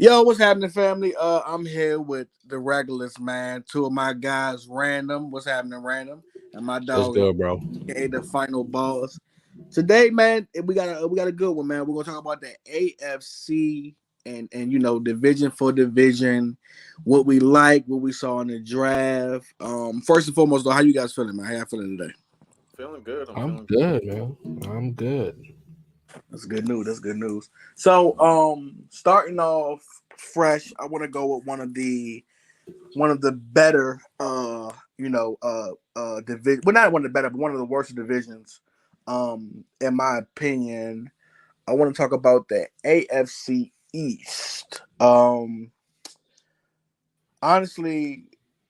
Yo, what's happening, family? I'm here with the regulars, man. Two of my guys, Random. What's happening, Random? And my What's dog, good, bro? aka the final boss. Today, man, we got a good one, man. We're gonna talk about the AFC and division for division, what we like, what we saw in the draft. First and foremost, though, how you guys feeling, man? How y'all feeling today? Feeling good. I'm I'm feeling good. good, man. I'm good. That's good news. That's good news. So, starting off fresh, I want to go with one of the better division, well, not one of the better, but one of the worst divisions, in my opinion. I want to talk about the AFC East. Honestly,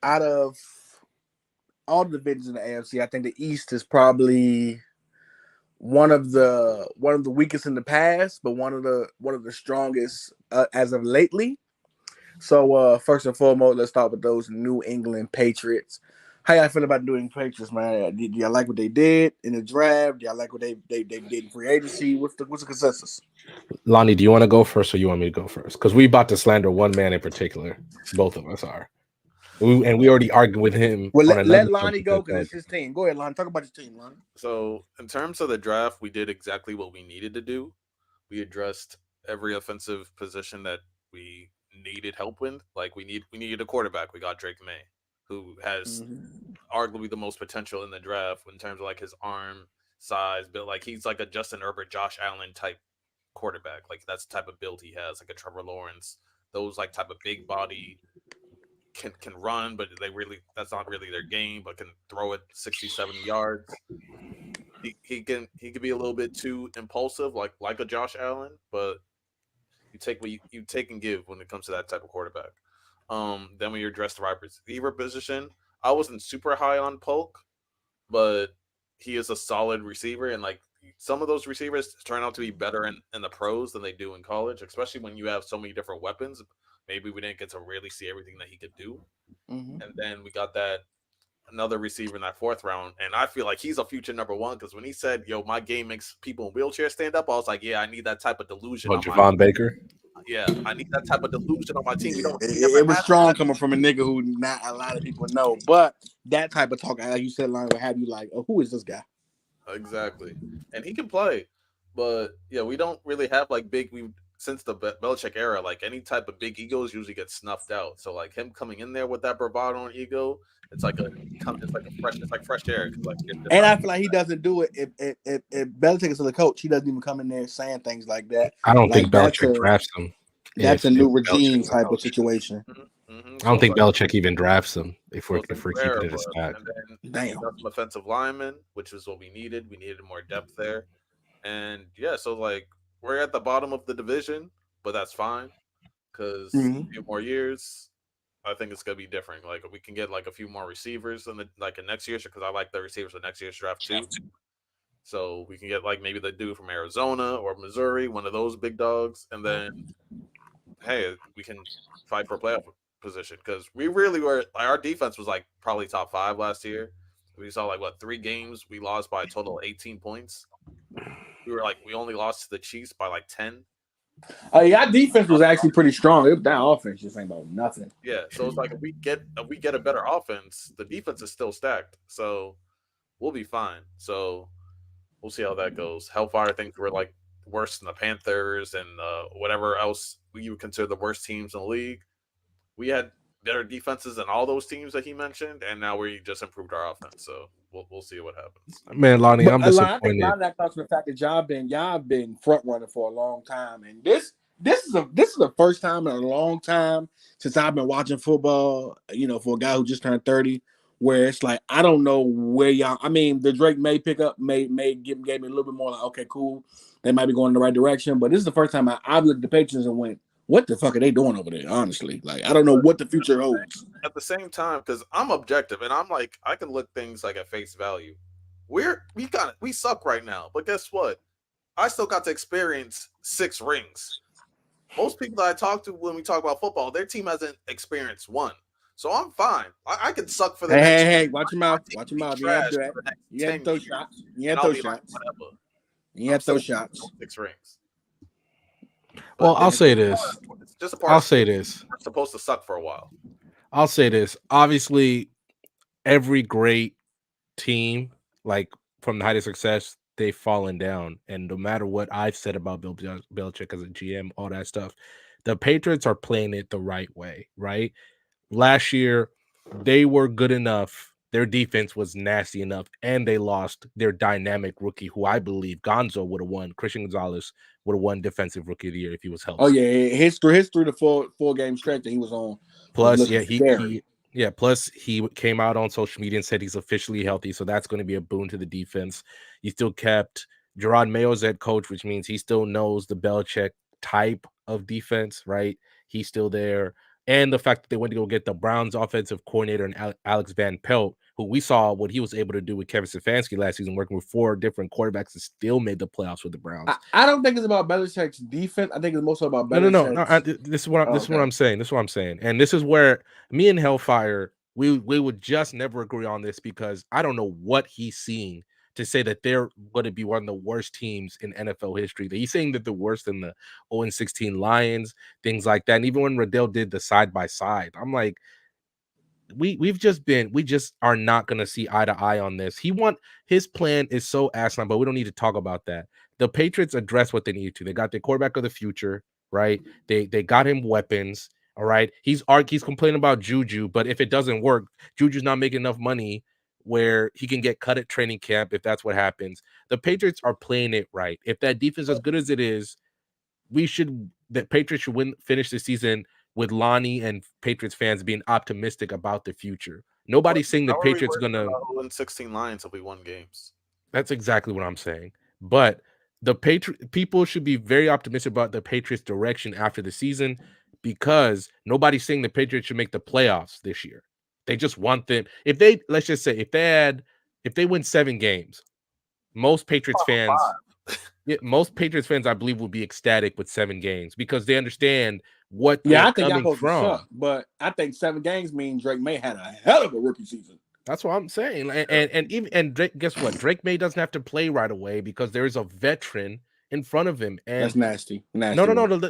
out of all the divisions in the AFC, I think the East is probably one of the weakest in the past, but one of the strongest as of lately. So first and foremost, let's start with those New England Patriots. How y'all feel about New England Patriots, man? Do y'all like what they did in the draft? Do y'all like what they did in free agency? What's the consensus? Lonnie, do you want to go first or you want me to go first? Because we about to slander one man in particular. Both of us are. We already argued with him Well, on let another Lonnie go because subject. it's his team. Go ahead, Lonnie. Talk about your team, Lonnie. So, in terms of the draft, we did exactly what we needed to do. We addressed every offensive position that we needed help with. Like we needed a quarterback. We got Drake May, who has arguably the most potential in the draft in terms of like his arm size, but like he's like a Justin Herbert, Josh Allen type quarterback. Like that's the type of build he has, like a Trevor Lawrence. Those like type of big body can run, but that's not really their game, but can throw it 60, 70 yards. He can be a little bit too impulsive, like a Josh Allen, but you take what you take and give when it comes to that type of quarterback. Then when you address the wide receiver position, I wasn't super high on Polk, but he is a solid receiver, and like some of those receivers turn out to be better in the pros than they do in college, especially when you have so many different weapons. Maybe we didn't get to really see everything that he could do. Mm-hmm. And then we got that another receiver in that fourth round, and I feel like he's a future number one because when he said, "Yo, my game makes people in wheelchairs stand up," I was like, "Yeah, I need that type of delusion Oh, on my Javon Baker. yeah, I need that type of delusion on my team." Yeah, We never it was had strong that. coming from a nigga who not a lot of people know, but that type of talk, like you said, Lonnie, would have you like, oh, who is this guy? Exactly, and he can play, but yeah, we don't really have like big. We since the Belichick era, like any type of big egos usually get snuffed out. So like him coming in there with that bravado and ego, it's like fresh air because like it's And not I feel like he doesn't do it if Belichick is the coach. He doesn't even come in there saying things like that. I don't think Like that's Belichick a drafts him. that's a If new regime Belichick's the type of coach, situation. I don't So it's think like Belichick even drafts him. If we're so it's a if we're new keeping era it a for us. stat. And then we Damn. got some offensive linemen, which is what we needed. We needed more depth there. And yeah, so like we're at the bottom of the division, but that's fine because Mm-hmm. a few more years, I think it's gonna be different. Like we can get like a few more receivers in the like in next year's because I like the receivers in next year's draft too. So we can get like maybe the dude from Arizona or Missouri, one of those big dogs, and then hey, we can fight for playoff position because we really were. Like, our defense was like probably top five last year. We saw like what 3 games we lost by a total of 18 points. We only lost to the Chiefs by like 10. Yeah, our defense was actually pretty strong. That offense just ain't about nothing. Yeah, so it's like if we get a better offense, the defense is still stacked, so we'll be fine. So we'll see how that goes. Hellfire thinks we're like worse than the Panthers and whatever else you would consider the worst teams in the league. We had better defenses than all those teams that he mentioned, and now we just improved our offense. So we'll see what happens. Man, Lonnie, But I'm I think a lot disappointed. of that comes from the fact that y'all been front running for a long time, and this is the first time in a long time since I've been watching football. For a guy who just turned 30, where it's like I don't know where y'all. I mean, the Drake May pickup gave me a little bit more like, okay, cool, they might be going in the right direction. But this is the first time I've looked at the Patriots and went, what the fuck are they doing over there? Honestly, like I don't know But what the future holds. at the same time, because I'm objective and I'm like I can look things like at face value. We suck right now, but guess what? I still got to experience 6 rings. Most people that I talk to when we talk about football, their team hasn't experienced one. So I'm fine. I can suck for the Hey, hey, next. hey! Watch your My mouth. team Watch can your be mouth. You have trash to do that. for the next You have to 10 throw years, shots. You have and to I'll throw be like, shots. whatever. You I'm have to throw still shots. 6 rings. Well, But I'll it's say this. Just a part. I'll say this. We're supposed to suck for a while. I'll say this. Obviously, every great team, like from the height of success, they've fallen down. And no matter what I've said about Bill Belichick as a GM, all that stuff, the Patriots are playing it the right way, right? Last year, they were good enough. Their defense was nasty enough, and they lost their dynamic rookie, who I believe Gonzo would have won. Christian Gonzalez would have won Defensive Rookie of the Year if he was healthy. Oh yeah, his 3-4 game stretch that he was on. Plus, plus he came out on social media and said he's officially healthy, so that's going to be a boon to the defense. He still kept Gerard Mayo as head coach, which means he still knows the Belichick type of defense, right? He's still there. And the fact that they went to go get the Browns offensive coordinator and Alex Van Pelt, who we saw what he was able to do with Kevin Stefanski last season, working with 4 different quarterbacks and still made the playoffs with the Browns. I don't think it's about Belichick's defense. I think it's mostly about Belichick's. No. This is what I'm saying. This is what I'm saying. And this is where me and Hellfire, we would just never agree on this, because I don't know what he's seeing to say that they're going to be one of the worst teams in NFL history. He's saying that they're worse than the 0-16 Lions, things like that. And even when Riddell did the side-by-side, I'm like, we just are not going to see eye to eye on this. His plan is so asinine, but we don't need to talk about that. The Patriots address what they need to. They got their quarterback of the future, right? They got him weapons. All right. He's complaining about Juju, but if it doesn't work, Juju's not making enough money where he can get cut at training camp if that's what happens. The Patriots are playing it right. If that defense is as good as it is, the Patriots should finish the season with Lonnie and Patriots fans being optimistic about the future. Nobody's saying the Patriots going to 0-16 Lions if we won games. That's exactly what I'm saying. But the people should be very optimistic about the Patriots' direction after the season, because nobody's saying the Patriots should make the playoffs this year. They just want them. Let's just say if they win 7 games, most Patriots fans, I believe, will be ecstatic with 7 games, because they understand what. Yeah, I think y'all supposed to suck, but I think 7 games means Drake May had a hell of a rookie season. That's what I'm saying. And Drake, guess what? Drake May doesn't have to play right away because there is a veteran in front of him. And that's nasty. No.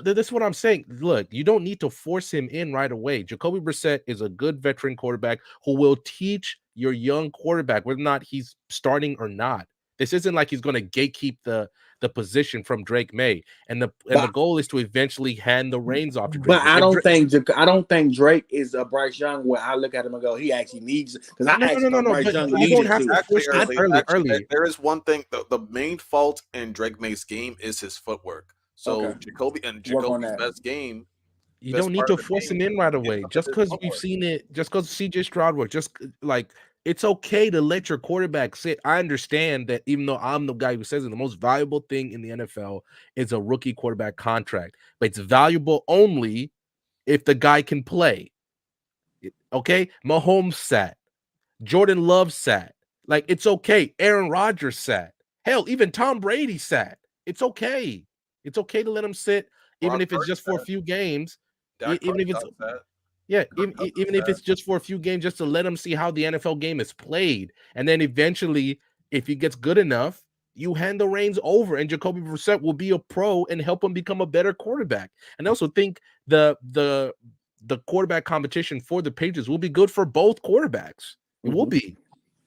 This is what I'm saying. Look, you don't need to force him in right away. Jacoby Brissett is a good veteran quarterback who will teach your young quarterback whether or not he's starting or not. This isn't like he's going to gatekeep the position from Drake May, and the goal is to eventually hand the reins off to Drake. But I don't think Drake is a Bryce Young where I look at him and go, he actually needs, because Bryce Young needed to. Early. There is one thing, the main fault in Drake May's game is his footwork. So Jacoby's best game. You don't need to force him in right away. Just because we've seen it, just because CJ Stroud worked, just like, it's okay to let your quarterback sit. I understand that, even though I'm the guy who says it, the most valuable thing in the NFL is a rookie quarterback contract, but it's valuable only if the guy can play. Okay? Mahomes sat. Jordan Love sat. Like, it's okay. Aaron Rodgers sat. Hell, even Tom Brady sat. It's okay. It's okay to let him sit, even if it's just for a few games. Even if it's even if it's just for a few games, just to let him see how the NFL game is played. And then eventually, if he gets good enough, you hand the reins over, and Jacoby Brissett will be a pro and help him become a better quarterback. And I also think the quarterback competition for the Patriots will be good for both quarterbacks. It will be.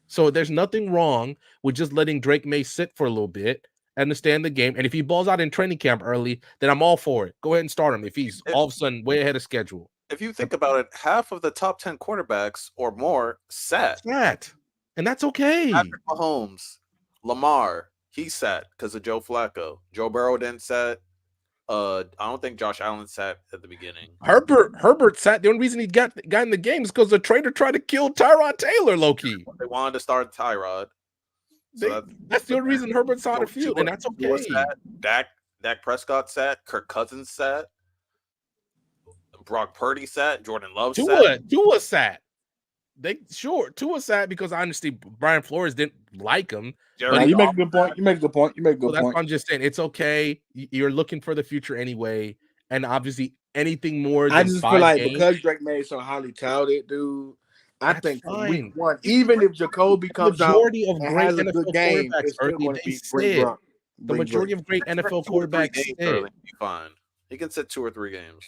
So there's nothing wrong with just letting Drake May sit for a little bit, understand the game. And if he balls out in training camp early, then I'm all for it. Go ahead and start him if he's all of a sudden way ahead of schedule. If you think about it, half of the top 10 quarterbacks or more sat. And that's okay. Patrick Mahomes, Lamar, he sat because of Joe Flacco. Joe Burrow didn't sat. I don't think Josh Allen sat at the beginning. Herbert sat. The only reason he got in the game is because the trader tried to kill Tyrod Taylor, low-key. They wanted to start Tyrod. So that's the only reason Herbert saw the field, and that's okay. Dak Prescott sat. Kirk Cousins sat. Brock Purdy sat. Jordan Love sat. Tua sat. Tua sat because honestly, Brian Flores didn't like him. You make a good point. That's what I'm just saying. It's okay. You're looking for the future anyway, and obviously anything more than I just feel like because Drake May is so highly touted, dude. I think for week 1, even if Jacoby comes out and has a good game, it's still going to be the majority of great NFL quarterbacks be fine. He can sit 2 or 3 games.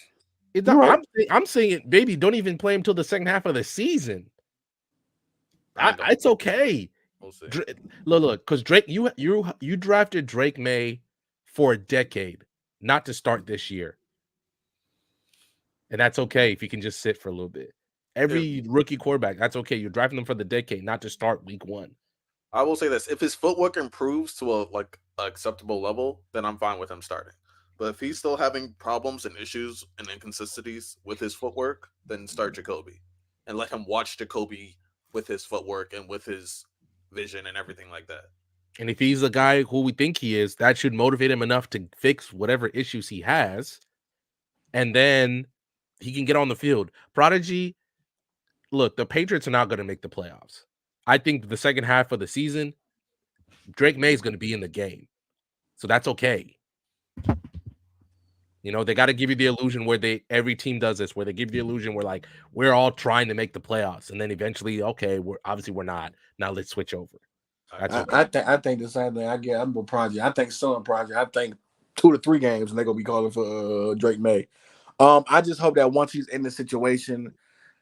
I'm saying, baby, don't even play him till the second half of the season. It's okay. We'll see. Look, because Drake, you drafted Drake May for a decade, not to start this year, and that's okay if you can just sit for a little bit. Every rookie quarterback, that's okay. You're drafting them for the decade, not to start week 1. I will say this: if his footwork improves to a acceptable level, then I'm fine with him starting. But if he's still having problems and issues and inconsistencies with his footwork, then start Jacoby and let him watch Jacoby with his footwork and with his vision and everything like that. And if he's the guy who we think he is, that should motivate him enough to fix whatever issues he has, and then he can get on the field. Prodigy, look, the Patriots are not going to make the playoffs. I think the second half of the season, Drake May is going to be in the game. So that's okay. You know, they got to give you the illusion where every team does this, where they give you the illusion where like we're all trying to make the playoffs, and then eventually, okay, we're not. Now let's switch over. That's okay. I think the same thing. I'm with Project. I think Sun Project. I think 2 to 3 games, and they're gonna be calling for Drake May. I just hope that once he's in the situation,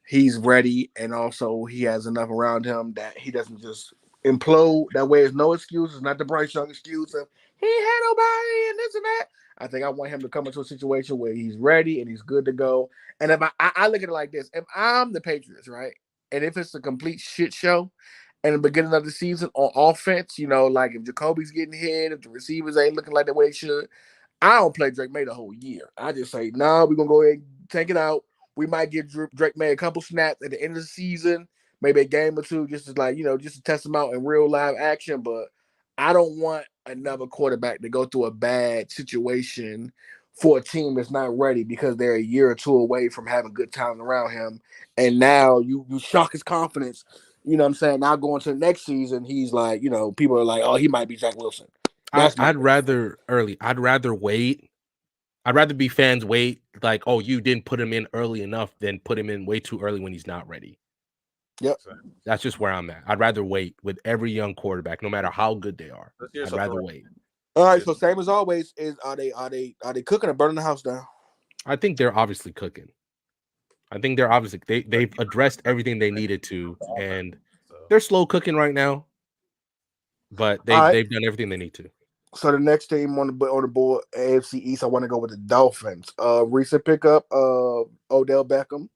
he's ready, and also he has enough around him that he doesn't just implode. That way, there's no excuses. Not the Bryce Young excuse of he ain't had nobody and this and that. I think I want him to come into a situation where he's ready and he's good to go. And if I look at it like this, if I'm the Patriots, right, and if it's a complete shit show in the beginning of the season on offense, you know, like if Jacoby's getting hit, if the receivers ain't looking like the way they should, I don't play Drake May the whole year. I just say, no, we're going to go ahead and take it out. We might give Drake May a couple snaps at the end of the season, maybe a game or two, just to test him out in real live action. But I don't want another quarterback to go through a bad situation for a team that's not ready because they're a year or two away from having good talent around him. And now you shock his confidence. You know what I'm saying? Now going to the next season, he's like, people are like, oh, he might be Zach Wilson. I'd rather wait. I'd rather be fans wait, like, oh, you didn't put him in early enough than put him in way too early when he's not ready. Yep. That's just where I'm at. I'd rather wait with every young quarterback, no matter how good they are. I'd rather wait. All right, so same as always, are they cooking or burning the house down? I think they're obviously cooking. I think they're obviously they've addressed everything they needed to, and they're slow cooking right now. But they've done everything they need to. So the next team on the board, AFC East, I want to go with the Dolphins. Recent pickup of Odell Beckham.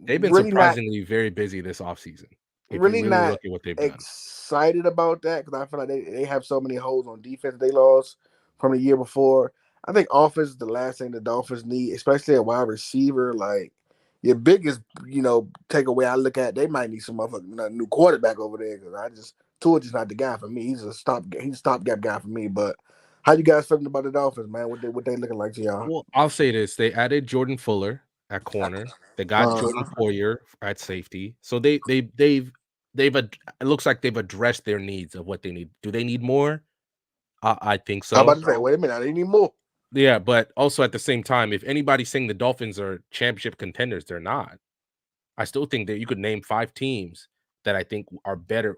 They've been really surprisingly very busy this offseason. Really not look at what they've excited about that because I feel like they have so many holes on defense they lost from the year before. I think offense is the last thing the Dolphins need, especially a wide receiver. Like your biggest, takeaway I look at, they might need some motherfucking new quarterback over there because Tua's just not the guy for me. He's a stopgap guy for me. But how you guys feeling about the Dolphins, man? What they looking like to y'all? Well, I'll say this: they added Jordan Fuller at corner. They got Jordan Poyer at safety. So it looks like they've addressed their needs of what they need. Do they need more? I think so. I'm about to say, wait a minute, they need more. Yeah, but also at the same time, if anybody's saying the Dolphins are championship contenders, they're not. I still think that you could name 5 teams that I think are better.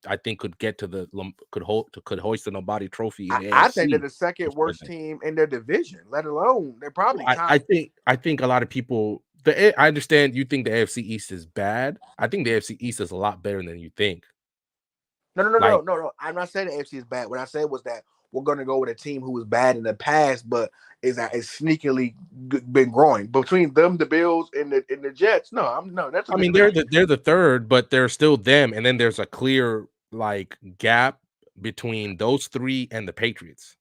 I think could get to could hoist the Lombardi Trophy. I think they're the second worst team in their division. Let alone they're probably. I think a lot of people. I understand you think the AFC East is bad. I think the AFC East is a lot better than you think. No. I'm not saying the AFC is bad. What I said was that we're going to go with a team who was bad in the past, but is sneakily been growing between them, the Bills, and the Jets. That's. I mean, they're the third, but they're still them, and then there's a clear gap between those 3 and the Patriots.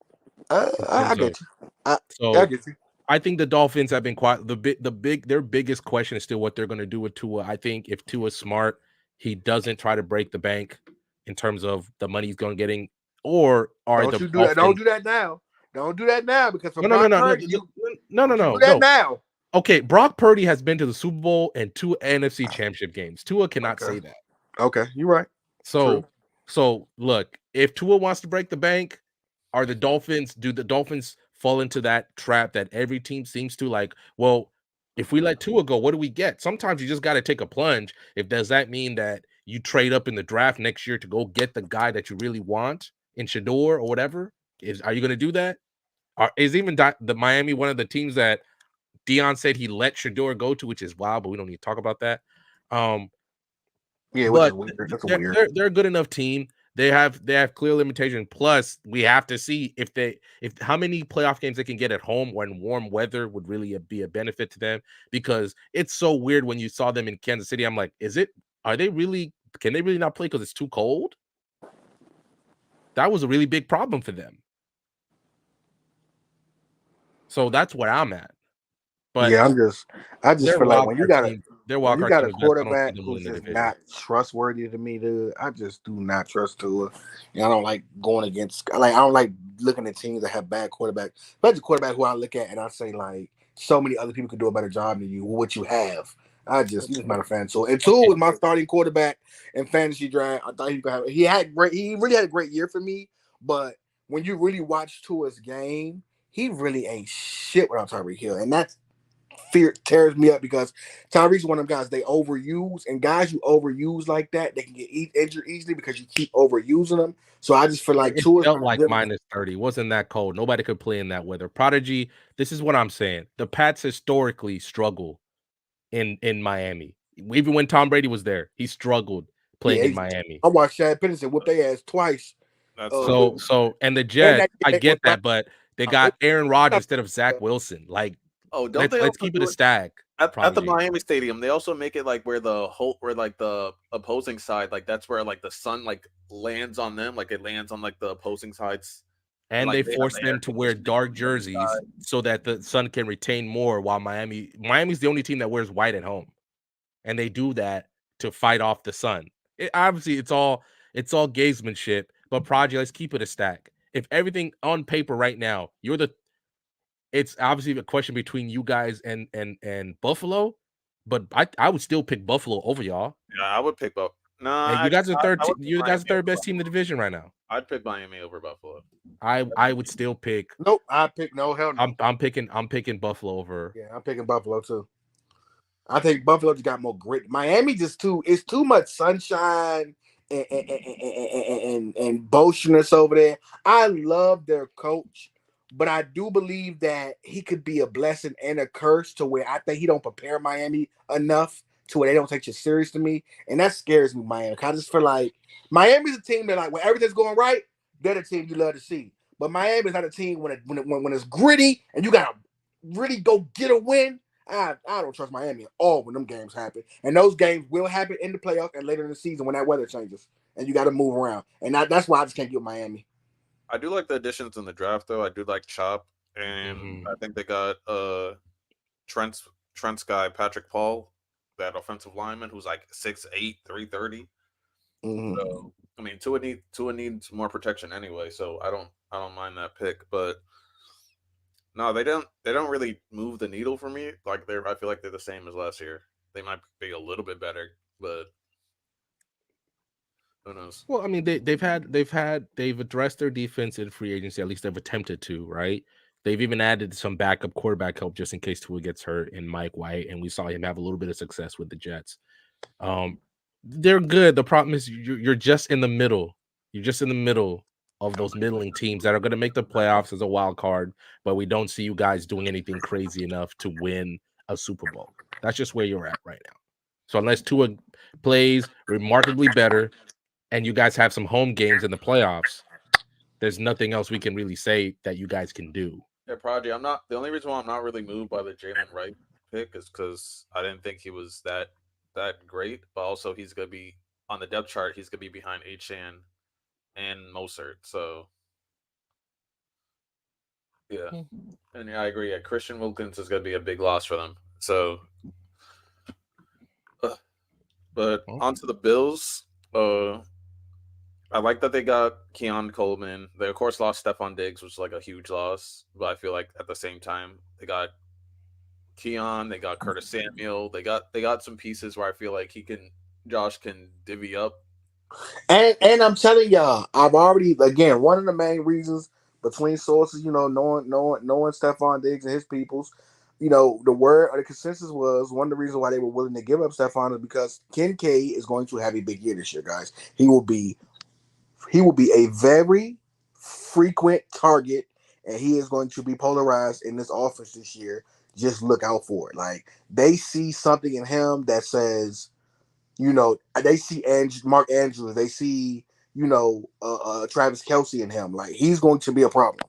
I get you. I get you. I think the Dolphins have been quite their biggest question is still what they're going to do with Tua. I think if Tua's smart, he doesn't try to break the bank in terms of the money he's going to getting. Or don't do that now. Don't do that now because no. Now. Okay, Brock Purdy has been to the Super Bowl and 2 NFC Championship games. Tua cannot say that. Okay, you're right. So look, if Tua wants to break the bank, do the Dolphins fall into that trap that every team seems to like? Well, if we let Tua go, what do we get? Sometimes you just got to take a plunge. Does that mean that you trade up in the draft next year to go get the guy that you really want in Shador or whatever? Are you going to do that? Is even the Miami one of the teams that Dion said he let Shador go to, which is wild, but we don't need to talk about that. Yeah, which is But weird. That's they're, weird. they're a good enough team. They have clear limitation. Plus, we have to see if how many playoff games they can get at home when warm weather would really be a benefit to them. Because it's so weird when you saw them in Kansas City. I'm like, can they really not play because it's too cold? That was a really big problem for them. So that's where I'm at. But yeah, I just feel like when you got a quarterback who's just not trustworthy to me, dude, I just do not trust Tua. And I don't like going against. I don't like looking at teams that have bad quarterbacks. But the quarterback who I look at and I say like, so many other people could do a better job than you. What you have, I'm just not a fan. So and Tua was my starting quarterback in fantasy draft. I thought he could have. He really had a great year for me. But when you really watch Tua's game, he really ain't shit without Tyreek Hill, and that's fear tears me up because Tyreek's one of them guys they overuse, and guys you overuse like that, they can get injured easily because you keep overusing them. So I just feel like it felt like minus 30. It wasn't that cold. Nobody could play in that weather. Prodigy, this is what I'm saying. The Pats historically struggle in Miami. Even when Tom Brady was there, he struggled playing in Miami. I watched Chad Pennington whoop their ass twice. So and the Jets, I get that, but they got Aaron Rodgers instead of Zach Wilson. Like, let's keep it a stack. At the Miami Stadium, they also make it like where the opposing side, like that's where like the sun like lands on them, like it lands on like the opposing sides. And like, they force them to wear dark jerseys so that the sun can retain more. While Miami's the only team that wears white at home, and they do that to fight off the sun. Obviously, it's all gamesmanship. But Prodigy, let's keep it a stack. If everything on paper right now, it's obviously a question between you guys and Buffalo, but I would still pick Buffalo over y'all. Yeah, I would pick Buffalo. No, you guys are third. You guys are third best team in the division right now. I'd pick Miami over Buffalo. I would still pick. Nope, I pick no hell no. I'm picking Buffalo over. Yeah, I'm picking Buffalo too. I think Buffalo just got more grit. Miami it's too much sunshine and boastiness over there. I love their coach, but I do believe that he could be a blessing and a curse to where I think he don't prepare Miami enough to where they don't take you serious to me, and that scares me, Miami. I just feel like Miami's a team that like when everything's going right, they're the team you love to see. But Miami's not a team when it's gritty and you gotta really go get a win. I don't trust Miami at all when them games happen. And those games will happen in the playoffs and later in the season when that weather changes. And you got to move around. And that's why I just can't get Miami. I do like the additions in the draft, though. I do like Chop. And I think they got Trent's guy, Patrick Paul, that offensive lineman who's like 6'8", 330. So, I mean, Tua needs more protection anyway, so I don't mind that pick. But no, they don't really move the needle for me. Like I feel like they're the same as last year. They might be a little bit better, but who knows? Well, I mean, they've addressed their defense in free agency. At least they've attempted to, right? They've even added some backup quarterback help just in case Tua gets hurt in Mike White, and we saw him have a little bit of success with the Jets. They're good. The problem is you're just in the middle. You're just in the middle of those middling teams that are going to make the playoffs as a wild card, but we don't see you guys doing anything crazy enough to win a Super Bowl. That's just where you're at right now. So unless Tua plays remarkably better and you guys have some home games in the playoffs, there's nothing else we can really say that you guys can do. Yeah, Prodigy, the only reason why I'm not really moved by the Jalen Wright pick is because I didn't think he was that great, but also he's going to be on the depth chart. He's going to be behind Achane and Mostert. So, yeah. And yeah, I agree. Yeah, Christian Wilkins is going to be a big loss for them. So, but onto the Bills. I like that they got Keon Coleman. They, of course, lost Stephon Diggs, which is like a huge loss. But I feel like at the same time, they got Keon, they got Curtis Samuel. They got some pieces where I feel like Josh can divvy up. And I'm telling y'all, I've already, again, one of the main reasons between sources, knowing Stephon Diggs and his peoples, the word or the consensus was one of the reasons why they were willing to give up Stephon is because Kincaid is going to have a big year this year, guys. He will be a very frequent target and he is going to be polarized in this offense this year. Just look out for it. Like they see something in him that says, they see Mark Andrews, they see, Travis Kelce in him. Like he's going to be a problem.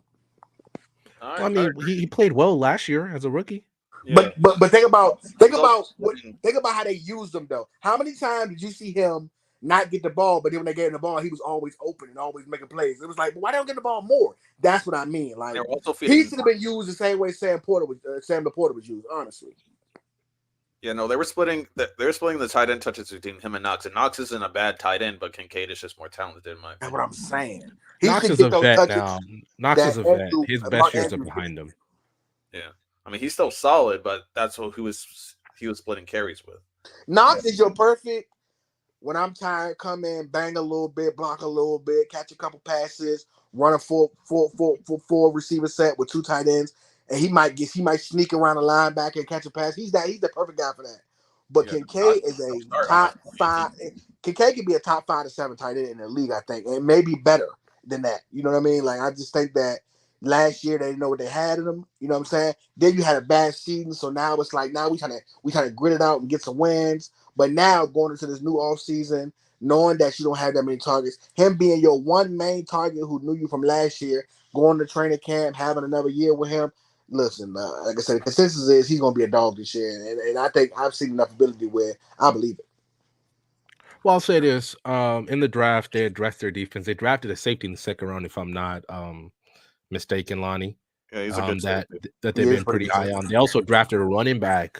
I mean, he played well last year as a rookie. Yeah. But think about how they used him though. How many times did you see him not get the ball, but then when they gave him the ball, he was always open and always making plays? It was like, why don't get the ball more? That's what I mean. Like he should have been used the same way Sam Laporta was used. Honestly. Yeah, no, they were splitting the tight end touches between him and Knox. And Knox isn't a bad tight end, but Kincaid is just more talented in my opinion. That's what I'm saying. Knox is a vet now. Knox is a vet. His best years are behind him. Yeah. I mean, he's still solid, but that's who he was splitting carries with. Knox is your perfect when I'm tired, come in, bang a little bit, block a little bit, catch a couple passes, run a four receiver set with two tight ends, and he might sneak around a linebacker and catch a pass. He's the perfect guy for that. But Kincaid is a top 5. Kincaid can be a top 5 to 7 tight end in the league, I think, and maybe better than that. You know what I mean? Like I just think that last year they didn't know what they had in them. You know what I'm saying? Then you had a bad season, so now it's like we trying to grit it out and get some wins. But now going into this new offseason, knowing that you don't have that many targets, him being your one main target who knew you from last year, going to training camp, having another year with him. Listen, like I said, the consensus is he's going to be a dog this year, and I think I've seen enough ability where I believe it. Well, I'll say this: in the draft, they addressed their defense. They drafted a safety in the second round, if I'm not mistaken, Lonnie. Yeah, he's a good that they've been pretty high on. They also drafted a running back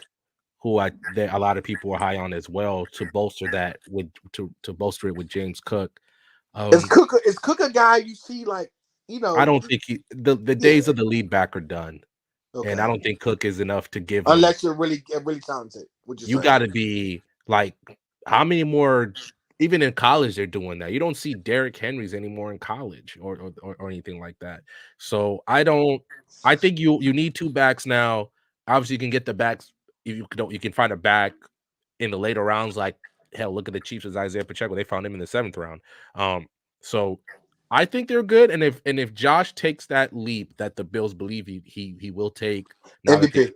who a lot of people were high on as well to bolster that to bolster it with James Cook. Is Cook a guy you see like, I don't think the days of the lead back are done. Okay. And I don't think Cook is enough to give unless you're really talented. You got to be like, how many more? Even in college, they're doing that. You don't see Derrick Henrys anymore in college or anything like that. So I think you need 2 backs now. Obviously, you can get the backs. If you can find a back in the later rounds. Like hell, look at the Chiefs as Isaiah Pacheco. They found him in the 7th round. So I think they're good. And if Josh takes that leap that the Bills believe he will take, MVP.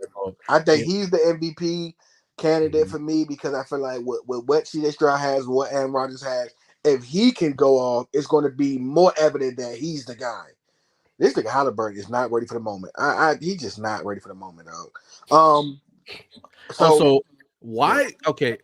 I think he's the MVP candidate for me because I feel like with what C.J. Stroud has, what Aaron Rodgers has, if he can go off, it's going to be more evident that he's the guy. This nigga Halliburton is not ready for the moment. He's just not ready for the moment, dog. So why? Yeah. Okay,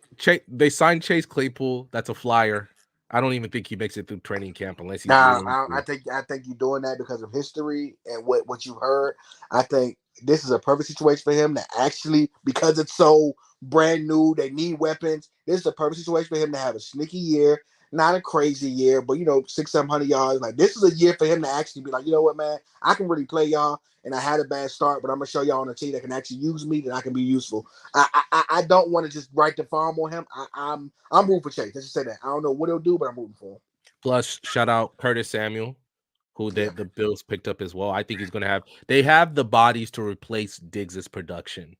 they signed Chase Claypool. That's a flyer. I don't even think he makes it through training camp unless he's. I think you're doing that because of history and what you heard. I think this is a perfect situation for him to actually, because it's so brand new, they need weapons. This is a perfect situation for him to have a sneaky year, not a crazy year, but 600-700 yards. Like this is a year for him to actually be like, you know what, man, I can really play y'all, and I had a bad start, but I'm gonna show y'all on a team that can actually use me, that I can be useful. I don't want to just write the farm on him. I'm rooting for Chase. Let's just say that. I don't know what he'll do, but I'm rooting for him. Plus, shout out Curtis Samuel, who the Bills picked up as well. I think he's going to have – they have the bodies to replace Diggs' production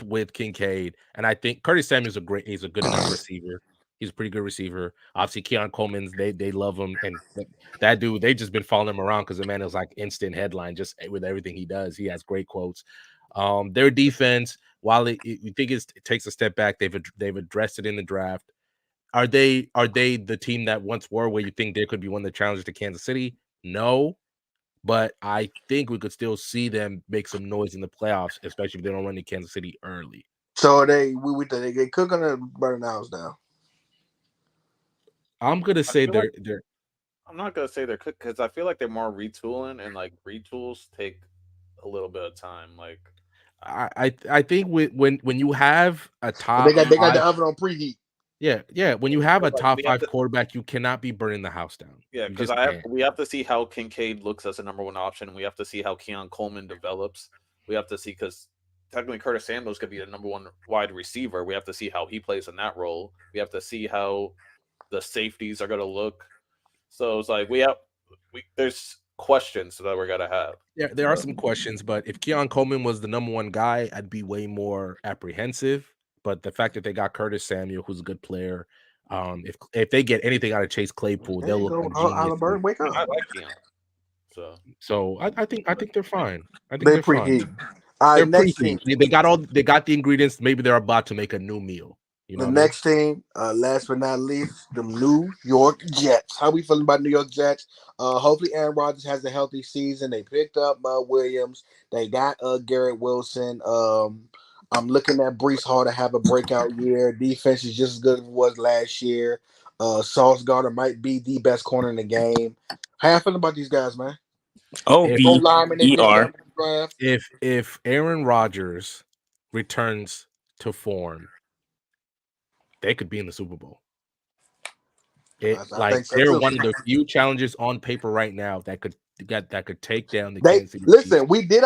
with Kincaid. And I think Curtis Samuel's he's a good enough receiver. He's a pretty good receiver. Obviously, Keon Coleman's, they love him. And that dude, they've just been following him around because the man is like instant headline just with everything he does. He has great quotes. Their defense, while you think it takes a step back, they've addressed it in the draft. Are they the team that once were where you think they could be one of the challengers to Kansas City? No, but I think we could still see them make some noise in the playoffs, especially if they don't run to Kansas City early. So they cooking or burning the house down? I'm gonna say they're. I'm not gonna say they're cooked because I feel like they're more retooling, and like retools take a little bit of time. Like I think when you have a top, they got the oven on preheat. Yeah. When you have a top 5 quarterback, you cannot be burning the house down. Yeah, because we have to see how Kincaid looks as a number 1 option. We have to see how Keon Coleman develops. We have to see, because technically Curtis Samuels could be the number 1 wide receiver. We have to see how he plays in that role. We have to see how the safeties are going to look. So it's like there's questions that we're gonna have. Yeah, there are some questions, but if Keon Coleman was the number 1 guy, I'd be way more apprehensive. But the fact that they got Curtis Samuel, who's a good player, if they get anything out of Chase Claypool, they'll look Halliburton, wake up. I like Keon. So I think they're fine. I think They're they're fine. preheating. All They're right, next preheat. team. They got the ingredients. Maybe they're about to make a new meal. You know The what I mean? next team, last but not least, the New York Jets. How we feeling about New York Jets? Hopefully Aaron Rodgers has a healthy season. They picked up Williams. They got Garrett Wilson. I'm looking at Brees Hall to have a breakout year. Defense is just as good as it was last year. Sauce Gardner might be the best corner in the game. How you feeling about these guys, man? Linemen they picked up in the draft. If Aaron Rodgers returns to form, they could be in the Super Bowl. I think so They're too. one of the few challenges on paper right now that could take down the They Kansas City listen. Chiefs. We did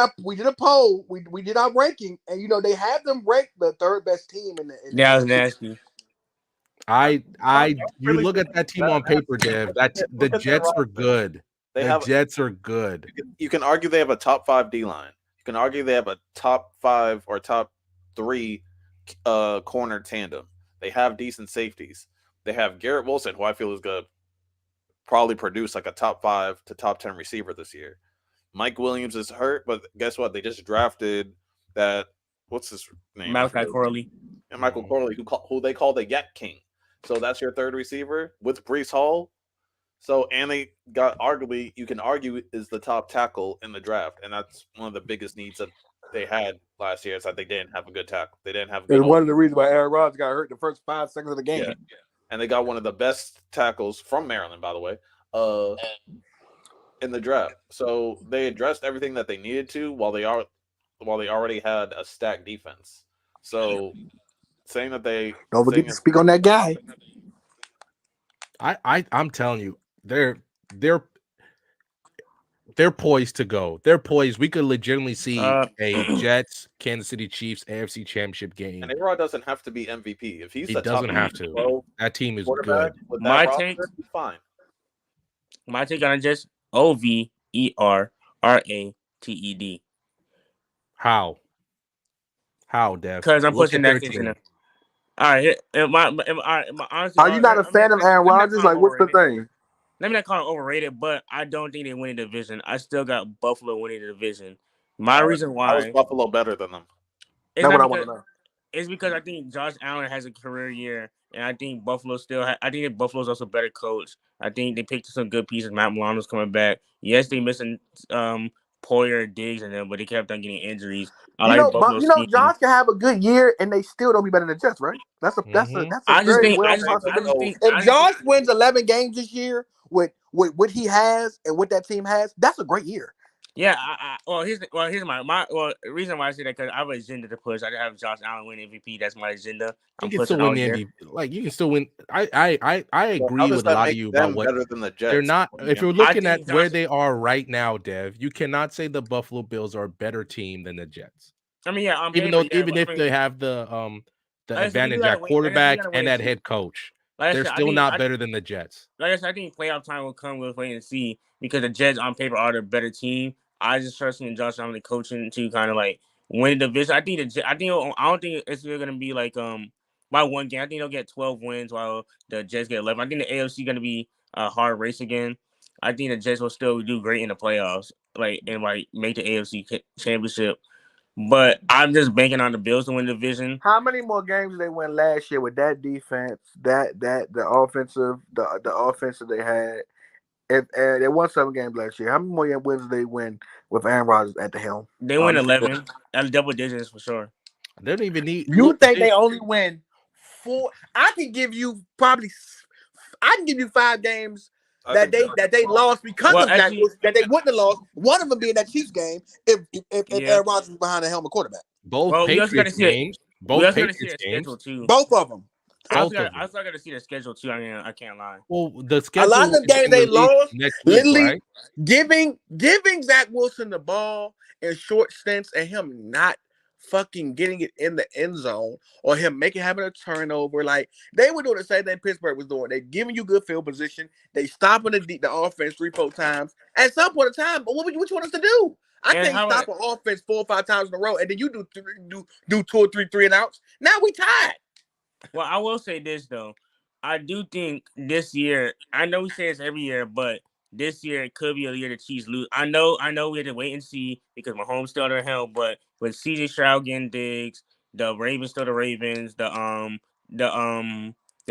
a poll. We did our ranking, and they have them ranked the third best team in the. That was nasty. You look at that team on paper, Dev. The Jets are good. Jets are good. You can argue they have a top 5 D line. You can argue they have a top 5 or top 3 corner tandem. They have decent safeties. They have Garrett Wilson, who I feel is going to probably produce like a top 5 to top 10 receiver this year. Mike Williams is hurt, but guess what? They just drafted that. What's his name? Malachi Corley. And Michael Corley, who they call the Yak King. So that's your third receiver with Brees Hall. So, and they got arguably, you can argue, is the top tackle in the draft. And that's one of the biggest needs that they had last year is that they didn't have a good tackle. They didn't have a good It's one of the reasons why Aaron Rodgers got hurt the first 5 seconds of the game. Yeah. And they got one of the best tackles from Maryland, by the way, in the draft. So they addressed everything that they needed to while they already had a stacked defense. So saying that they don't forget to speak on that guy. I'm telling you, they're poised to go. They're poised. We could legitimately see a Jets Kansas City Chiefs AFC Championship game. And A-Rod doesn't have to be MVP. If he's he the doesn't top have to. That team is good. My take, he's fine. My take on Jets: OVERRATED. How, Dev? Because I'm pushing that team. All right, honestly, are you not a fan of Aaron Rodgers? Like, what's the thing? Let me not call it overrated, but I don't think they win the division. I still got Buffalo winning the division. My reason why is Buffalo better than them. That's what I want to know. It's because I think Josh Allen has a career year, and I think Buffalo I think that Buffalo's also a better coach. I think they picked some good pieces. Matt Milano's coming back. Yes, they missing Poyer, Diggs, and them, but they kept on getting injuries. Josh can have a good year, and they still don't be better than the Jets, right? That's a very well possibility. If Josh wins 11 games this year with what he has and what that team has, that's a great year. Yeah, here's my reason why I say that, because I have an agenda to push. I have Josh Allen win MVP. That's my agenda. You can still win the MVP. Like, you can still win. I agree with a lot of you about what better than the Jets. They're not. If you're looking at where they are right now, Dev, you cannot say the Buffalo Bills are a better team than the Jets. I mean, yeah, even if they have the advantage at quarterback and at head coach. They're still not better than the Jets. Like I said, I think playoff time will come. We'll wait and see, because the Jets on paper are the better team. I just trust in Josh Allen coaching to kind of like win the division. I don't think it's going to be like by one game. I think they'll get 12 wins while the Jets get 11. I think the AFC going to be a hard race again. I think the Jets will still do great in the playoffs, and make the AFC championship. But I'm just banking on the Bills to win the division. How many more games did they win last year with that defense, the offensive they had? If they won 7 games last year, how many more wins did they win with Aaron Rodgers at the helm? They win 11. That's double digits for sure. They don't even need. You think they only win 4? I can give you 5 games that they lost because of that they wouldn't have lost. One of them being that Chiefs game if Aaron Rodgers was behind the helmet quarterback. Both Patriots games. Both Patriots games. Both of them. I also got to see the schedule too. I mean, I can't lie. Well, the schedule. A lot of the games they lost, literally right? giving Zach Wilson the ball in short stints and him not fucking getting it in the end zone, or him having a turnover. Like, they were doing the same thing Pittsburgh was doing. They're giving you good field position. They stopping the offense 3-4 times. At some point in time, but what you want us to do? I can't stop an offense 4 or 5 times in a row, and then you do 2 or 3 and outs. Now we tied. Well, I will say this though. I do think this year, I know we say this every year, but this year it could be a year the Chiefs lose. I know we had to wait and see because Mahomes still under helm, but with CJ Stroud getting digs, the Ravens still the Ravens, the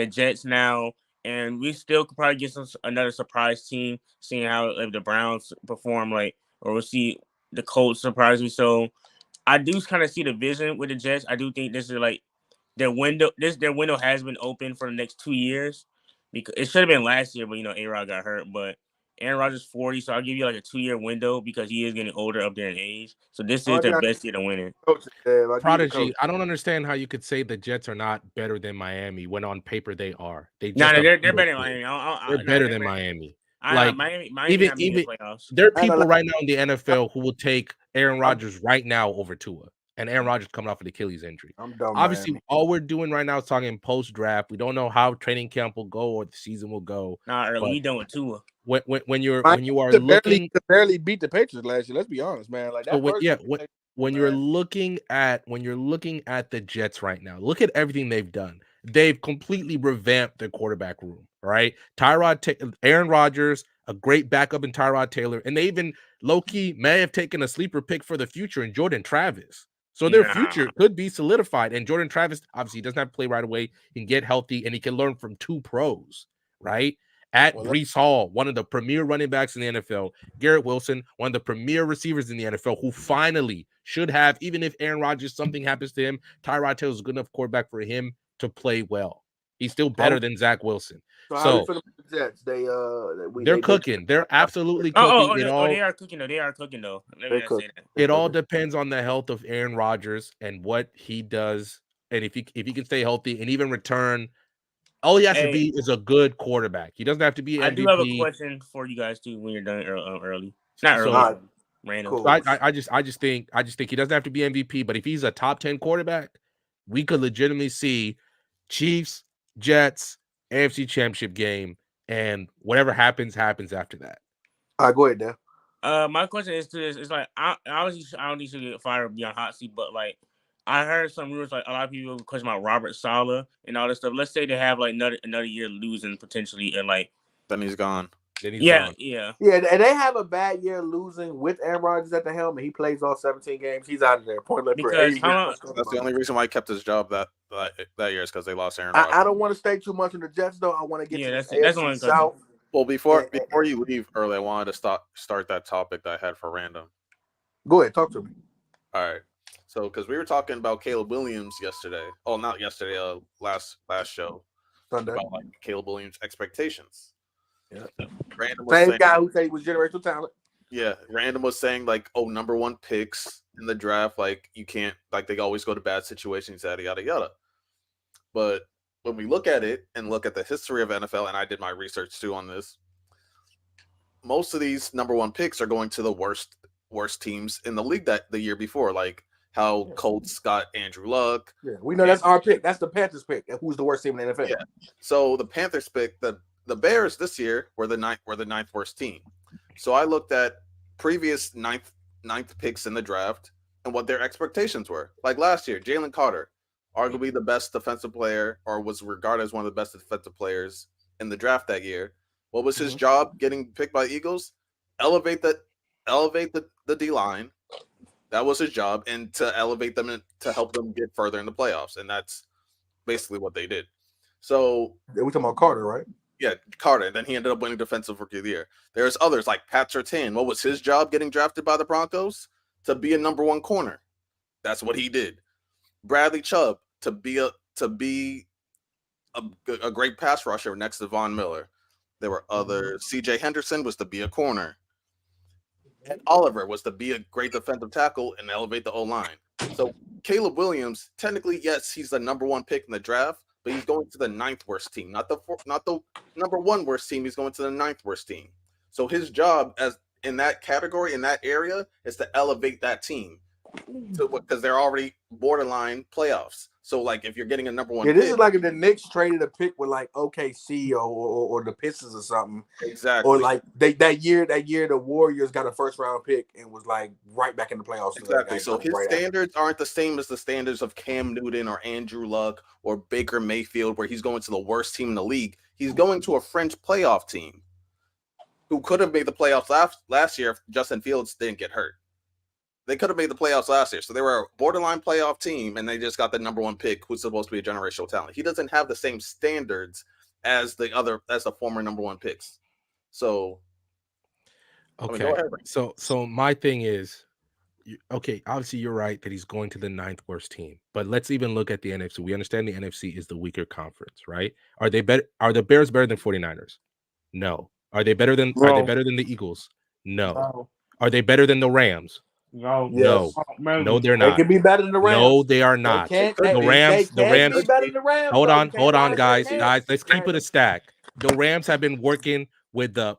Jets now, and we still could probably get another surprise team, seeing how if the Browns perform or we'll see the Colts surprise me. So I do kind of see the vision with the Jets. I do think this is their window. Their window has been open for the next 2 years because it should have been last year, but A-Rod got hurt. But Aaron Rodgers 40, so I'll give you a 2-year window because he is getting older up there in age. So this is their best year to win it. Prodigy, I don't understand how you could say the Jets are not better than Miami when on paper they are. They're better than Miami. They're better than Miami. Miami even playoffs. There are people right now in the NFL who will take Aaron Rodgers right now over Tua. And Aaron Rodgers coming off an Achilles injury. Obviously, all we're doing right now is talking post-draft. We don't know how training camp will go or the season will go. Nah, early. We done with Tua. When you are looking barely beat the Patriots last year. Let's be honest, man. Like that. When you're looking at the Jets right now, look at everything they've done. They've completely revamped their quarterback room. Right, Aaron Rodgers, a great backup in Tyrod Taylor, and they even low-key may have taken a sleeper pick for the future in Jordan Travis. So their future could be solidified. And Jordan Travis, obviously, he doesn't have to play right away. He can get healthy, and he can learn from 2 pros, right? Breece Hall, one of the premier running backs in the NFL. Garrett Wilson, one of the premier receivers in the NFL, who finally should have, even if Aaron Rodgers, something happens to him, Tyrod Taylor is a good enough quarterback for him to play well. He's still better than Zach Wilson. So the Jets, they're cooking. They're absolutely cooking. They are cooking though. They are cooking though. It all depends on the health of Aaron Rodgers and what he does, and if he can stay healthy and even return. All he has to be is a good quarterback. He doesn't have to be MVP. I do have a question for you guys too when you're done early. It's not early. Random. Cool. I just think he doesn't have to be MVP, but if he's a top 10 quarterback, we could legitimately see Chiefs, Jets, AFC Championship game, and whatever happens after that. All right, go ahead, Dan. My question is to this: it's like I don't need to get fired beyond hot seat, but I heard some rumors a lot of people question about Robert Saleh and all this stuff. Let's say they have another year losing potentially, and then he's gone. Yeah. And they have a bad year losing with Aaron Rodgers at the helm, and he plays all 17 games. He's out of there. That's the only reason why he kept his job that year is because they lost Aaron Rodgers. I don't want to stay too much on the Jets though. I want to get to the AFC South. Well, before you leave early, I wanted to start that topic that I had for random. Go ahead, talk to me. All right. So, because we were talking about Caleb Williams yesterday. Oh, not yesterday. Last show. Sunday. About Caleb Williams' expectations. Yeah. Same guy who said he was generational talent. Yeah. Random was saying number 1 picks in the draft. You can't they always go to bad situations. Yada yada yada. But when we look at it and look at the history of NFL, and I did my research too on this, most of these number 1 picks are going to the worst teams in the league the year before, how Colts got Andrew Luck. Yeah, we know that's our pick. That's the Panthers pick. And who's the worst team in the NFL? Yeah. So the Panthers pick the Bears this year were the ninth worst team. So I looked at previous ninth picks in the draft and what their expectations were. Like last year, Jalen Carter, arguably the best defensive player, or was regarded as one of the best defensive players in the draft that year. What was his job getting picked by the Eagles? Elevate the D line. That was his job, and to elevate them and to help them get further in the playoffs. And that's basically what they did. So we're talking about Carter, right? Yeah, Carter. And then he ended up winning Defensive Rookie of the Year. There's others like Pat Surtain. What was his job getting drafted by the Broncos? To be a number 1 corner. That's what he did. Bradley Chubb to be a great pass rusher next to Von Miller. There were others. C.J. Henderson was to be a corner. And Oliver was to be a great defensive tackle and elevate the O-line. So Caleb Williams, technically, yes, he's the number 1 pick in the draft, but he's going to the 9th worst team, not the number 1 worst team. He's going to the 9th worst team. So his job as in that category, in that area, is to elevate that team because they're already borderline playoffs. So if you're getting a number 1 pick, this is like if the Knicks traded a pick with OKC or the Pistons or something. Exactly. Or that year the Warriors got a 1st round pick and was right back in the playoffs. Exactly. So his standards aren't the same as the standards of Cam Newton or Andrew Luck or Baker Mayfield, where he's going to the worst team in the league. He's going to a French playoff team who could have made the playoffs last year if Justin Fields didn't get hurt. They could have made the playoffs last year. So they were a borderline playoff team, and they just got the number one pick, who's supposed to be a generational talent. He doesn't have the same standards as the former number one picks. So, okay. I mean, go ahead. So my thing is, okay, obviously you're right that he's going to the 9th worst team, but let's even look at the NFC. We understand the NFC is the weaker conference, right? Are they better? Are the Bears better than 49ers? No. Are they better than the Eagles? No. Are they better than the Rams? No. No. No, they're They not. can be better than the Rams. No, they are not. The Rams be better than the Rams. Hold though. on, You can't lie, guys. they Guys, can't. let's keep it a stack. The Rams have been working with the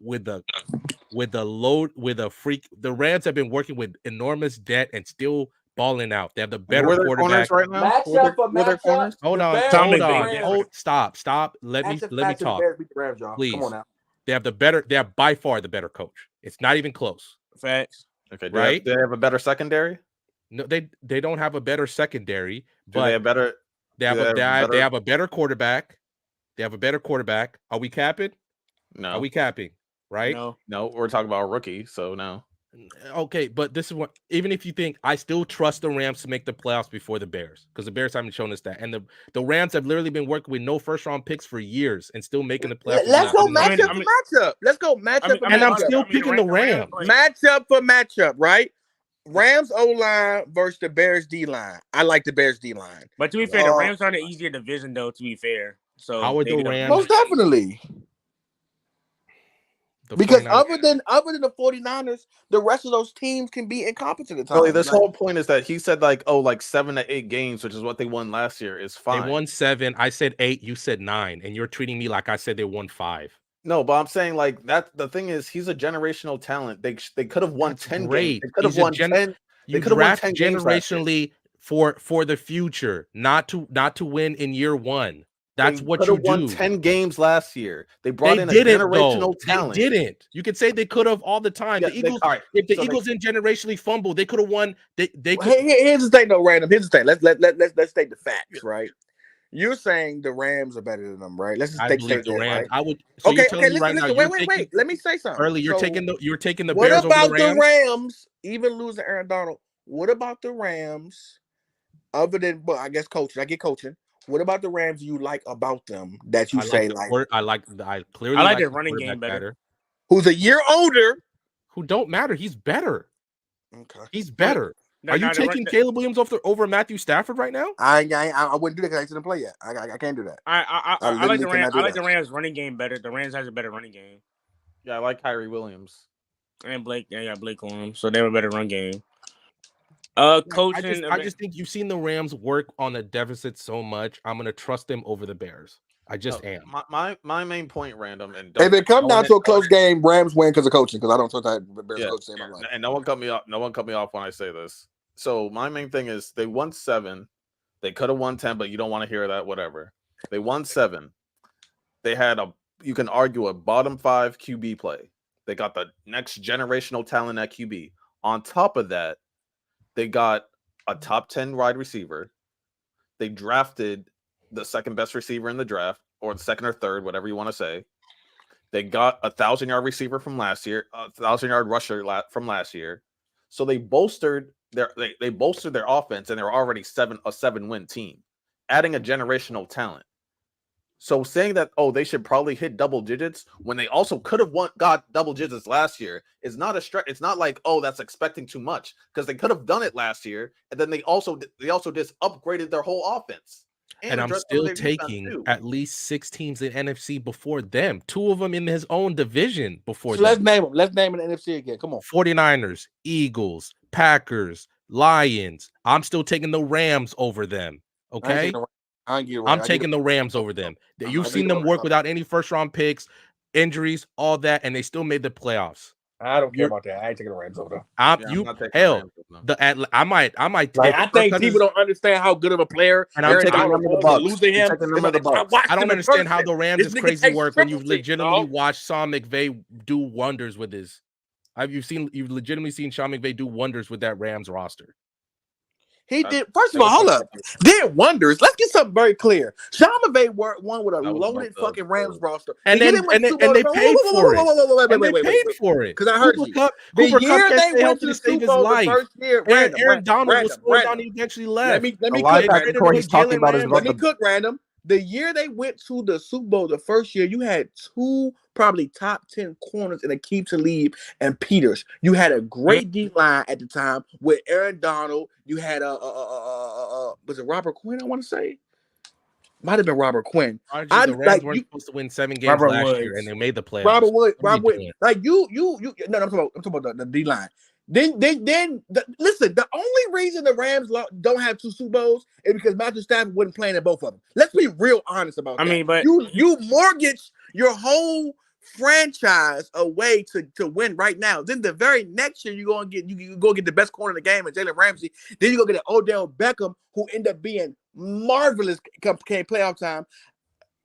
Rams have been working with enormous debt and still balling out. They have the better quarterback right now. Matchup. Hold on. Stop. Let me talk. Beat the Rams, y'all. Please. Come on now. They have by far the better coach. It's not even close. Facts. Okay, right? They have a better secondary? No, they don't have a better secondary, but they have better. They have a better quarterback. They have a better quarterback. Are we capping? No. Are we capping? Right? No, we're talking about a rookie, so no. Okay, but this is what, even if you think, I still trust the Rams to make the playoffs before the Bears, because the Bears haven't shown us that. And the Rams have literally been working with no first-round picks for years and still making the playoffs. Let's go matchup for matchup. Let's go matchup for matchup. And I'm still picking the Rams. Matchup for matchup, right? Rams O-line versus the Bears D-line. I like the Bears D-line. But to be fair, the Rams are in an easier division, though, to be fair. So how are the Rams? Most definitely. Because other than the 49ers, the rest of those teams can be incompetent at times. Really, this whole point is that he said like 7 to 8 games, which is what they won last year, is fine. They won 7. I said 8. You said 9, and you're treating me like I said they won 5. No, but I'm saying like that. The thing is, he's a generational talent. They could have won 10 Great. games. They could have won 10. You draft generationally for the future, not to win in year one. That's what you do. Won 10 games last year. They brought in a generational talent. They didn't. You could say they could have all the time. Yeah, the Eagles, if the Eagles didn't generationally fumble, they could have won. They could. Here's the thing, though, Random. Here's the thing. Let's state the facts, right? You're saying the Rams are better than them, right? Let's just take the Rams. Right? I would. So okay. Listen. Wait. Let me say something. Early, you're taking the what Bears about over the Rams? Even losing Aaron Donald. What about the Rams? Other than, I guess coaching. I get coaching. What about the Rams you like about them that you I like their running game better. Who's a year older? Who don't matter. He's better. Okay. He's better. Are you taking Caleb Williams over Matthew Stafford right now? I wouldn't do that because I didn't play yet. I can't do that. I like the Rams. I like the Rams running game better. The Rams has a better running game. Yeah, I like Kyrie Williams and Blake. Yeah, I got Blake on him, so they have a better run game. Coaching. I just think you've seen the Rams work on a deficit so much. I'm gonna trust them over the Bears. I just am. My main point, Random, and if it comes down to a close game, Rams win because of coaching. Because I don't trust that Bears coach in my life. And no one cut me off. No one cut me off when I say this. So my main thing is they won 7. They could have won 10, but you don't want to hear that. Whatever. They won 7. They had you can argue a bottom 5 QB play. They got the next generational talent at QB. On top of that, they got a top 10 wide receiver. They drafted the second best receiver in the draft, or the second or third, whatever you want to say. They got a 1,000-yard receiver from last year, a 1,000-yard rusher from last year. So they bolstered their offense, and they were already a 7-win team, adding a generational talent. So saying that, they should probably hit double digits when they also could have got double digits last year is not a stretch. It's not like, that's expecting too much, because they could have done it last year, and then they also just upgraded their whole offense. And I'm still taking at least 6 teams in NFC before them. 2 of them in his own division before them. Let's name them. Let's name an NFC again. Come on. 49ers, Eagles, Packers, Lions. I'm still taking the Rams over them. Okay? I'm taking the Rams over them. You've seen them work without any first-round picks, injuries, all that, and they still made the playoffs. I don't care about that. I ain't taking the Rams over them. I might. I think people don't understand how good of a player. And I'm taking the Bucks. Losing him. I don't understand how the Rams is crazy work when you've legitimately watched Sean McVay do wonders with his. You've legitimately seen Sean McVay do wonders with that Rams roster. He did. First of all, hold up. Did wonders. Let's get something very clear. Sean McVay won with a loaded fucking Rams roster, and they paid for it. Wait, for it because I heard Cooper you. Cup, The Cooper year Cup they went to the Super Bowl the first year, Aaron Donald was slowed down. He eventually left. Let me cook. He's talking about let me cook random. The year they went to the Super Bowl, the first year, you had two probably top 10 corners in Aqib Talib and Peters. You had a great D line at the time with Aaron Donald. You had was it Robert Quinn? I want to say might have been Robert Quinn. The Rams weren't supposed to win 7 games last year, and they made the playoffs. Robert Wood. Like you. No, I'm talking about the D line. Then listen, the only reason the Rams don't have 2 Super Bowls is because Matthew Stafford wasn't playing at both of them. Let's be real honest about that. I mean, but you mortgage your whole franchise away to win right now. Then the very next year you go get the best corner in the game and Jalen Ramsey. Then you go get an Odell Beckham who ended up being marvelous came playoff time.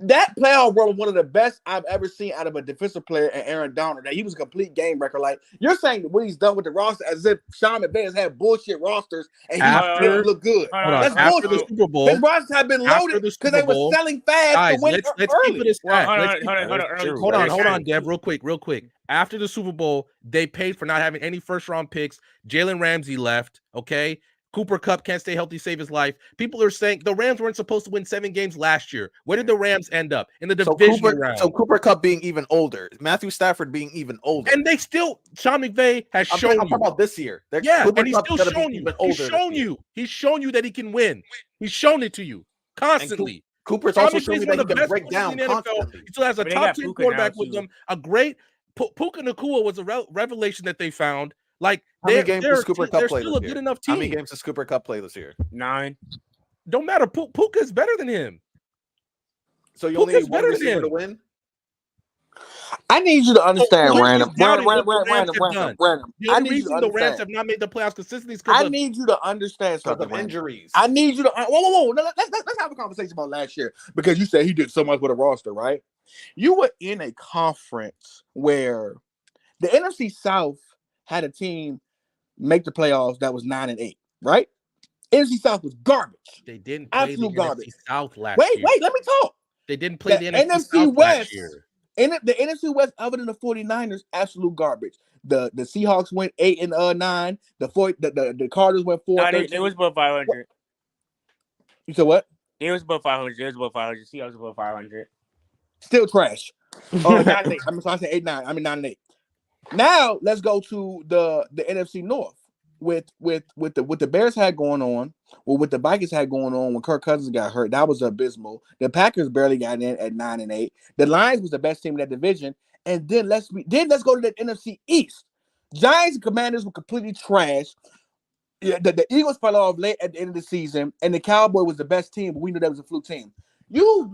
That playoff run was one of the best I've ever seen out of a defensive player and Aaron Donald. That he was a complete game record. Like you're saying what he's done with the roster as if Sean McVay has had bullshit rosters and he didn't look good. That's after the Super Bowl, his rosters have been loaded because they were selling fast. Guys, let's keep it a stack. Hold on, Deb, real quick. After the Super Bowl, they paid for not having any first-round picks. Jalen Ramsey left. Okay. Cooper Kupp can't stay healthy, save his life. People are saying the Rams weren't supposed to win 7 games last year. Where did the Rams end up? In the division round. So Cooper Kupp being even older, Matthew Stafford being even older. And they still, Sean McVay has shown you. I'm talking about this year. Cooper and he's still shown you. He's shown you that he can win. He's shown it to you constantly. Cooper's also shown you that he can break down constantly. He still has a top 10 quarterback with them. A great Puka Nacua was a revelation that they found. Like how many games does Cooper Kupp play this year? Good enough team. How many games does Cooper Kupp play this year? 9. Don't matter. Puka is better than him. So you only need one receiver to win. I need you to understand, Random. The only reason the Rams have not made the playoffs consistently is because I need you to understand something. Injuries. I need you to whoa. No, let's have a conversation about last year because you said he did so much with a roster, right? You were in a conference where the NFC South had a team make the playoffs that was 9-8, right? NFC South was garbage. They didn't play the NFC South last year. Wait, let me talk. They didn't play the NFC South last year. The NFC West, other than the 49ers, absolute garbage. The Seahawks went 8-9. The Cardinals went 4-13. It was above 500. You said what? It was above 500. It was above 500. Seahawks above 500. Still trash. 9-8. I'm sorry, I said 8-9. I mean 9-8. Now let's go to the NFC North with the Bears had going on, or what the Vikings had going on when Kirk Cousins got hurt. That was abysmal. The Packers barely got in at 9-8. The Lions was the best team in that division. And then let's go to the NFC East. Giants and Commanders were completely trash. Yeah, the Eagles fell off late at the end of the season, and the Cowboys was the best team, but we knew that was a fluke team. You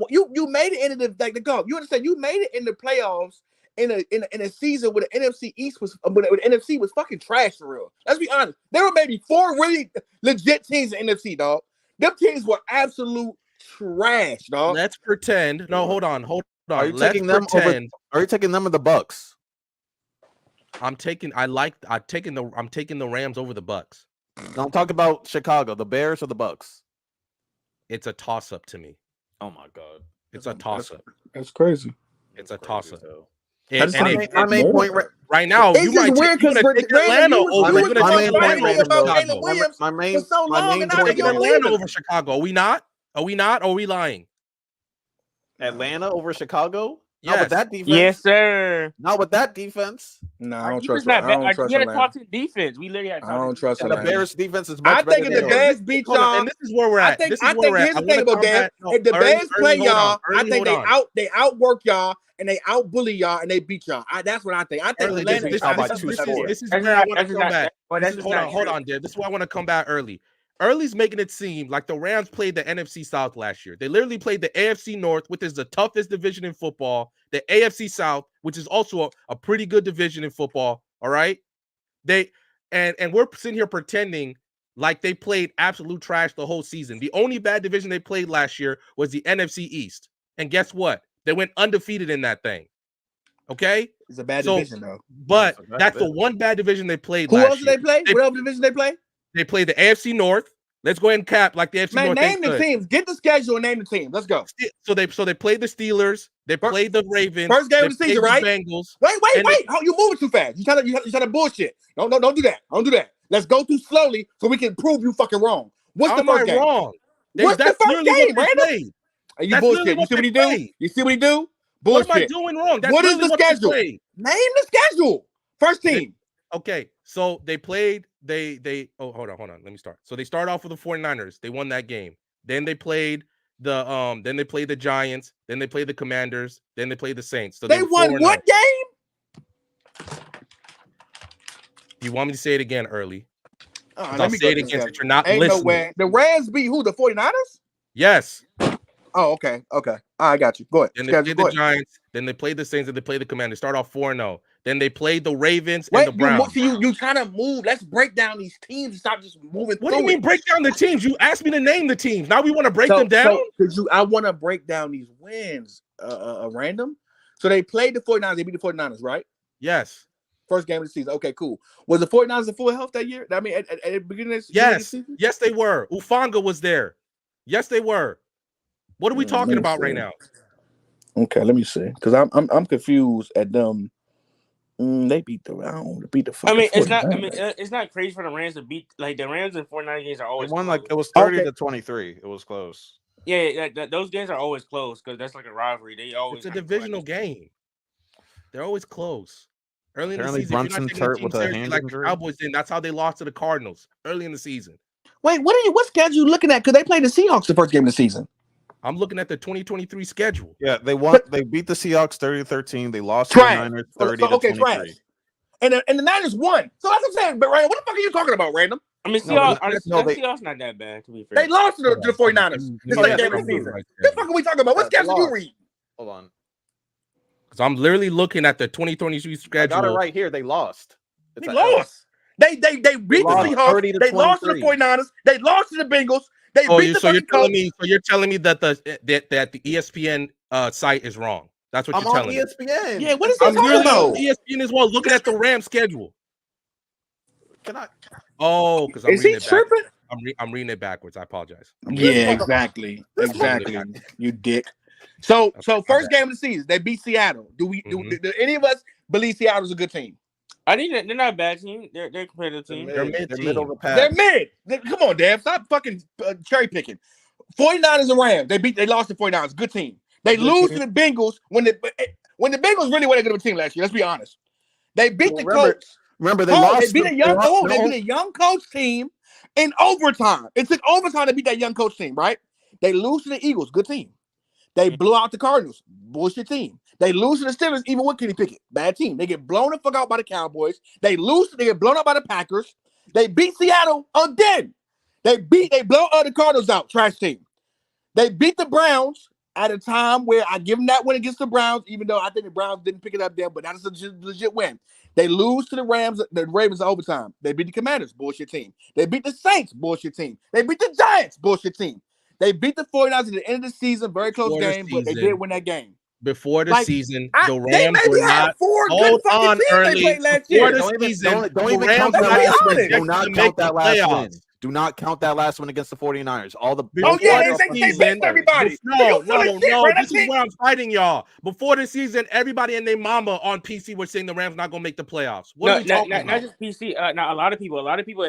made it into the golf. You understand? You made it in the playoffs. In a season where the NFC East was where the NFC was fucking trash for real. Let's be honest. There were maybe 4 really legit teams in the NFC, dog. Them teams were absolute trash, dog. Let's pretend. No, hold on. Are you taking them or the Bucks? I'm taking the Rams over the Bucks. Don't talk about Chicago, the Bears or the Bucks. It's a toss-up to me. Oh my god. It's a toss-up. That's crazy. It's a toss-up. My main point right now, you might take Atlanta over. My main point Atlanta over Chicago. Are we not? Are we lying? Atlanta over Chicago? Yes. Not with that defense. Yes, sir. Not with that defense. No, I don't trust that. You got a top 10 defense. We literally had I don't trust the Bears defense is much better. I think if the Bears beat y'all, and this is where we're at. I think here's the thing about that. If the Bears play y'all, I think they outwork y'all and they outbully y'all and they beat y'all. That's what I think. I think this is where I want to come back. Hold on, Dave. This is why I want to come back early. Early's making it seem like the Rams played the NFC South last year. They literally played the AFC North, which is the toughest division in football, the AFC South, which is also a pretty good division in football. All right. And we're sitting here pretending like they played absolute trash the whole season. The only bad division they played last year was the NFC East. And guess what? They went undefeated in that thing. Okay? It's a bad division, though. But that's the one bad division they played last year. Who else did they play? What other division they play? They played the AFC North, Let's go ahead and cap like the AFC Man, North. name the teams. Get the schedule and name the teams. Let's go. So they played the Steelers. They played the Ravens. First game of the season, right? Bengals. Wait. Oh, you moving too fast. You trying to bullshit. No, don't do that. Don't do that. Let's go through slowly so we can prove you fucking wrong. What's the first game? Wrong? What's the first game, Brandon? Are you bullshit? You see what he do? You see what he do? Bullshit. What am I doing wrong? What is the schedule? Name the schedule. First team. Okay, so they played. Hold on. Let me start. So they start off with the 49ers. They won that game. Then they played the Giants. Then they played the Commanders. Then they played the Saints. So they won what game? You want me to say it again early? I'll say it again since you're not Ain't listening. No way. The Rams beat who? The 49ers? Yes. Oh, okay. I got you. Go ahead. Then they played the Giants. Then they played the Saints. And they played the Commanders. Start off 4-0. Then they played the Ravens and the Browns. You trying to move. Let's break down these teams and stop just moving. What do you mean break down the teams? You asked me to name the teams. Now we want to break them down? I want to break down these wins random. So they played the 49ers. They beat the 49ers, right? Yes. First game of the season. Okay, cool. Was the 49ers in full health that year? I mean, at the beginning of the season? Yes, they were. Ufanga was there. Yes, they were. What are we talking about right now? Okay, let me see. Because I'm confused at them. They beat the fucking 49ers. It's not crazy for the Rams to beat the Rams and 49 games are always won close. it was 30-23. It was close. Yeah, those games are always close because that's like a rivalry. It's a divisional game. They're always close. Early in the season, Brunson's hurt with a hand like injury. The Cowboys did. That's how they lost to the Cardinals early in the season. Wait, what schedule you looking at? Because they played the Seahawks the first game of the season. I'm looking at the 2023 schedule. Yeah, they won. They beat the Seahawks 30-13. They lost to the Niners 30-23. And the Niners won. So that's what I'm saying. But Random, what the fuck are you talking about, Random? I mean, Seahawks not that bad to be fair. They lost to the 49ers. This game of the season. What the fuck are we talking about? What schedule you read? Hold on. Because I'm literally looking at the 2023 schedule. I got it right here. They lost. They lost. They beat the Seahawks. They lost to the 49ers. They lost to the Bengals. They beat the fucking Colts. So you're telling me that the ESPN site is wrong. That's what you're telling me. ESPN. Yeah, what is he talking about? ESPN as well. Looking at the Rams schedule. Can I? Oh, because I'm is he tripping? I'm reading it backwards. I apologize. Yeah, exactly. You dick. So first game of the season, they beat Seattle. Do any of us believe Seattle's a good team? I think they're not a bad team. They're a competitive team. They're mid. They're mid over pass. They're mid. Come on, Dave. Stop fucking cherry picking. 49ers and Rams. They lost to 49ers. Good team. They lose to the Bengals when the Bengals really weren't a good of a team last year. Let's be honest. They beat the Colts. Remember, they lost. They beat a young Colts team in overtime. It took overtime to beat that young Colts team, right? They lose to the Eagles. Good team. They blew out the Cardinals. Bullshit team. They lose to the Steelers, even with Kenny Pickett. Bad team. They get blown the fuck out by the Cowboys. They get blown out by the Packers. They beat Seattle again. They blow the Cardinals out. Trash team. They beat the Browns at a time where I give them that win against the Browns, even though I think the Browns didn't pick it up then, but that's a legit win. They lose to the Ravens overtime. They beat the Commanders, bullshit team. They beat the Saints, bullshit team. They beat the Giants, bullshit team. They beat the 49ers at the end of the season, very close game, but they did win that game. Before the season, the Rams were not. Hold on, early. Before the season, don't even count that last win. Do not count that last win. Do not count that last one against the 49ers. They beat everybody. No. This is where I'm fighting y'all. Before the season, everybody and their mama on PC were saying the Rams not gonna make the playoffs. What are we talking about? Not just PC. Not a lot of people. A lot of people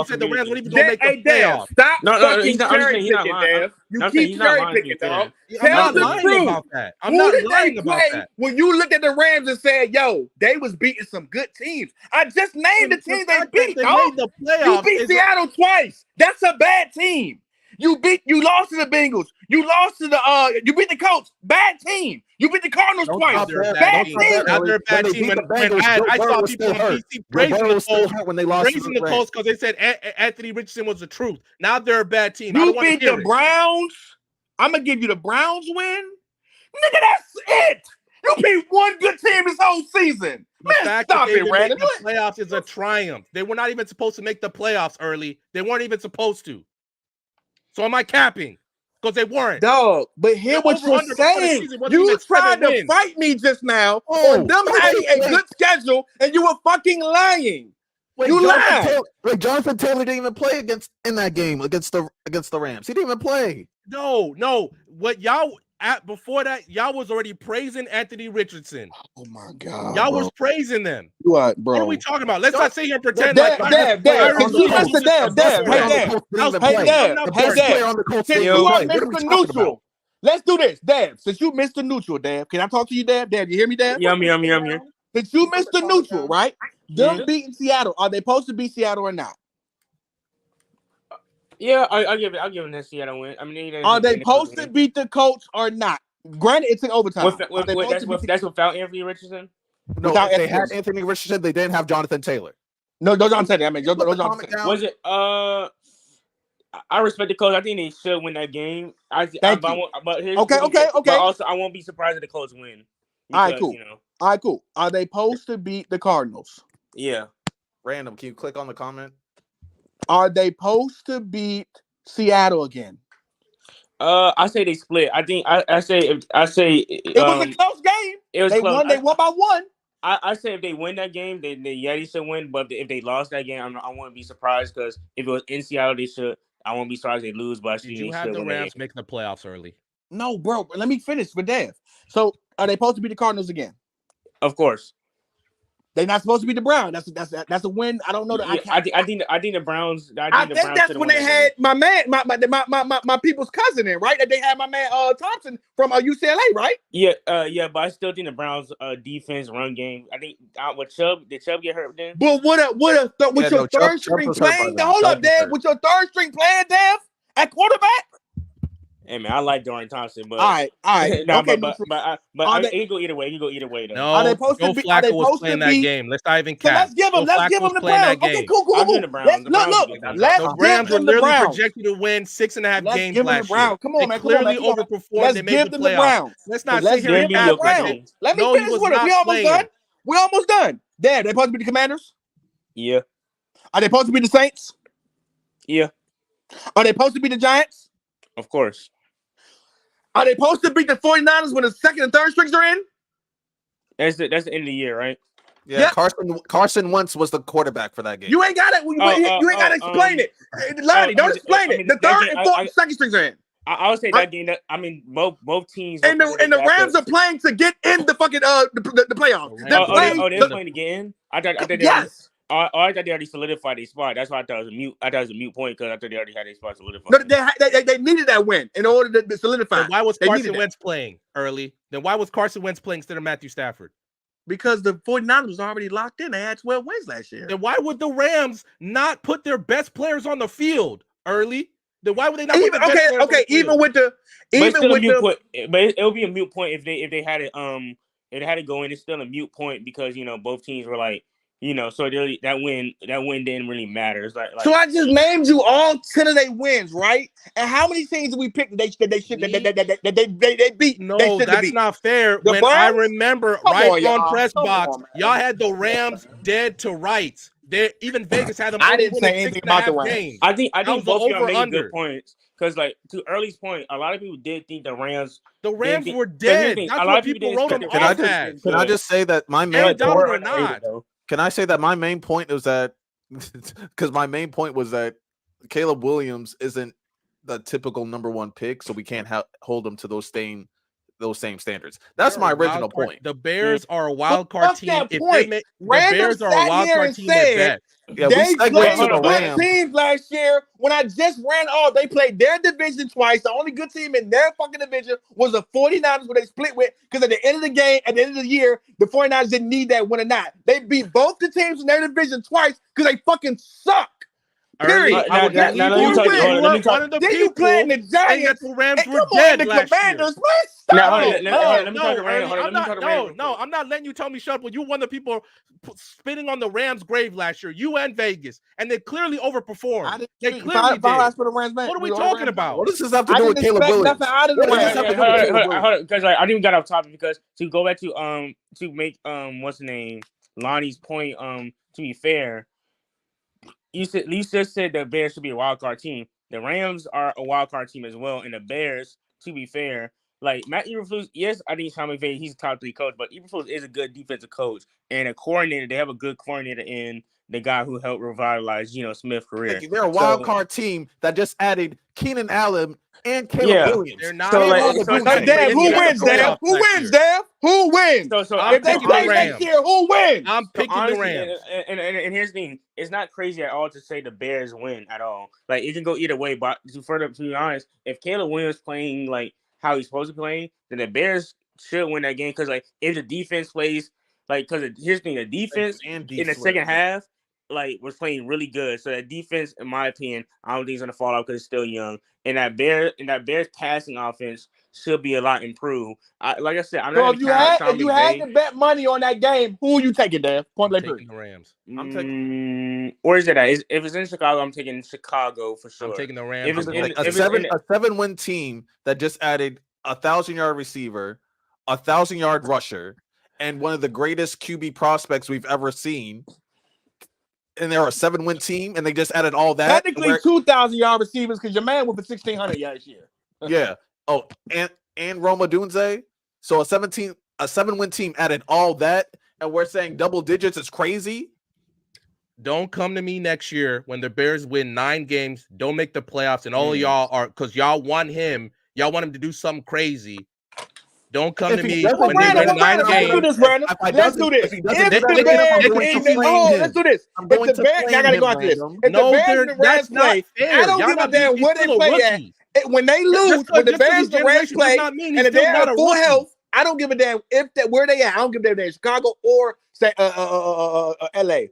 said the Rams weren't even gonna make the playoffs. Stop fucking cherry picking, Dave. You keep cherry picking, dog. I'm not lying about that. I'm not lying about that. When you looked at the Rams and said, "Yo, they was beating some good teams," I just named the teams they beat. They made the playoffs. You beat Seattle twice. That's a bad team. You lost to the Bengals. You lost to you beat the Colts. Bad team. You beat the Cardinals twice. Bad team. Now they're a bad team. I saw people on PC praising the Colts because they said Anthony Richardson was the truth. Now they're a bad team. You beat the Browns. I'm gonna give you the Browns win. Nigga, that's it. You beat one good team this whole season. Man, stop it, Brandon. The playoffs is a triumph. They were not even supposed to make the playoffs early. They weren't even supposed to. So am I capping? Because they weren't. Dog, but hear what you're saying. You tried to fight me just now on them having a good schedule, and you were fucking lying. Wait, You lied. Jonathan Taylor didn't even play in that game against the Rams. He didn't even play. No. What y'all before that, y'all was already praising Anthony Richardson. Oh my God, Y'all bro. was praising them. You are, bro. What are we talking about? Let's not sit here and pretend Dab, like Dab. Since you Mr. Dab. Hey, Dab. Since you are Mr. Neutral, let's do this, Dab. Since you Mr. Neutral, Dab, can I talk to you, Dab? Dab, you hear me, Dab? Yeah, I'm here. Since you Mr. Neutral, right? Them beating Seattle, are they supposed to beat Seattle or not? Yeah, I'll give them that Seattle win. I mean, Are they supposed to beat the Colts or not? Granted, it's an overtime. That's without Anthony Richardson. No, if they had Anthony Richardson, they didn't have Jonathan Taylor. No, those I'm saying. I mean, those was it? I respect the Colts. I think they should win that game. Okay. But also, I won't be surprised if the Colts win. All right, cool. All right, cool. Are they supposed to beat the Cardinals? Yeah. Random. Can you click on the comment? Are they supposed to beat Seattle again? I say they split. I think I say it was a close game. It was close. They won by one. I say if they win that game, they should win. But if they lost that game, I wouldn't be surprised because if it was in Seattle, they should. I won't be surprised they lose. But did you have the Rams making the playoffs early? No, bro. Let me finish with Dev. So are they supposed to be the Cardinals again? Of course. They're not supposed to be the Browns. That's a win. I don't know. I think the Browns. I think that's when they had my man, my people's cousin in, right? That they had my man Thompson from UCLA, right? Yeah, but I still think the Browns defense run game. I think with Chubb, did Chubb get hurt then? But with your third string playing? Hold up, Dev. With your third string playing, Dev, at quarterback. Hey man, I like Dorian Thompson, but all right. No, okay, but he can go either way. He can go either way though. No, Joe Flacco was playing that game. Let's not even cap. Let's give him the Browns. Okay, cool. The Browns. Look. The Browns were literally projected to win 6.5 games last year. Come on, man. Clearly overperformed. They made the playoffs. Let's not sit here and cap. Let me finish with it. We almost done. Damn, they supposed to be the Commanders? Yeah. Are they supposed to be the Saints? Yeah. Are they supposed to be the Giants? Of course. Are they supposed to beat the 49ers when the second and third strings are in? That's the end of the year, right? Yeah. Carson Wentz was the quarterback for that game. You ain't got it. You ain't got to explain it. Lonnie, don't explain it. The third and fourth and second strings are in. I would say that game. Both teams. And the Rams are playing to get in the fucking the playoffs. They're playing to get in. I thought yes. I thought they already solidified their spot. That's why I thought it was a mute. I thought it was a mute point because I thought they already had their spot solidified. No, they needed that win in order to solidify. Then why was Carson Wentz playing early? Then why was Carson Wentz playing instead of Matthew Stafford? Because the 49ers was already locked in. They had 12 wins last year. Then why would the Rams not put their best players on the field early? Then why would they not? Even with the but it would be a mute point if they had it if they had to go in. It's still a mute point because both teams were like. So that win didn't really matter. It's like so I just named you all 10 of their wins, right? And how many teams did we pick that they beat? No, that's not fair. When I remember on press box, y'all had the Rams dead to rights. Even Vegas had them. I didn't say anything about the Rams. I think both of y'all made good points. Because, to Early's point, a lot of people did think the Rams were dead. That's what people wrote them off as. Can I just say that my main Can I say that my main point is that because my main point was that Caleb Williams isn't the typical number one pick, so we can't hold him to those same standards. That's my original point. The Bears are a wild card team. The Bears are a wild card team at best. Yeah, they played good teams last year. When I just ran off, they played their division twice. The only good team in their fucking division was the 49ers, where they split with. Because at the end of the game, at the end of the year, the 49ers didn't need that win or not. They beat both the teams in their division twice because they fucking suck. Period. Let me talk. Then you playing the Giants. The Rams were dead last year. No, I'm not letting you tell me shut up. When you one of the people spitting on the Rams' grave last year, you and Vegas, and they clearly overperformed. They clearly did. What are we talking about? What does this have to do with Caleb Williams? Because I didn't even got off topic because to go back to make what's the name Lonnie's point. To be fair. You just said the Bears should be a wild card team. The Rams are a wild card team as well, and the Bears, to be fair, like Matt Eberflus, yes, I think Sean McVay, he's a top 3 coach, but Eberflus is a good defensive coach and a coordinator. They have a good coordinator in the guy who helped revitalize Geno Smith's career. They're a wild card team that just added Keenan Allen and Caleb Williams. They're not. Dave, who wins, Dave? Who wins, Dave? Who wins? So if they play next year, who wins? I'm picking the Rams. And here's the thing: it's not crazy at all to say the Bears win at all. Like it can go either way. But to be honest, if Caleb Williams playing like how he's supposed to play, then the Bears should win that game. Because like if the defense plays like, because here's the thing: the defense in the second half like was playing really good. So that defense, in my opinion, I don't think it's gonna fall out because it's still young. And that Bears passing offense should be a lot improved. Like I said, I'm not. So if you had to bet money on that game, who are you taking, Dave? Point blank period. The Rams. I'm taking. Where is it at? If it's in Chicago, I'm taking Chicago for sure. I'm taking the Rams. If it's a 7-win team that just added a 1,000-yard receiver, a 1,000-yard rusher, and one of the greatest QB prospects we've ever seen. And they're a 7-win team, and they just added all that. Technically, 2,000-yard receivers because your man went for 1,600 yards this year. Yeah. Oh, and Roma Dunze. So a 7-win team added all that, and we're saying double digits is crazy. Don't come to me next year when the Bears win 9 games, don't make the playoffs, and all of y'all are because y'all want him to do something crazy. Don't come to me when they win 9 games. Let's do this. Let's do this. If the Bears, I gotta go after this. If the Bears and the Rams play, I don't give a damn where they play at. When they lose, when the Bears and the Rams play, and if they're at full health, I don't give a damn where they at. I don't give a damn Chicago or say LA.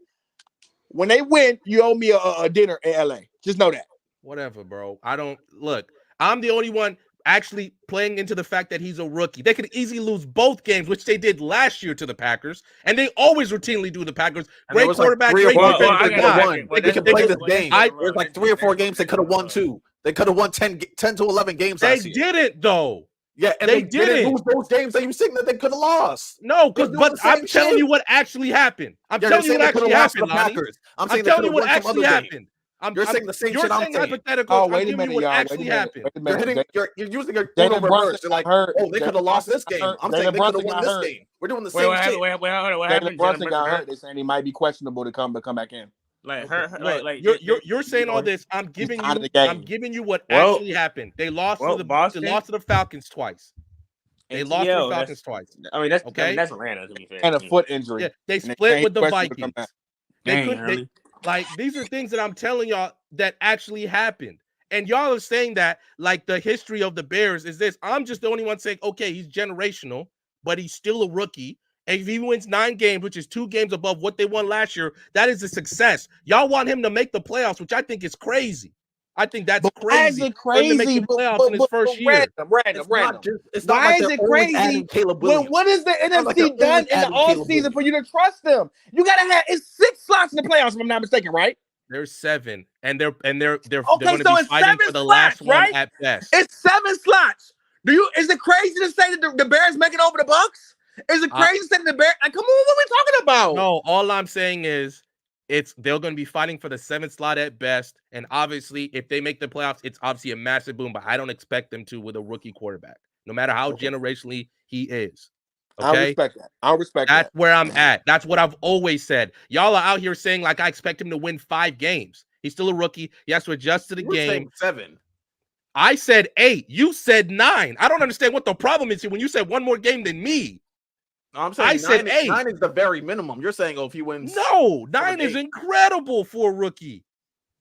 When they win, you owe me a dinner in LA. Just know that. Whatever, bro. I don't look. I'm the only one actually playing into the fact that he's a rookie. They could easily lose both games, which they did last year to the Packers, and they always routinely do the Packers. Great quarterback, great defense. They could play this game. There's like 3 or 4 games they could have won too. They could have won 10 to 11 games. They didn't though. Yeah, and they didn't lose those games that you saying that they could have lost. No, but I'm telling you what actually happened. I'm telling you what actually happened. I'm telling you what actually happened. You're saying the same shit I'm saying. Hypothetical. Oh, wait a minute, what y'all. actually happened. You're using your reverse. You're like, they could have lost this game. I'm saying they could have won this game. We're doing the same shit. What happened? Brunson got hurt. They're saying he might be questionable to come back in. You're saying all this. I'm giving you what actually happened. They lost to the Falcons twice. They lost to the Falcons twice. I mean, that's okay. That's Atlanta, to be fair. And a foot injury. Yeah, they split with the Vikings. These are things that I'm telling y'all that actually happened. And y'all are saying that like the history of the Bears is this. I'm just the only one saying, okay, he's generational, but he's still a rookie. And if he wins 9 games, which is 2 games above what they won last year, that is a success. Y'all want him to make the playoffs, which I think is crazy. I think that's crazy. Why is it crazy? To make the playoffs in his first year. Random. Why is it crazy? What has the NFC done in the offseason for you to trust them? You gotta have 6 slots in the playoffs, if I'm not mistaken, right? There's 7, and they're going to be fighting for the last one at best. It's 7 slots. Is it crazy to say that the Bears making over the Bucks? Is it crazy to say that the Bears? Like, come on, what are we talking about? No, all I'm saying is they're going to be fighting for the 7th slot at best, and obviously, if they make the playoffs, it's obviously a massive boom. But I don't expect them to with a rookie quarterback, no matter how generationally he is. Okay? I respect that. That's where I'm at. That's what I've always said. Y'all are out here saying like I expect him to win 5 games. He's still a rookie. He has to adjust to the game. 7. I said 8. You said 9. I don't understand what the problem is here when you said 1 more game than me. No, I'm saying I said 8. 9 is the very minimum. You're saying, if he wins. No, 9 is incredible for a rookie.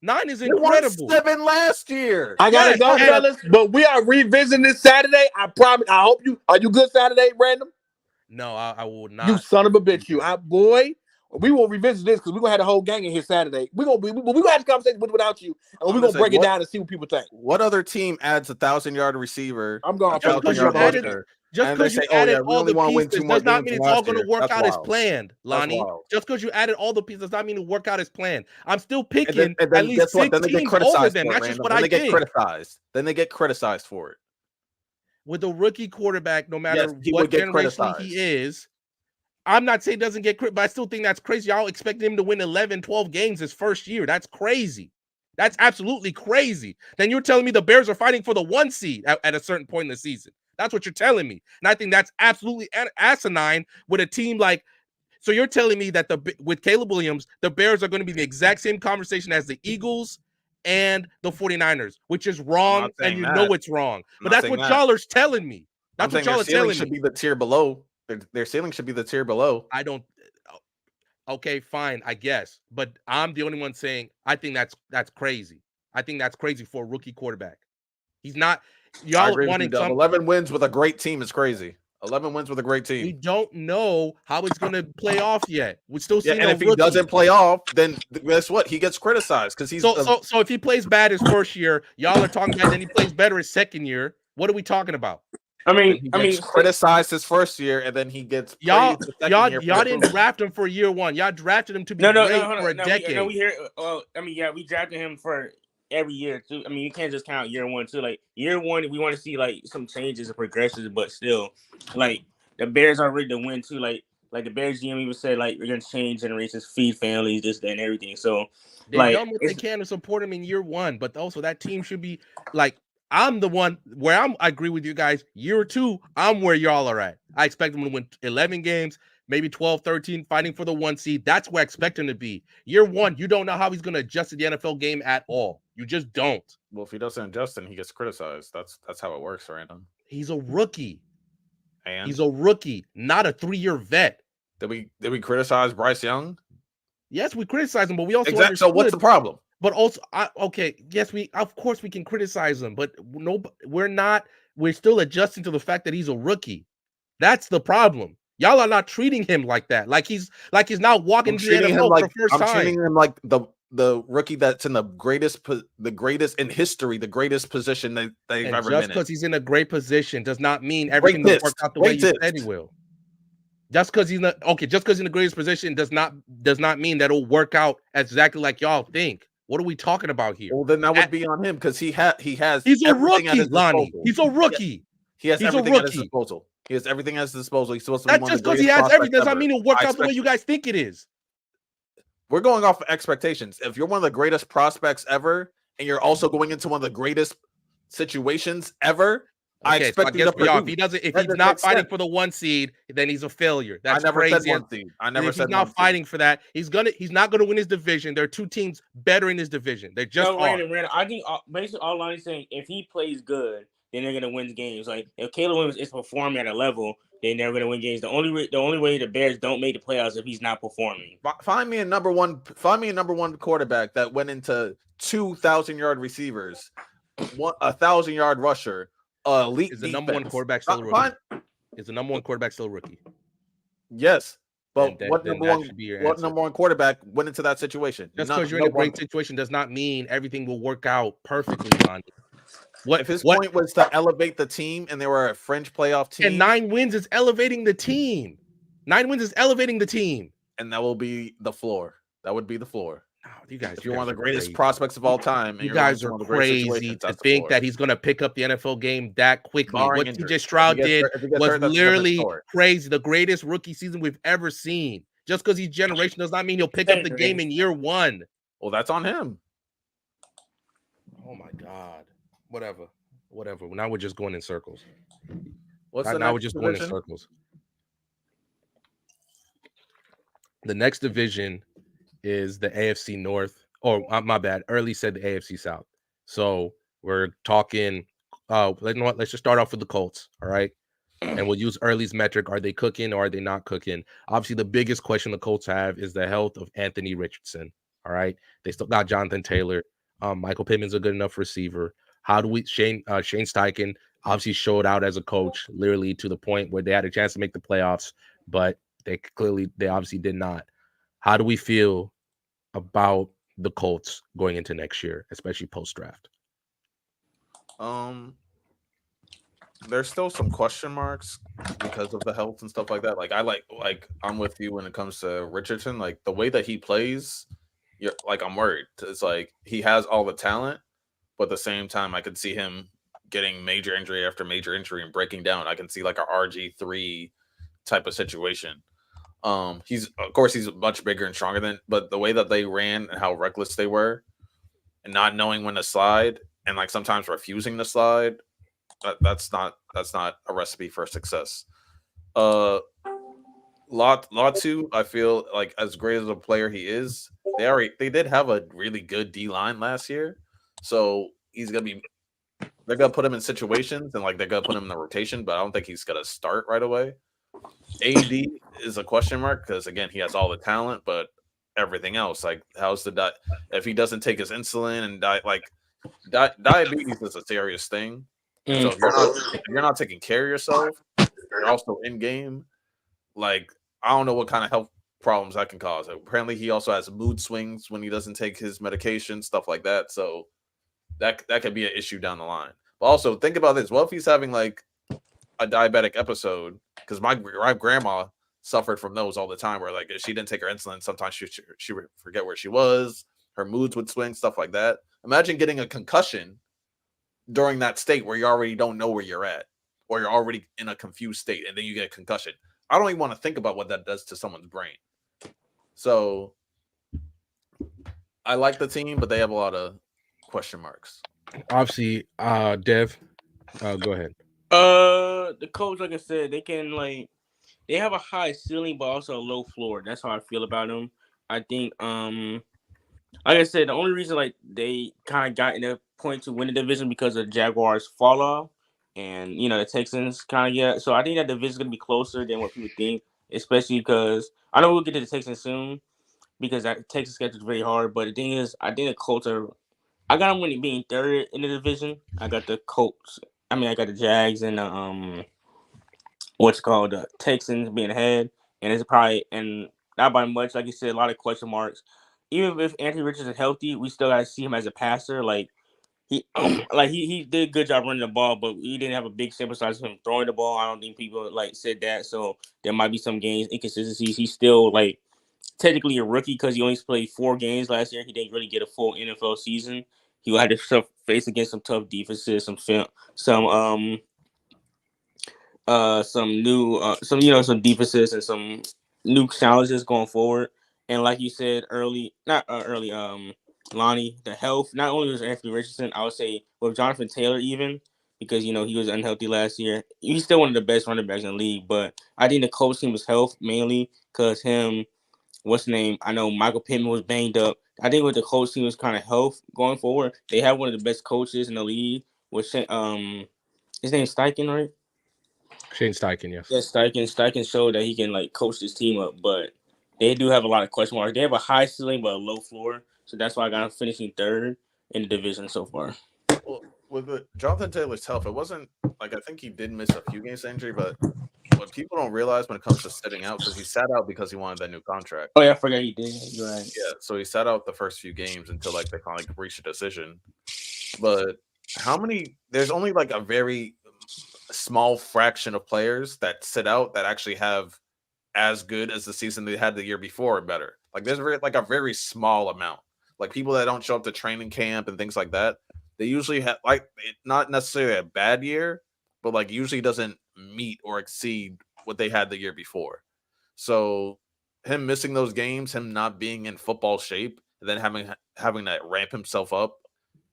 9 is incredible. They won 7 last year. I gotta go, fellas. But we are revisiting this Saturday. I promise. I hope you are. You good Saturday, Random? No, I will not. You son of a bitch, you. Boy, we will revisit this because we're gonna have the whole gang in here Saturday. We're gonna have a conversation without you, and we're gonna break it down and see what people think. What other team adds a 1,000-yard receiver? I'm going just because you added all the pieces does not mean it's all going to work out as planned, Lonnie. Just because you added all the pieces does not mean it work out as planned. I'm still picking at least 6 teams over them. That's just what I think. Then they get criticized for it. With a rookie quarterback, no matter what generation he is, I'm not saying he doesn't get credit, but I still think that's crazy. Y'all expect him to win 11, 12 games his first year. That's crazy. That's absolutely crazy. Then you're telling me the Bears are fighting for the 1 seed at a certain point in the season. That's what you're telling me. And I think that's absolutely asinine with a team like So you're telling me that with Caleb Williams, the Bears are going to be the exact same conversation as the Eagles and the 49ers, which is wrong, and you know it's wrong. But that's what y'all are telling me. That's what y'all are telling me. Should be the tier below. Their ceiling should be the tier below. I don't. Okay, fine, I guess. But I'm the only one saying I think that's crazy. I think that's crazy for a rookie quarterback. He's not. Y'all wanting 11 wins with a great team is crazy. 11 wins with a great team. We don't know how it's going to play off yet. We still see and if he doesn't play off, then guess what? He gets criticized because he's so if he plays bad his first year, y'all are talking about then he plays better his second year. What are we talking about? I mean, criticized his first year, and then he gets y'all didn't draft him for year one. Y'all drafted him to be great for a decade. We drafted him for every year too. I mean, you can't just count year one too. Like year one, we want to see like some changes and progressions, but still, like the Bears are ready to win too. Like the Bears GM even said like we're gonna change generations, feed families, this, that, and everything. So they've done what they can to support him in year one, but also that team should be like. I'm the one where I agree with you guys. Year two, I'm where y'all are at. I expect them to win 11 games, maybe 12, 13, fighting for the 1 seed. That's where I expect him to be. Year one, you don't know how he's going to adjust to the NFL game at all. You just don't. Well, if he doesn't adjust, then he gets criticized. That's how it works, Random. He's a rookie. And he's a rookie, not a 3-year vet. Did we criticize Bryce Young? Yes, we criticize him, but we also exactly. So what's the problem? But also, yes, of course we can criticize him, but no, we're not. We're still adjusting to the fact that he's a rookie. That's the problem. Y'all are not treating him like that. Like he's not walking to the NFL for the first time. I'm treating him like the rookie that's in the greatest in history, the greatest position they've ever been in. Just because he's in a great position does not mean everything will work out the way you said he will. Just because he's not just because he's in the greatest position does not mean that it'll work out exactly like y'all think. What are we talking about here? Well, then that would be on him because he's a rookie, Lonnie. He's a rookie. He has everything at his disposal. He has everything at his disposal. He's supposed to be one of the greatest. Just because he has everything does not mean it'll work out the way you guys think it is. We're going off of expectations. If you're one of the greatest prospects ever, and you're also going into one of the greatest situations ever, I expect you to produce. If he's not fighting for the 1 seed, then he's a failure. That's crazy. Said 1 seed. I never said he's not fighting for that. He's not gonna win his division. There are 2 teams better in his division. They're just Random. I think basically all Lonnie's saying, if he plays good, then they're gonna win games. Like if Caleb Williams is performing at a level, they're never gonna win games. The only way the Bears don't make the playoffs is if he's not performing. Find me a number one quarterback that went into 2,000-yard receivers, 1,000-yard rusher. Elite is the number one quarterback still a rookie? Is the number one quarterback still a rookie? Yes, but what number one quarterback went into that situation? Just because you're in a great situation does not mean everything will work out perfectly, Lonnie. If his point was to elevate the team and they were a fringe playoff team, and 9 wins is elevating the team. 9 wins is elevating the team, and that will be the floor. That would be the floor. You guys, if you're one of the greatest prospects of all time, you guys are crazy to think that he's going to pick up the NFL game that quickly. What CJ Stroud did was literally crazy. The greatest rookie season we've ever seen. Just because he's generation does not mean he'll pick up the game in year 1. Well, that's on him. Oh my God. Whatever. Now we're just going in circles. Now we're just going in circles. The next division is the AFC North. Oh, my bad. Early said the AFC South. So we're talking. Let's just start off with the Colts. All right. And we'll use Early's metric. Are they cooking or are they not cooking? Obviously, the biggest question the Colts have is the health of Anthony Richardson. All right. They still got Jonathan Taylor. Michael Pittman's a good enough receiver. How do we Shane Steichen obviously showed out as a coach, literally to the point where they had a chance to make the playoffs, but they obviously did not. How do we feel about the Colts going into next year, especially post-draft? There's still some question marks because of the health and stuff like that. Like I'm with you when it comes to Richardson. Like the way that he plays, I'm worried. It's like he has all the talent, but at the same time, I could see him getting major injury after major injury and breaking down. I can see like a RG3 type of situation. He's much bigger and stronger but the way that they ran and how reckless they were and not knowing when to slide and like sometimes refusing to slide, that's not a recipe for success. Latu, I feel like as great as a player he is, they did have a really good D line last year, so they're gonna put him in situations and like they're gonna put him in the rotation, but I don't think he's gonna start right away. AD is a question mark because again he has all the talent, but everything else like if he doesn't take his insulin and diabetes is a serious thing. So if you're not taking care of yourself, you're also in game. Like I don't know what kind of health problems that can cause. Apparently, he also has mood swings when he doesn't take his medication, stuff like that. So that could be an issue down the line. But also think about this: what if he's having like a diabetic episode? Because my grandma suffered from those all the time, where like if she didn't take her insulin, sometimes she would forget where she was. Her moods would swing, stuff like that. Imagine getting a concussion during that state where you already don't know where you're at, or you're already in a confused state, and then you get a concussion. I don't even want to think about what that does to someone's brain. So I like the team, but they have a lot of question marks. Obviously, Dev, go ahead. The Colts, like I said, they have a high ceiling but also a low floor. That's how I feel about them. I think like I said, the only reason like they kind of got in a point to win the division because of Jaguars fall off, and the Texans kind of get. So I think that division is gonna be closer than what people think, especially because I know we'll get to the Texans soon because that Texas schedule is very hard. But the thing is, I think the Colts are. I got them winning being third in the division. I got the Colts. I mean, I got the Jags and the the Texans being ahead, and it's probably and not by much. Like you said, a lot of question marks. Even if Anthony Richardson is healthy, we still got to see him as a passer. Like he, he did a good job running the ball, but he didn't have a big sample size of him throwing the ball. I don't think people said that. So there might be some games inconsistencies. He's still technically a rookie because he only played 4 games last year. He didn't really get a full NFL season. He will have to face against some tough defenses, some some defenses and some new challenges going forward. And like you said Lonnie, the health, not only was Anthony Richardson, I would say with Jonathan Taylor even, because he was unhealthy last year. He's still one of the best running backs in the league, but I think the Colts team was health mainly because what's the name? I know Michael Pittman was banged up. I think with the Colts team was kind of health going forward. They have one of the best coaches in the league, which his name's Steichen, right? Shane Steichen, yes. Yeah, Steichen showed that he can coach this team up, but they do have a lot of question marks. They have a high ceiling but a low floor, so that's why I got them finishing third in the division so far. Well, with Jonathan Taylor's health, it wasn't I think he did miss a few games to injury, but what people don't realize when it comes to sitting out, because he sat out because he wanted that new contract. Oh yeah, I forgot he did. You're right. Yeah, so he sat out the first few games until they finally reached a decision. But there's only a very small fraction of players that sit out that actually have as good as the season they had the year before or better. There's a very small amount. People that don't show up to training camp and things like that, they usually have not necessarily a bad year, but usually doesn't meet or exceed what they had the year before. So him missing those games, him not being in football shape, and then having to ramp himself up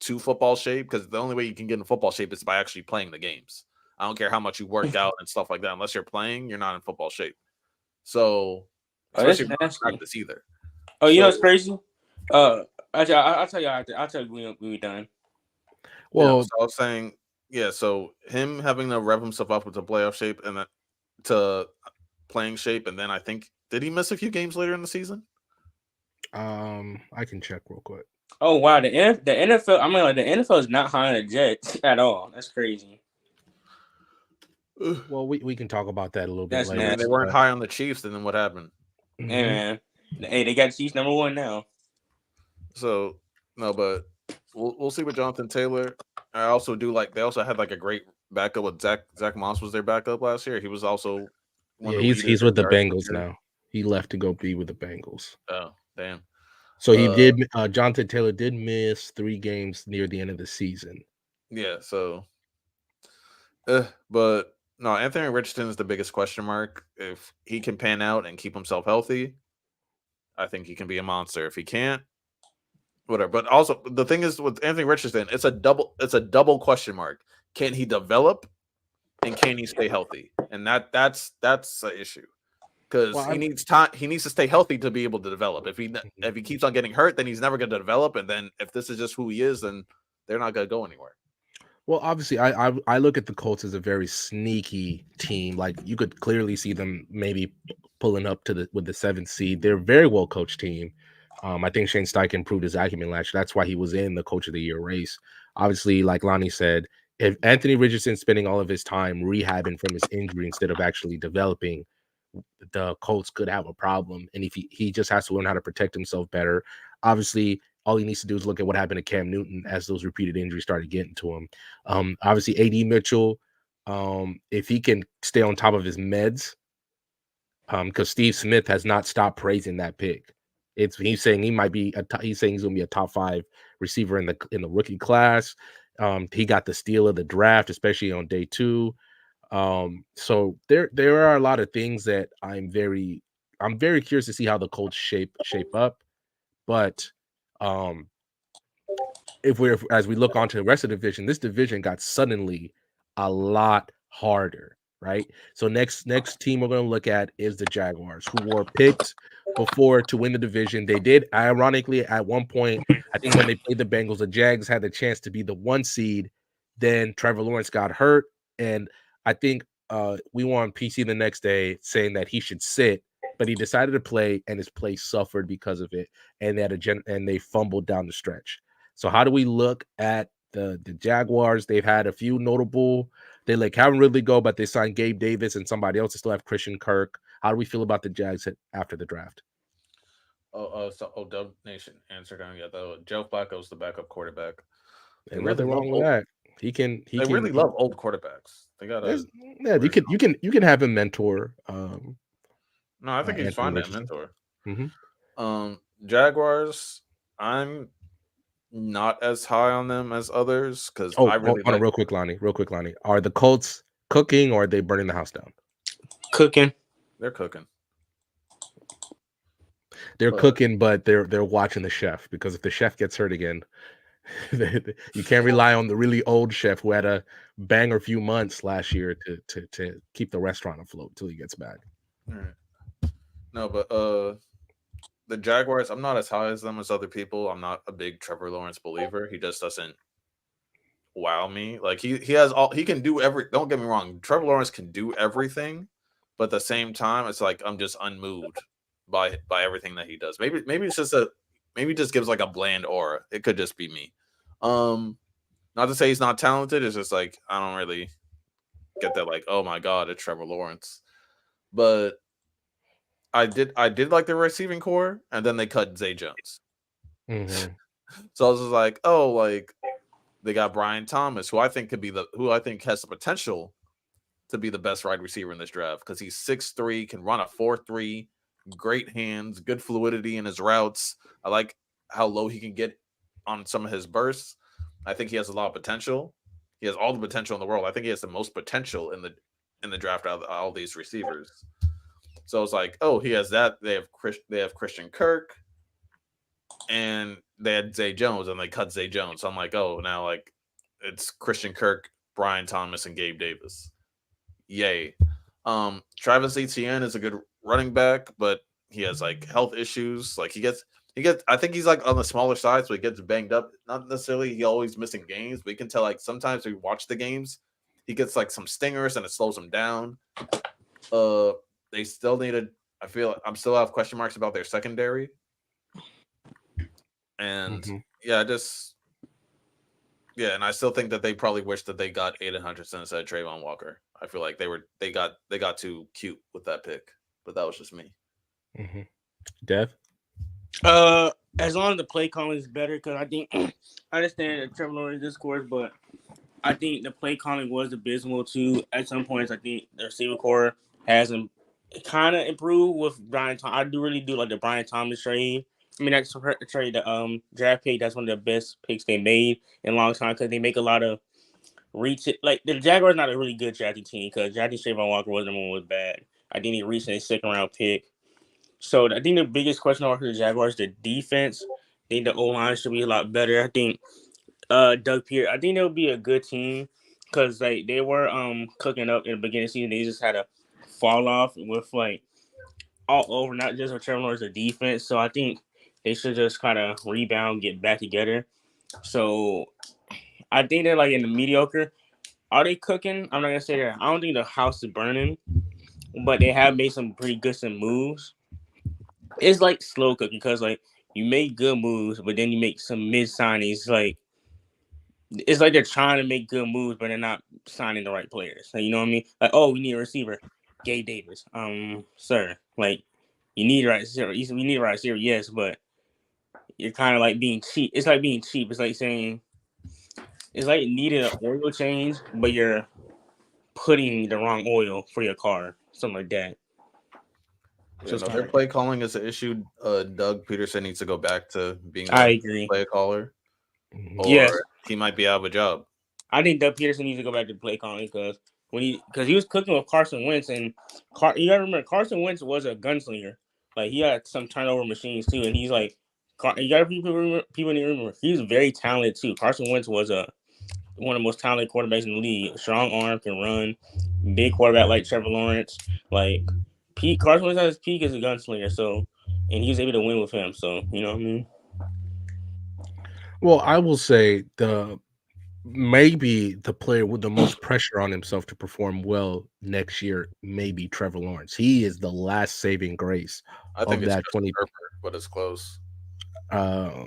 to football shape, because the only way you can get in football shape is by actually playing the games. I don't care how much you work out and stuff like that. Unless you're playing, you're not in football shape. So, especially not practice either. Oh, you know what's crazy? I'll tell you when we're done. Well, so I was saying, so him having to rev himself up with the playoff shape and then to playing shape, and then I think did he miss a few games later in the season? I can check real quick. Oh wow, the NFL. I mean, the NFL is not high on the Jets at all. That's crazy. Well, we can talk about that a little bit later. They weren't high on the Chiefs, and then what happened? Mm-hmm. Hey man, they got the Chiefs number 1 now. So no, but we'll see with Jonathan Taylor. I also do they also had a great backup with Zach Moss was their backup last year. He was also he's with the Bengals now. He left to go be with the Bengals. Oh damn! So he did. Jonathan Taylor did miss 3 games near the end of the season. Yeah. So, but no, Anthony Richardson is the biggest question mark. If he can pan out and keep himself healthy, I think he can be a monster. If he can't, whatever. But also the thing is with Anthony Richardson, it's a double question mark. Can he develop and can he stay healthy? And that's the issue. because he needs time. He needs to stay healthy to be able to develop. If he keeps on getting hurt, then he's never going to develop. And then if this is just who he is, then they're not going to go anywhere. Well, obviously, I look at the Colts as a very sneaky team. Like you could clearly see them maybe pulling up with the 7th seed. They're a very well coached team. I think Shane Steichen proved his acumen last year. That's why he was in the Coach of the Year race. Obviously, like Lonnie said, if Anthony Richardson's spending all of his time rehabbing from his injury instead of actually developing, the Colts could have a problem. And if he just has to learn how to protect himself better. Obviously, all he needs to do is look at what happened to Cam Newton as those repeated injuries started getting to him. Obviously, A.D. Mitchell, if he can stay on top of his meds, because Steve Smith has not stopped praising that pick. He's saying he might be he's saying he's going to be a top 5 receiver in the rookie class. He got the steal of the draft, especially on day 2. So there are a lot of things that I'm very curious to see how the Colts shape up. But as we look onto the rest of the division, this division got suddenly a lot harder, right? So next team we're going to look at is the Jaguars, who were picked before to win the division. They did, ironically, at one point, I think when they played the Bengals, the Jags had the chance to be the 1 seed. Then Trevor Lawrence got hurt, and I think we were on PC the next day saying that he should sit, but he decided to play, and his play suffered because of it, and they fumbled down the stretch. So how do we look at the Jaguars? They've had a few notable. They let Calvin Ridley go, but they signed Gabe Davis and somebody else. They still have Christian Kirk. How do we feel about the Jags after the draft? Dub Nation answered on though. Joe Flacco's the backup quarterback. There's nothing wrong with that. He can. They really love old quarterbacks. They got you can have him mentor. No, I think he's fine to mentor. Mm-hmm. Jaguars, I'm not as high on them as others because real quick, Lonnie. Are the Colts cooking or are they burning the house down? Cooking. They're cooking. They're cooking, but they're watching the chef, because if the chef gets hurt again, you can't rely on the really old chef who had a banger few months last year to keep the restaurant afloat until he gets back. All right. No, but the Jaguars, I'm not as high as them as other people. I'm not a big Trevor Lawrence believer. He just doesn't wow me. Like he can do don't get me wrong, Trevor Lawrence can do everything, but at the same time, it's like I'm just unmoved by everything that he does. Maybe it's just maybe just gives like a bland aura. It could just be me. Not to say he's not talented. It's just like I don't really get that. Like, oh my god, it's Trevor Lawrence. But I did like the receiving core, and then they cut Zay Jones. Mm-hmm. So I was just like, oh, like they got Brian Thomas, who I think has the potential to be the best wide receiver in this draft, because he's 6'3", can run a 4.3, great hands, good fluidity in his routes. I like how low he can get on some of his bursts. I think he has a lot of potential. He has all the potential in the world. I think he has the most potential in the draft out of all these receivers. So it's like, oh, he has that. They have Christian Kirk, and they had Zay Jones, and they cut Zay Jones. So I'm like, oh, now like it's Christian Kirk, Brian Thomas, and Gabe Davis. Yay. Travis Etienne is a good running back, but he has like health issues. Like he gets. I think he's like on the smaller side, so he gets banged up. Not necessarily he always missing games, but you can tell like sometimes we watch the games, he gets like some stingers and it slows him down. They still needed. I feel I'm still have question marks about their secondary, and and I still think that they probably wish that they got Aiden Hutchinson instead of Trayvon Walker. I feel like they got too cute with that pick, but that was just me. Mm-hmm. Dev? As long as the play calling is better, because I think I understand that Trevor Lawrence discourse, but I think the play calling was abysmal too. At some points, I think the receiving core hasn't kind of improved with Brian. I really do like the Brian Thomas trade. I mean, that's the trade, the draft pick. That's one of the best picks they made in a long time, because they make a lot of reach. Like the Jaguars, not a really good drafting team, because drafting Trayvon Walker was bad. I think he reached a 2nd round pick. So I think the biggest question for the Jaguars, the defense. I think the O-line should be a lot better. I think Doug Pierce, I think they'll be a good team, because like they were cooking up in the beginning of the season. They just had a fall off with like all over, not just with Trevor Lawrence, the defense. So I think they should just kind of rebound, get back together. So I think they're like in the mediocre. Are they cooking? I'm not gonna say that. I don't think the house is burning, but they have made some pretty good moves. It's like slow cooking because like you make good moves, but then you make some mid signings. Like it's like they're trying to make good moves, but they're not signing the right players. Like, you know what I mean? Like, oh, we need a receiver, Gabe Davis. Sir, like you need a right receiver. We need a right receiver, yes, but you're kind of like being cheap. It's like being cheap. It's like saying it's like you needed an oil change, but you're putting the wrong oil for your car, something like that. So their play calling is an issue. Doug Peterson needs to go back to being I agree. Play caller, or yes, he might be out of a job. I think Doug Peterson needs to go back to play calling because he was cooking with Carson Wentz, and you gotta remember Carson Wentz was a gunslinger. Like he had some turnover machines too, and he's like you gotta people need to remember he's very talented too. Carson Wentz was one of the most talented quarterbacks in the league. Strong arm, can run, big quarterback like Trevor Lawrence. Like Carson Wentz at his peak as a gunslinger, so and he was able to win with him. So you know what I mean. Well, I will say maybe the player with the most pressure on himself to perform well next year may be Trevor Lawrence. He is the last saving grace I think of that 20, but it's close. I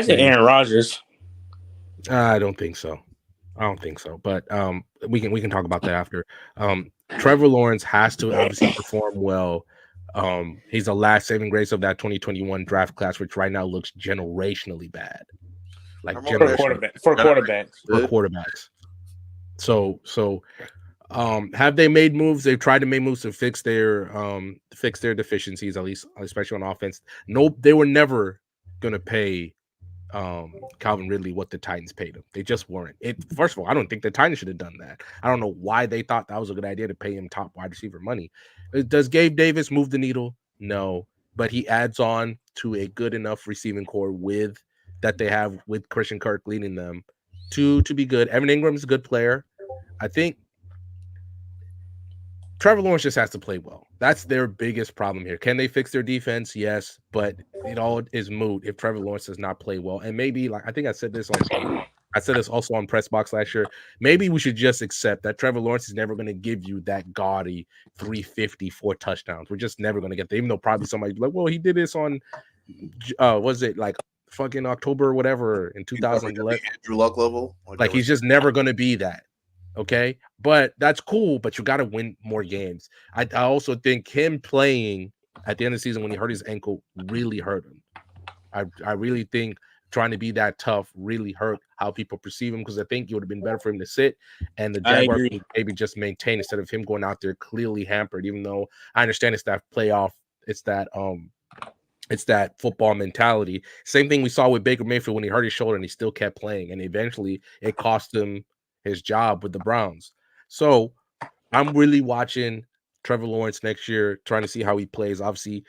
say Aaron Rodgers. I don't think so. But we can talk about that after. Trevor Lawrence has to obviously perform well. He's the last saving grace of that 2021 draft class, which right now looks generationally bad. Like for quarterbacks. So have they made moves? They've tried to make moves to fix their deficiencies, at least especially on offense. Nope, they were never gonna pay Calvin Ridley what the Titans paid him. They just weren't. First of all, I don't think the Titans should have done that. I don't know why they thought that was a good idea to pay him top wide receiver money. Does Gabe Davis move the needle? No, but he adds on to a good enough receiving core that they have with Christian Kirk leading them to be good. Evan Ingram is a good player. I think Trevor Lawrence just has to play well. That's their biggest problem here. Can they fix their defense? Yes, but it all is moot if Trevor Lawrence does not play well. And maybe, like I think I said this also on Press Box last year. Maybe we should just accept that Trevor Lawrence is never going to give you that gaudy 350, 4 touchdowns. We're just never going to get that. Even though probably somebody's like, well, he did this on was it like fucking October or whatever in 2011? Andrew Luck level. Like he's just never going to be that. Okay, but that's cool. But you got to win more games. I also think him playing at the end of the season when he hurt his ankle really hurt him. I really think trying to be that tough really hurt how people perceive him, because I think it would have been better for him to sit and the Jaguars maybe just maintain instead of him going out there clearly hampered. Even though I understand it's that playoff, it's that football mentality. Same thing we saw with Baker Mayfield when he hurt his shoulder and he still kept playing, and eventually it cost him his job with the Browns. So I'm really watching Trevor Lawrence next year, trying to see how he plays. Obviously,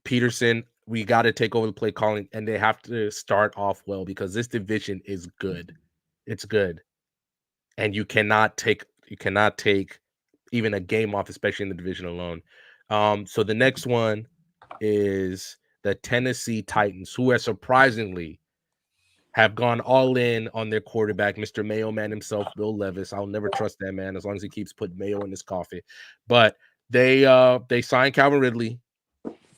Peterson, we got to take over the play calling, and they have to start off well because this division is good. It's good, and you cannot take even a game off, especially in the division alone. So the next one is the Tennessee Titans, who are surprisingly have gone all in on their quarterback, Mr. Mayo Man himself, Bill Levis. I'll never trust that man as long as he keeps putting mayo in his coffee. But they signed Calvin Ridley,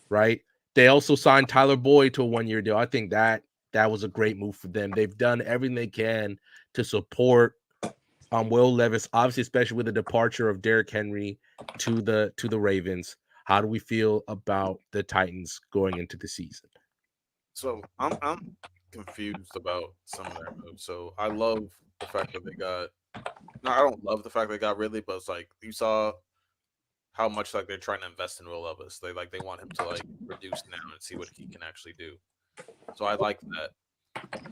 right? They also signed Tyler Boyd to a 1-year deal. I think that was a great move for them. They've done everything they can to support Will Levis, obviously, especially with the departure of Derrick Henry to the Ravens. How do we feel about the Titans going into the season? So I'm confused about some of their moves. So I love the fact that they got. No, I don't love the fact they got Ridley, but it's like you saw how much like they're trying to invest in Will Levis. They want him to like reduce now and see what he can actually do. So I like that.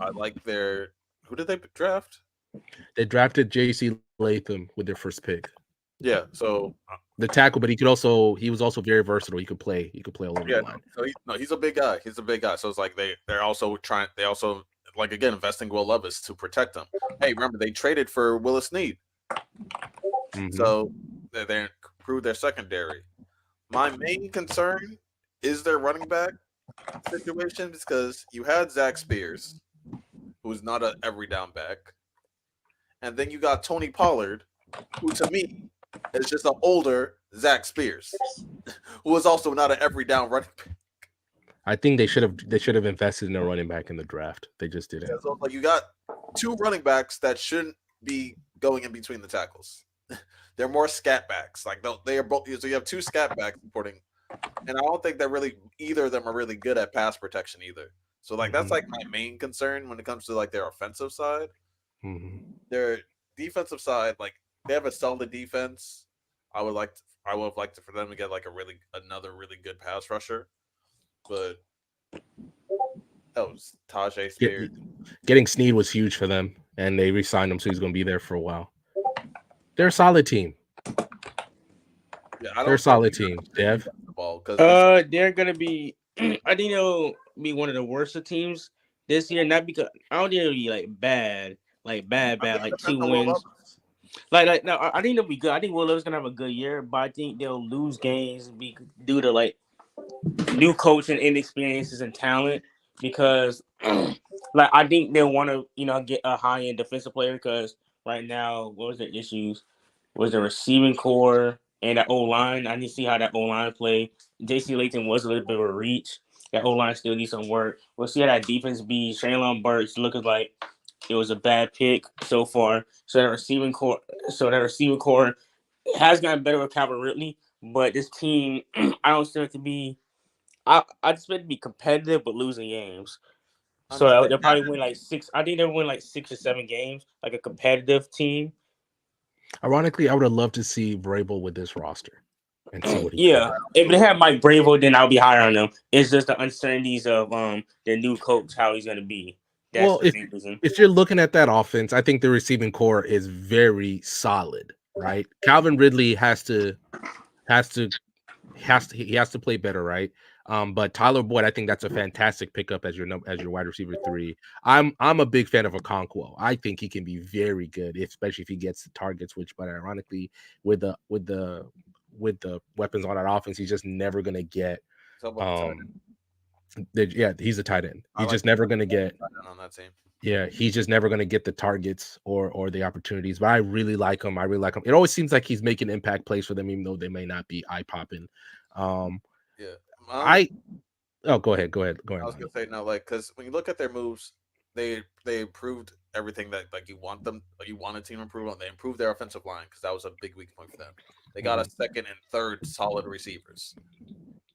I like their. Who did they draft? They drafted J.C. Latham with their first pick. Yeah, so the tackle, but he was also very versatile. He could play all over the line. So he's a big guy. He's a big guy. So it's like they're also like again investing Will Levis to protect him. Hey, remember they traded for Willis Snead. Mm-hmm. So they improved their secondary. My main concern is their running back situation because you had Zach Spears, who's not an every down back, and then you got Tony Pollard, who to me is just an older Zach Spears, who is also not an every down running back. I think they should have invested in a running back in the draft. They just didn't. Yeah, so, like, you got two running backs that shouldn't be going in between the tackles. They're more scat backs. Like they are both. So you have two scat backs supporting, and I don't think they're really either of them are really good at pass protection either. So like that's like my main concern when it comes to like their offensive side. Their defensive side, like they have a solid defense. I would have liked for them to get like another really good pass rusher, but that was Tajay Spears. Getting Snead was huge for them, and they re-signed him, so he's going to be there for a while. They're a solid team. Yeah, they're a solid team. Dev. They're gonna be. I think they'll be one of the worst of teams this year. Not because I don't think it'll be like bad, like 2 wins. Like no, I think they'll be good. I think Will Levis's gonna have a good year, but I think they'll lose games due to like new coaching, inexperiences, and talent. Because like I think they want to get a high end defensive player because right now what was their issues? Was the receiving core and that O line. I need to see how that O line play. J.C. Layton was a little bit of a reach. That O line still needs some work. We'll see how that defense be. Traylon Burks looking like it was a bad pick so far. So that receiving core has gotten better with Calvin Ridley, but this team I don't expect it to be. I expect it to be competitive but losing games. So they'll probably win like 6. I think they'll win like 6 or 7 games, like a competitive team. Ironically, I would have loved to see Vrabel with this roster and see what he if they had Mike Vrabel, then I'll be higher on them. It's just the uncertainties of the new coach, how he's going to be. That's if you're looking at that offense, I think the receiving core is very solid, right? Calvin Ridley has to play better, right? But Tyler Boyd, I think that's a fantastic pickup as your wide receiver 3. I'm a big fan of Okonkwo. I think he can be very good, especially if he gets the targets. Which, but ironically, with the weapons on that offense, he's just never gonna get. He's a tight end. He's just never gonna get on that team. Yeah, he's just never going to get the targets or the opportunities. But I really like him. It always seems like he's making impact plays for them, even though they may not be eye popping. Go ahead. I was gonna say no, like because when you look at their moves, they improved everything that like you want a team to improve on. They improved their offensive line because that was a big weak point for them. They got a second and third solid receivers.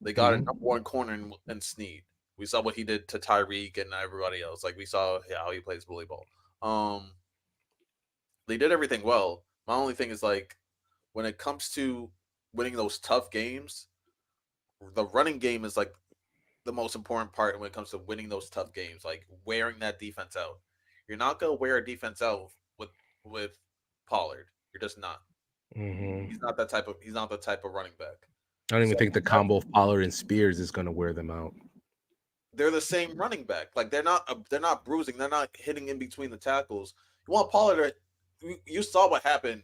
They got a number 1 corner in Snead. We saw what he did to Tyreek and everybody else. Like we saw how he plays bully ball. They did everything well. My only thing is like when it comes to winning those tough games, the running game is like the most important part when it comes to winning those tough games. Like wearing that defense out. You're not gonna wear a defense out with Pollard. You're just not. He's not the type of running back. I don't even think the combo of Pollard and Spears is gonna wear them out. They're the same running back. Like they're not bruising. They're not hitting in between the tackles. You want Pollard you saw what happened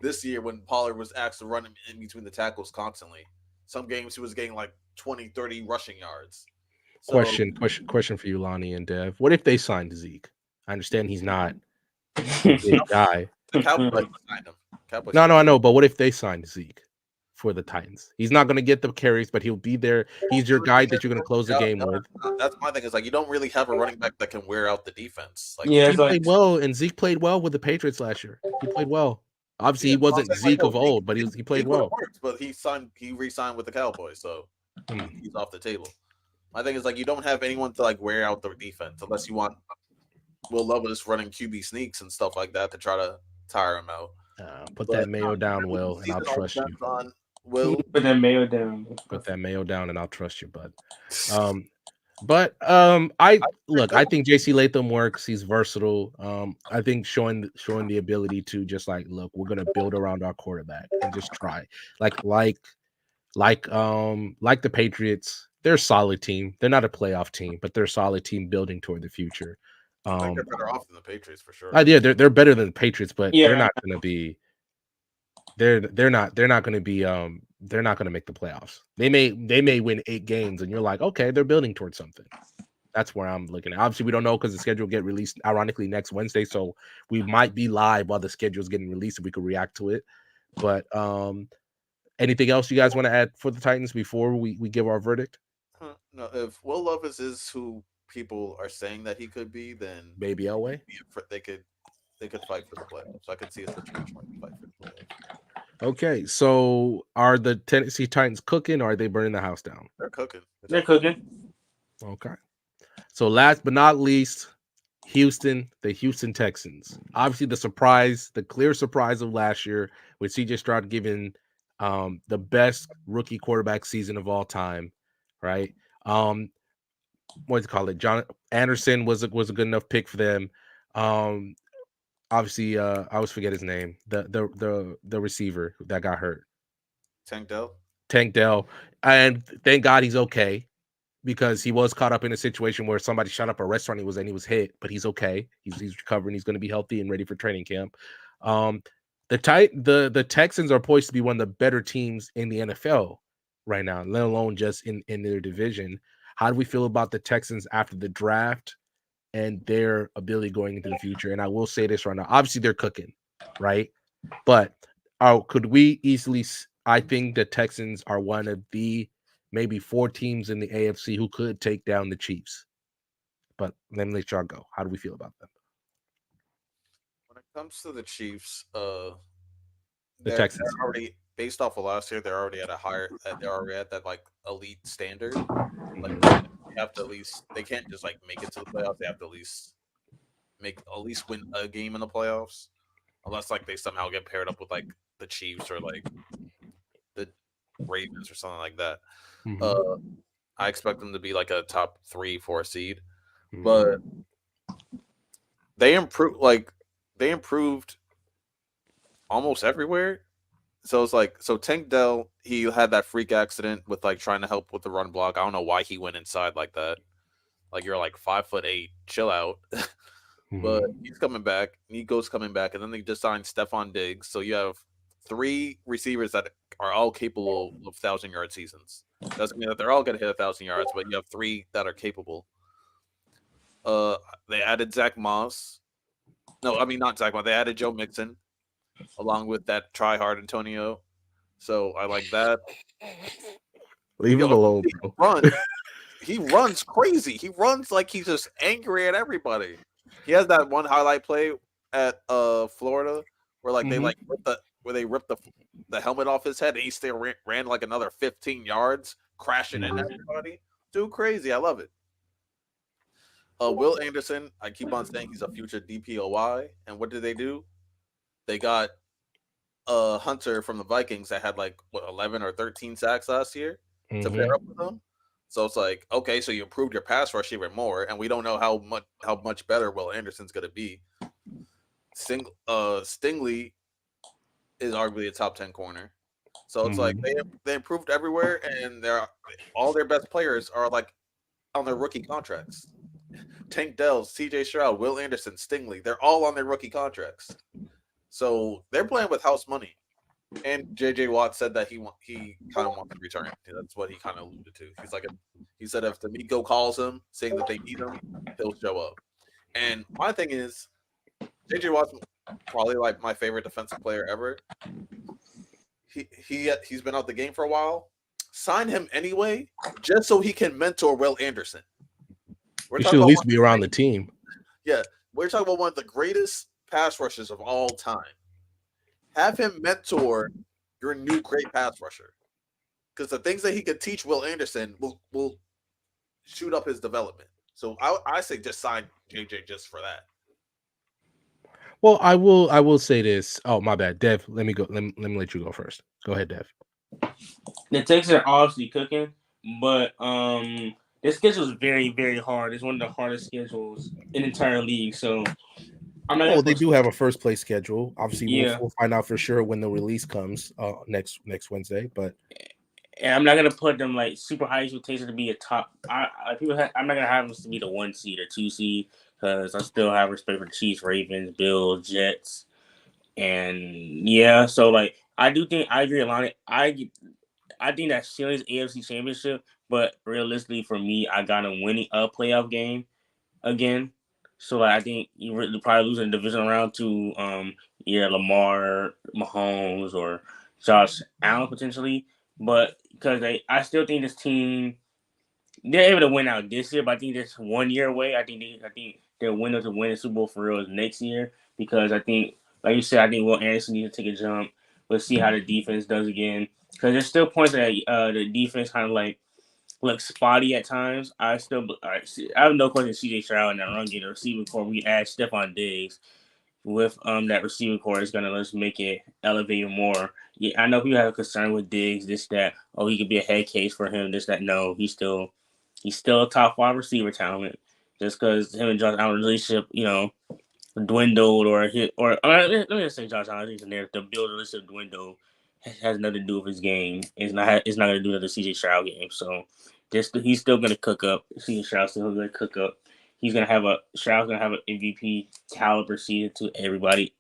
this year when Pollard was asked to run in between the tackles constantly. Some games he was getting like 20, 30 rushing yards. So, question for you, Lonnie and Dev. What if they signed Zeke? I understand he's not a big guy. The Cowboys signed him. No, I know, but what if they signed Zeke for the Titans? He's not going to get the carries, but he'll be there. He's your guy that you're going to close the game with. That's my thing. Is like you don't really have a running back that can wear out the defense. Like, he played well, and Zeke played well with the Patriots last year. He played well. Obviously, he wasn't Zeke of old, but he played well. But he re-signed with the Cowboys, so he's off the table. My thing is like you don't have anyone to like wear out the defense unless you want Will Levis running QB sneaks and stuff like that to try to tire him out. Put that mayo down, Will, and I'll trust you. Put that mayo down. Put that mayo down, and I'll trust you, bud. I think JC Latham works. He's versatile. I think showing the ability to just like, look, we're gonna build around our quarterback and just try. Like the Patriots, they're a solid team. They're not a playoff team, but they're a solid team building toward the future. I think they're better off than the Patriots for sure. They're better than the Patriots, but they're not gonna be. they're not going to be they're not going to make the playoffs. They may win 8 games, and you're like, okay, they're building towards something. That's where I'm looking at. Obviously, we don't know because the schedule will get released, ironically, next Wednesday. So we might be live while the schedule is getting released if we could react to it. But anything else you guys want to add for the Titans before we give our verdict? No, if Will Levis is who people are saying that he could be, then maybe Elway. They could fight for the playoffs. I could see a situation where they fight for the playoffs. Okay, so are the Tennessee Titans cooking or are they burning the house down? They're cooking. They're cooking. Okay. So last but not least, the Houston Texans. Obviously the clear surprise of last year with CJ Stroud giving the best rookie quarterback season of all time, right? What do you call it? John Anderson was a good enough pick for them. Obviously, I always forget his name. The receiver that got hurt. Tank Dell. And thank God he's okay because he was caught up in a situation where somebody shot up a restaurant and he was hit, but he's okay. He's recovering. He's going to be healthy and ready for training camp. The Texans are poised to be one of the better teams in the NFL right now, let alone just in their division. How do we feel about the Texans after the draft and their ability going into the future? And I will say this right now. Obviously, they're cooking, right? But could we easily – I think the Texans are one of the maybe 4 teams in the AFC who could take down the Chiefs. But let me let y'all go. How do we feel about them? When it comes to the Chiefs, the Texans they're already based off of last year. They're already at a higher. They're already at that like elite standard. Like they have to at least. They can't just like make it to the playoffs. They have to at least win a game in the playoffs, unless like they somehow get paired up with like the Chiefs or like the Ravens or something like that. Mm-hmm. I expect them to be like a top 3-4 seed, mm-hmm. but they improved almost everywhere. So it's like, Tank Dell, he had that freak accident with like trying to help with the run block. I don't know why he went inside like that. Like you're like 5'8", chill out. Mm-hmm. But he's coming back. Nico's coming back, and then they just signed Stephon Diggs. So you have 3 receivers that are all capable of 1,000-yard seasons. Doesn't mean that they're all going to hit 1,000 yards, but you have 3 that are capable. They added Zach Moss. No, I mean not Zach Moss. They added Joe Mixon, along with that try-hard Antonio. So I like that. Leave him alone. He runs crazy. He runs like he's just angry at everybody. He has that one highlight play at Florida where like mm-hmm. they ripped the helmet off his head and he still ran like another 15 yards, crashing mm-hmm. into everybody. Dude, crazy. I love it. Will Anderson, I keep on saying he's a future DPOY. And what did they do? They got Hunter from the Vikings that had like 11 or 13 sacks last year mm-hmm. to pair up with him. So it's like, okay, so you improved your pass rush even more, and we don't know how much better Will Anderson's going to be. Stingley is arguably a top 10 corner. So it's mm-hmm. like they improved everywhere, and all their best players are like on their rookie contracts. Tank Dell, CJ Stroud, Will Anderson, Stingley, they're all on their rookie contracts. So they're playing with house money. And JJ Watt said that he kind of wants to return. That's what he kind of alluded to. He said if D'Amico calls him saying that they need him, he'll show up. And my thing is, JJ Watt's probably like my favorite defensive player ever. He's been out the game for a while. Sign him anyway, just so he can mentor Will Anderson. He should at least be around the team. Yeah, we're talking about one of the greatest pass rushers of all time. Have him mentor your new great pass rusher, because the things that he could teach Will Anderson will shoot up his development. So I say just sign JJ just for that. Well, I will say this. Oh, my bad, Dev. Let me go. Let me let you go first. Go ahead, Dev. The Texans are obviously cooking, but this schedule is very, very hard. It's one of the hardest schedules in the entire league. So. They do have a first place schedule. Obviously, we'll find out for sure when the release comes next Wednesday. But I'm not gonna put them like super high expectations to be a top. I'm not gonna have them to be the 1 seed or 2 seed because I still have respect for the Chiefs, Ravens, Bills, Jets, and yeah. So like I do think I agree, Alani. I think that ceiling's AFC Championship, but realistically for me, I got a winning a playoff game again. So like, I think you're probably losing the division round to Lamar, Mahomes, or Josh Allen potentially. But because I still think this team they're able to win out this year, but I think that's 1 year away. I think their window to win the Super Bowl for real is next year because I think, like you said, I think Will Anderson needs to take a jump. Let's see how the defense does again because there's still points that the defense kind of like looks spotty at times. I have no question CJ Stroud and that run game, the receiving core. We add Stephon Diggs with that receiving core is gonna let's make it elevate even more. Yeah, I know people have a concern with Diggs, this that. Oh, he could be a head case for him. This that. No, he's still a top 5 receiver talent. Just because him and Josh Allen relationship, dwindled let me just say Josh Allen is in there. The Bills relationship dwindled has nothing to do with his game. It's not going to do with the CJ Stroud game. So he's still going to cook up. CJ Stroud's still going to cook up. Stroud's going to have an MVP caliber season to everybody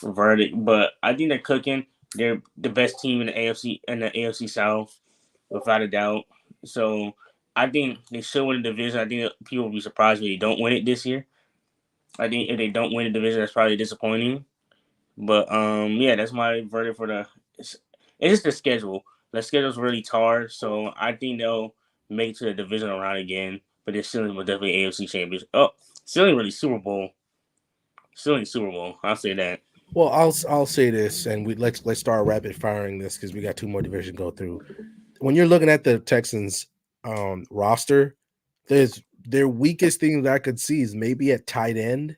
verdict. But I think they're cooking. They're the best team in the AFC South without a doubt. So I think they should win the division. I think people will be surprised if they don't win it this year. I think if they don't win the division, that's probably disappointing. But yeah, that's my verdict for it's just the schedule. The schedule's really hard, so I think they'll make it to the divisional round again. But they're still definitely AFC championship. Oh, still really Super Bowl. Still Super Bowl. I'll say that. Well, I'll say this, and let's start rapid firing this because we got 2 more divisions to go through. When you're looking at the Texans roster, their weakest thing that I could see is maybe at tight end,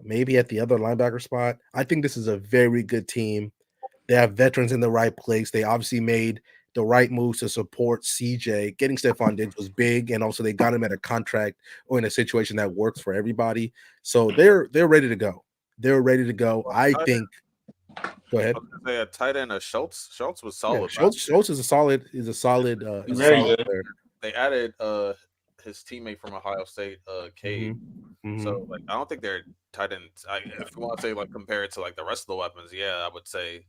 maybe at the other linebacker spot. I think this is a very good team. They have veterans in the right place. They obviously made the right moves to support CJ. Getting Stephon Diggs was big, and also they got him at a contract or in a situation that works for everybody. So they're ready to go. They're ready to go. I think. Go ahead. They had tight end Schultz. Schultz was solid. Yeah, Schultz is a solid. Player. They added his teammate from Ohio State, Cade. Mm-hmm. So like, I don't think they're tight ends. If you want to say like compare it to like the rest of the weapons, yeah, I would say.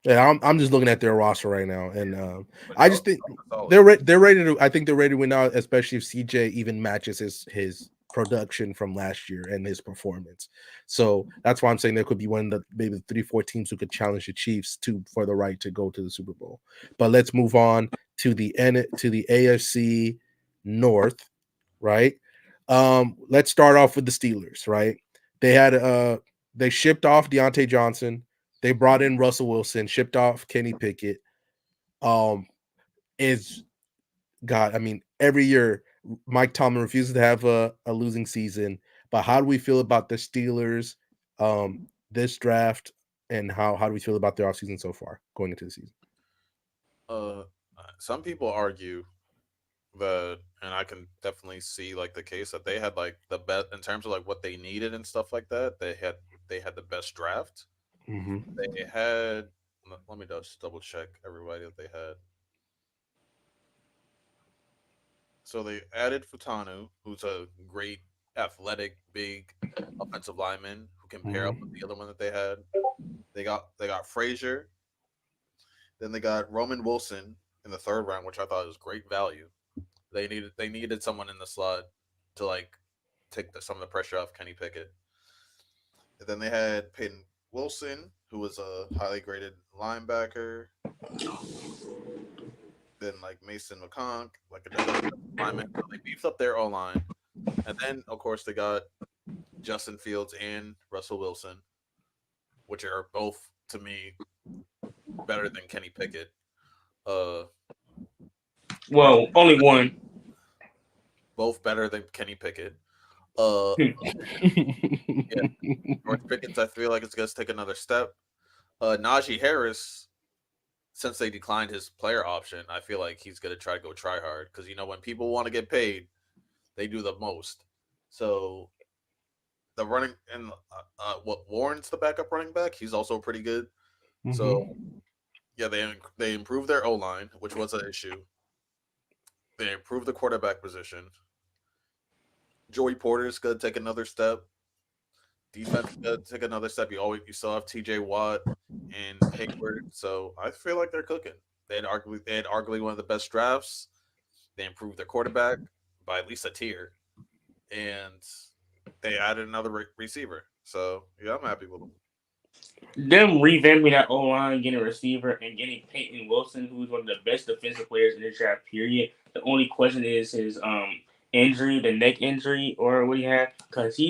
Yeah, I'm just looking at their roster right now, and I just think they're ready to. I think they're ready to win out, especially if CJ even matches his production from last year and his performance. So that's why I'm saying there could be one of the maybe 3-4 teams who could challenge the Chiefs for the right to go to the Super Bowl. But let's move on to the AFC North, right? Let's start off with the Steelers, right? They shipped off Deontay Johnson. They brought in Russell Wilson, shipped off Kenny Pickett. Every year Mike Tomlin refuses to have a losing season. But how do we feel about the Steelers this draft, and how do we feel about their offseason so far going into the season? Some people argue that, and I can definitely see like the case that they had like the best in terms of like what they needed and stuff like that. They had the best draft. Mm-hmm. They had. Let me just double check everybody that they had. So they added Futanu, who's a great, athletic, big offensive lineman who can pair up with the other one that they had. They got Frazier. Then they got Roman Wilson in the 3rd round, which I thought was great value. They needed someone in the slot to like take some of the pressure off Kenny Pickett. And then they had Peyton Wilson, who was a highly graded linebacker. Then like Mason McConk, like another lineman. So they beefed up their O-line. And then of course they got Justin Fields and Russell Wilson, which are both to me better than Kenny Pickett. Well, only one. Both better than Kenny Pickett. Yeah. George Pickens, I feel like it's going to take another step. Najee Harris, since they declined his player option, I feel like he's going to try hard because, when people want to get paid, they do the most. So the running and Warren's the backup running back. He's also pretty good. Mm-hmm. So yeah, they improved their O-line, which was an issue. They improved the quarterback position. Joey Porter's going to take another step. Defense is going to take another step. You still have T.J. Watt. and Hayward. So I feel like they're cooking. They had arguably one of the best drafts. They improved their quarterback by at least a tier, and they added another receiver. So yeah, I'm happy with them. Them revamping that O line, getting a receiver, and getting Peyton Wilson, who's one of the best defensive players in the draft. Period. The only question is his injury, the neck injury, or what he had, because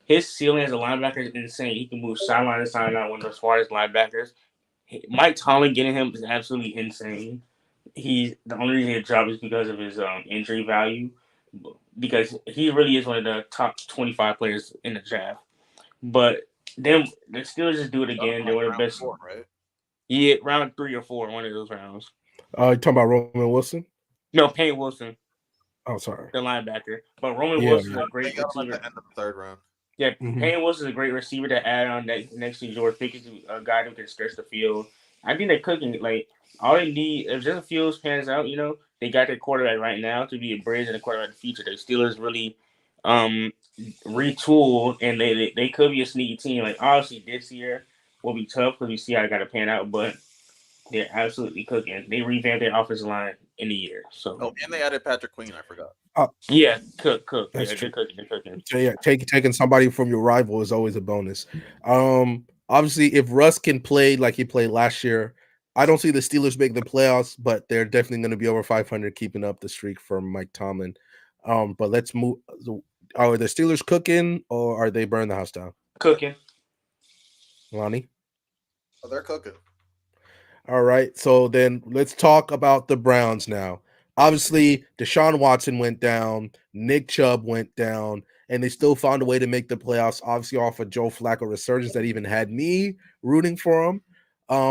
his ceiling as a linebacker is insane. He can move sideline to sideline, one of the smartest linebackers. Mike Tomlin getting him is absolutely insane. He's the only reason he dropped is because of his injury value, because he really is one of the top 25 players in the draft. But them, they still just do it again. They're one of the best. 4, right? Yeah, round 3 or 4, one of those rounds. You talking about Roman Wilson? No, Payne Wilson. Oh, sorry. The linebacker. But Roman Wilson is a great They got him receiver. at the end of the 3rd round. Yeah, Payne Wilson is a great receiver to add on next to George Pickens, a guy who can stretch the field. I think they're cooking. Like, all they need, if Justin Fields pans out, they got their quarterback right now to be a bridge in the quarterback of the future. The Steelers really retooled, and they could be a sneaky team. Like, obviously, this year will be tough because we see how they got to pan out, but they're absolutely cooking. They revamped their offensive line in a year. So, and they added Patrick Queen. I forgot. Yeah, cook. That's Yeah, true. they're cooking. So yeah, taking somebody from your rival is always a bonus. Obviously, if Russ can play like he played last year, I don't see the Steelers making the playoffs, but they're definitely going to be over 500, keeping up the streak from Mike Tomlin. But let's move. Are the Steelers cooking or are they burning the house down? Cooking. Lonnie? Oh, they're cooking. All right. So then let's talk about the Browns now. Obviously, Deshaun Watson went down, Nick Chubb went down, and they still found a way to make the playoffs, obviously off of Joe Flacco resurgence that even had me rooting for him.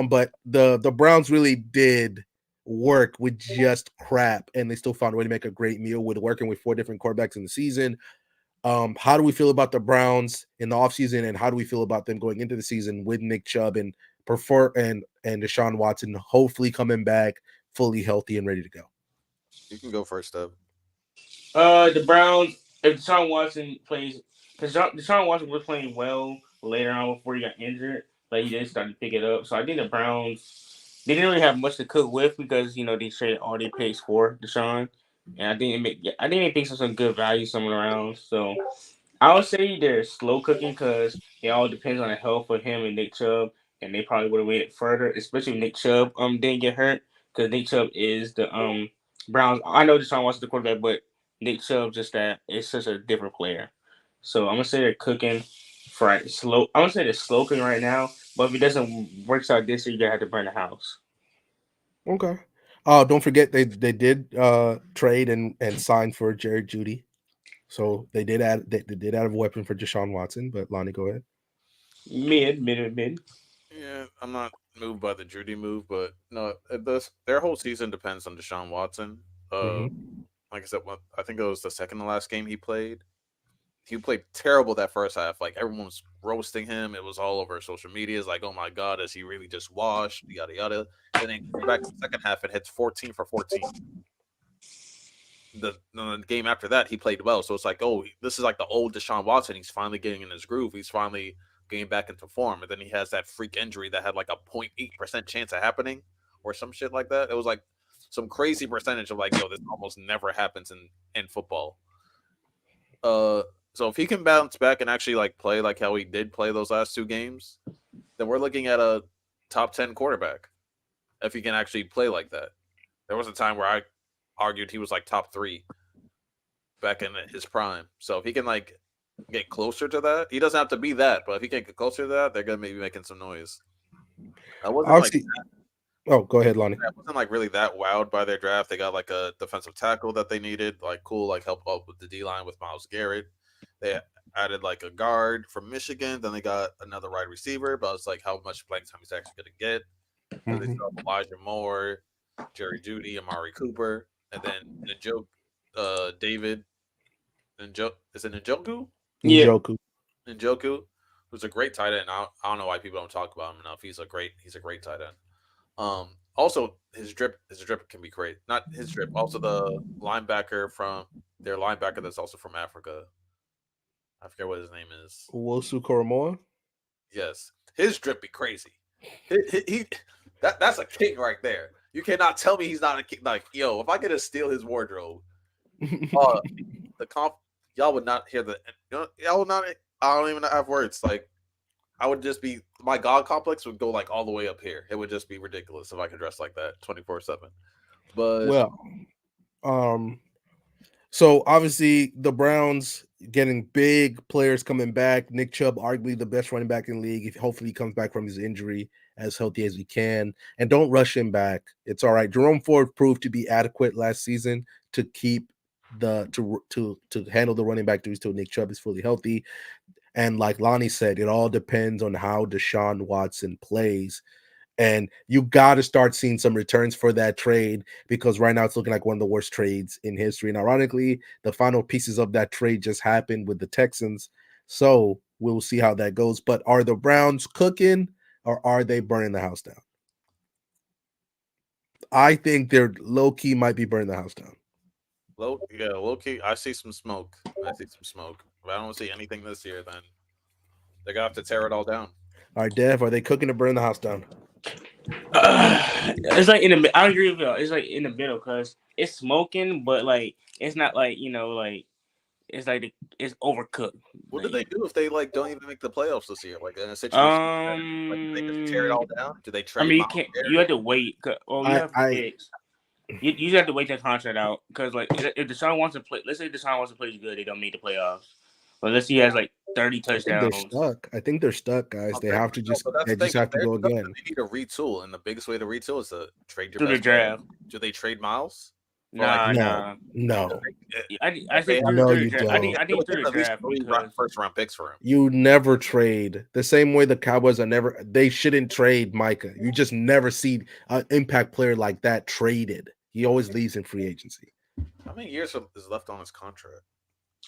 But the Browns really did work with just crap, and they still found a way to make a great meal with working with 4 different quarterbacks in the season. How do we feel about the Browns in the offseason, and how do we feel about them going into the season with Nick Chubb and Deshaun Watson hopefully coming back fully healthy and ready to go? You can go first, Deb. The Browns, if Deshaun Watson plays, because Deshaun Watson was playing well later on before he got injured, but he did start to pick it up. So I think the Browns, they didn't really have much to cook with because they traded all their picks for Deshaun, and I think they picked some good value somewhere around. So I would say they're slow cooking because it all depends on the health of him and Nick Chubb, and they probably would have waited further, especially if Nick Chubb didn't get hurt, because Nick Chubb is the Browns. I know Deshaun Watson's the quarterback, but Nick Chubb just that is such a different player. So I'm gonna say they're cooking slow. I'm gonna say they're slow cooking right now, but if it doesn't work out this year, you're gonna have to burn the house. Okay. Don't forget they did trade and sign for Jerry Jeudy. So they did add a weapon for Deshaun Watson, but Lonnie, go ahead. Mid. Yeah, I'm not moved by the Judy move, but no, their whole season depends on Deshaun Watson. Like I said, I think it was the second to last game he played. He played terrible that first half. Like, everyone was roasting him. It was all over social media. It's like, oh my God, is he really just washed? Yada yada. And then back to the second half, it hits 14 for 14. The game after that, he played well. So it's like, oh, this is like the old Deshaun Watson. He's finally getting in his groove. He's finally getting back into form. And then he has that freak injury that had like a 0.8% chance of happening or some shit like that. It was like some crazy percentage of like, yo, this almost never happens in football. So if he can bounce back and actually like play like how he did play those last 2 games, then we're looking at a top 10 quarterback. If he can actually play like that. There was a time where I argued he was like top 3 back in his prime. So if he can like get closer to that, he doesn't have to be that, but if he can get closer to that, they're gonna maybe making some noise. I wasn't go ahead, Lonnie. I wasn't like really that wowed by their draft. They got like a defensive tackle that they needed, like cool, like help up with the D line with Myles Garrett. They added like a guard from Michigan. Then they got another wide receiver, but it's like how much playing time he's actually going to get. And they still have Elijah Moore, Jerry Jeudy, Amari Cooper, and then David. Is it Njoku? Yeah. Njoku, who's a great tight end. I don't know why people don't talk about him enough. He's a great tight end. Also, his drip can be great. Not his drip. Also, the linebacker from their linebacker that's also from Africa. I forget what his name is. Wosu Koromoa? Yes. His drip be crazy. That's a king right there. You cannot tell me he's not a king. Like, yo, if I could steal his wardrobe, y'all would not hear y'all would not. I don't even have words. Like, I would just be my god complex would go like all the way up here. It would just be ridiculous if I could dress like that 24/7. But so obviously the Browns getting big players coming back. Nick Chubb, arguably the best running back in the league. Hopefully he comes back from his injury as healthy as he can. And don't rush him back. It's all right. Jerome Ford proved to be adequate last season to keep to handle the running back duties till Nick Chubb is fully healthy. And like Lonnie said, it all depends on how Deshaun Watson plays. And you got to start seeing some returns for that trade because right now it's looking like one of the worst trades in history. And ironically, the final pieces of that trade just happened with the Texans. So we'll see how that goes. But are the Browns cooking or are they burning the house down? I think they're low-key might be burning the house down. Low-key. I see some smoke. If I don't see anything this year, then they're going to have to tear it all down. All right, Dev, are they cooking to burn the house down? It's like in the. I agree with you. It's like in the middle because it's smoking, but like it's not like like it's like it's overcooked. What do they do if they like don't even make the playoffs this year? Like in a situation, like, do they just tear it all down? Do they trade? I mean, you can't. You have to wait. You have picks. You just have to wait that contract out because like if Deshaun wants to play, let's say Deshaun wants to play good, they don't make the playoffs. But let's say he has like 30 touchdowns. I think they're stuck, guys. They have to just have to go again. They need to retool, and the biggest way to retool is to trade your best draft. Do they trade Miles? No. I think through the draft first round picks for him. You never trade the same way the Cowboys they shouldn't trade Micah. You just never see an impact player like that traded. He always leaves in free agency. How many years is left on his contract?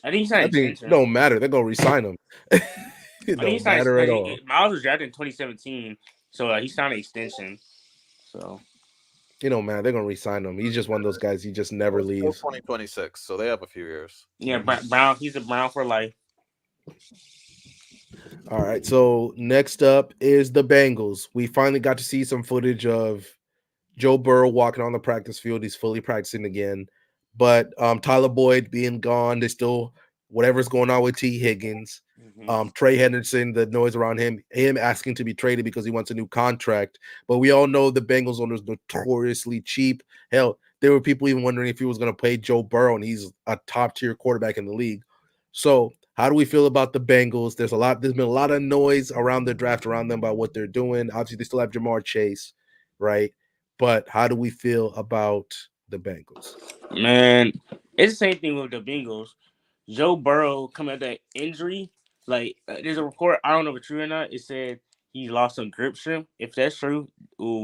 I think he's not extension. It don't matter. They're gonna resign him. It don't matter at all. Miles was drafted in 2017, so he signed an extension. So it don't matter. They're gonna resign him. He's just one of those guys. He just never leaves. 2026, so they have a few years. Yeah, Brown. He's a Brown for life. All right. So next up is the Bengals. We finally got to see some footage of Joe Burrow walking on the practice field. He's fully practicing again. But Tyler Boyd being gone, there's still whatever's going on with T. Higgins. Trey Henderson, the noise around him asking to be traded because he wants a new contract. But we all know the Bengals owner is notoriously cheap. Hell, there were people even wondering if he was going to pay Joe Burrow, and he's a top-tier quarterback in the league. So how do we feel about the Bengals? There's been a lot of noise around the draft around them about what they're doing. Obviously, they still have Jamar Chase, right? But how do we feel about the Bengals? Man, it's the same thing with the Bengals. Joe Burrow coming out that injury, like there's a report, I don't know if it's true or not. It said he lost some grip strength. If that's true,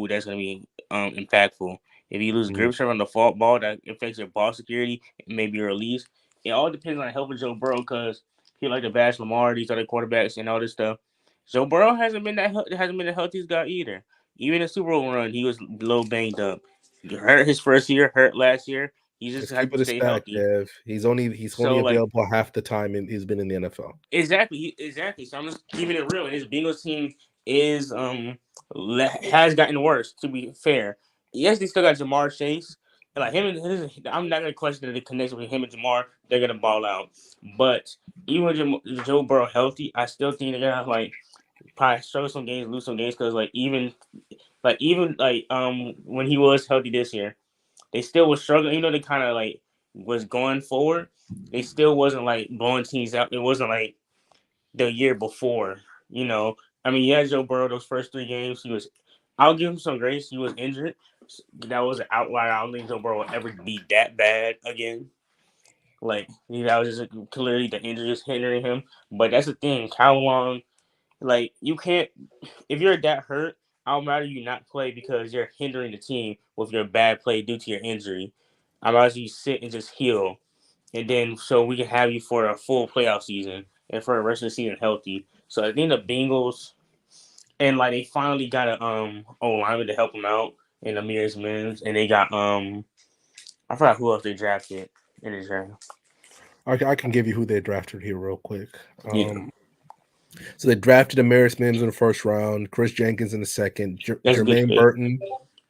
that's gonna be impactful. If you lose grip strength on the fault ball, that affects your ball security, maybe your release. It all depends on helping Joe Burrow because he like to bash Lamar, these other quarterbacks, and all this stuff. Joe Burrow hasn't been the healthiest guy either. Even in the Super Bowl run, he was a little banged up. Hurt his first year, hurt last year. He just had to stay healthy. Dev. He's only available half the time, and he's been in the NFL. Exactly. So I'm just keeping it real. His Bengals team has gotten worse. To be fair, yes, they still got Jamar Chase. And like him, I'm not gonna question the connection with him and Jamar. They're gonna ball out. But even with Joe Burrow healthy, I still think they're gonna like probably struggle some games, lose some games because even when he was healthy this year, they still was struggling. You know, they kind of like was going forward. They still wasn't like blowing teams out. It wasn't like the year before. You know, I mean, yeah, Joe Burrow those first 3 games, I'll give him some grace. He was injured. That was an outlier. I don't think Joe Burrow will ever be that bad again. Like that was just clearly the injury is hindering him. But that's the thing. How long? Like you can't. If you're that hurt, I'd rather you not play because you're hindering the team with your bad play due to your injury. I'd rather you sit and just heal, and then so we can have you for a full playoff season and for the rest of the season healthy. So I think the Bengals, and like they finally got a O-lineman to help them out in Amir Mims, and they got I forgot who else they drafted in the draft. I can give you who they drafted here real quick. So they drafted Amaris Mims in the first round, Chris Jenkins in the second, Jermaine Burton.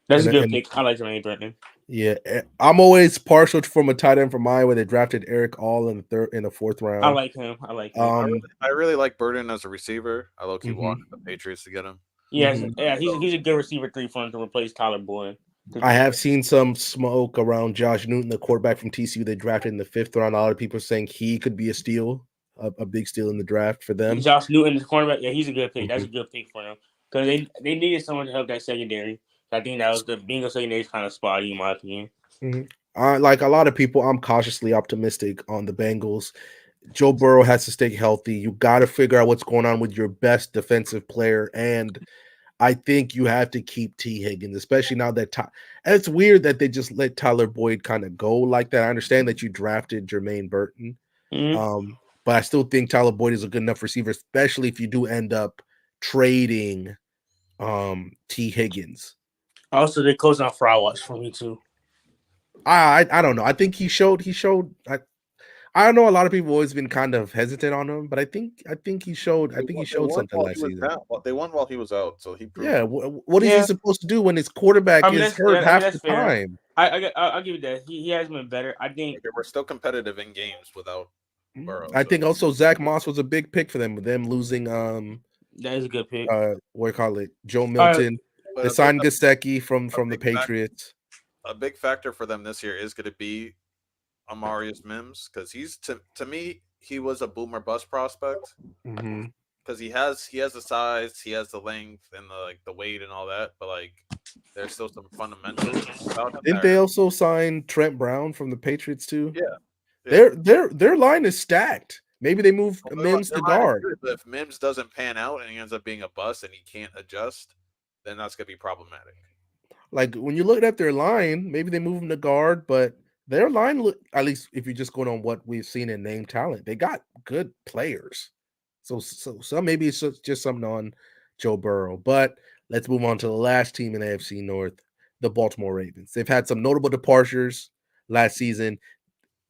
That's a good pick. I like Jermaine Burton. Yeah, I'm always partial from a tight end from Iowa. They drafted Eric All in the fourth round. I like him. I really like Burton as a receiver. I low-key wanted the Patriots to get him. Yes, he's a good receiver 3 for him to replace Tyler Boyd. I have seen some smoke around Josh Newton, the quarterback from TCU. They drafted in the 5th round. A lot of people saying he could be a steal, a big steal in the draft for them. Josh Newton, the cornerback, he's a good pick. That's a good pick for them because they needed someone to help that secondary. I think that was the Bengals secondary is kind of spotty in my opinion. Like a lot of people, I'm cautiously optimistic on the Bengals. Joe Burrow has to stay healthy. You got to figure out what's going on with your best defensive player, and I think you have to keep T. Higgins, especially now that and it's weird that they just let Tyler Boyd kind of go like that. I understand that you drafted Jermaine Burton, but I still think Tyler Boyd is a good enough receiver, especially if you do end up trading T. Higgins. Also, they closed on Fry-Watch for me too. I don't know. I think he showed. I know a lot of people always been kind of hesitant on him, but I think he showed. I think he showed something last season. They won while he was out, so he proved. Yeah, what is he supposed to do when his quarterback is hurt half the time? I'll give you that. He has been better. I think we're still competitive in games without Burrow. I think also Zach Moss was a big pick for them. With them losing, that is a good pick. What do you call it? Joe Milton. They signed Gesicki from the Patriots. A big factor for them this year is going to be Amarius Mims, because he's to me he was a boomer bust prospect because he has the size, he has the length and the weight and all that, but there's still some fundamentals about him. Didn't they also sign Trent Brown from the Patriots too? Yeah. Their line is stacked. Maybe they move Mims to guard. But if Mims doesn't pan out and he ends up being a bust and he can't adjust, then that's gonna be problematic. Like when you look at their line, maybe they move him to guard, but their line, at least if you're just going on what we've seen in name talent, they got good players. So maybe it's just something on Joe Burrow. But let's move on to the last team in the AFC North, the Baltimore Ravens. They've had some notable departures last season.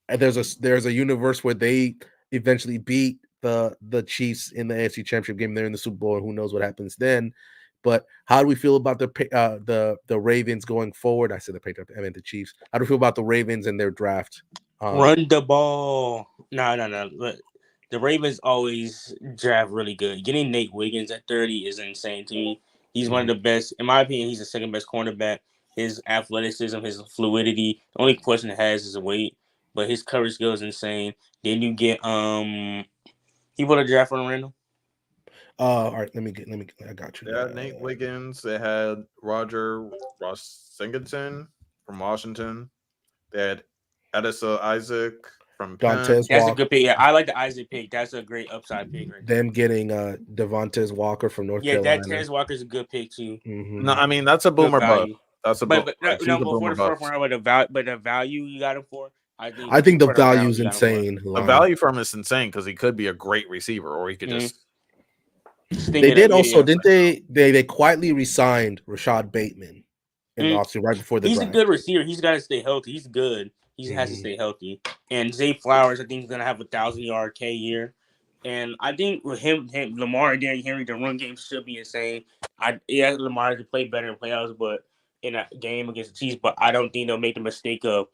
And there's a universe where they eventually beat the Chiefs in the AFC Championship game. They're in the Super Bowl, and who knows what happens then. But how do we feel about the Ravens going forward? I said the Patriots, I meant the Chiefs. How do we feel about the Ravens and their draft? Run the ball. No. Look, the Ravens always draft really good. Getting Nate Wiggins at 30 is insane to me. He's one of the best. In my opinion, he's the second best cornerback. His athleticism, his fluidity. The only question it has is weight, but his coverage skill is insane. Then you get he put a draft on Randall. All right, let me. I got you. They had Nate Wiggins. They had Roger Singleton from Washington. They had Edison Isaac from Penn. That's a good pick. Yeah, I like the Isaac pick. That's a great upside pick. Right Them getting Devontae Walker from North Carolina. Yeah, Devontae Walker's a good pick too. No, I mean that's a boomer bust. That's a but the value you got him for. I think the value is insane. The value from him is insane because he could be a great receiver, or he could just. They did also, didn't they quietly resigned Rashad Bateman in the offseason right before the draft. He's a good receiver. He's got to stay healthy. He's good. He has to stay healthy. And Zay Flowers, I think, is going to have 1,000-yard K year. And I think with him Lamar and Derrick Henry, the run game should be insane. Lamar to play better in playoffs, but in a game against the Chiefs. But I don't think they'll make the mistake of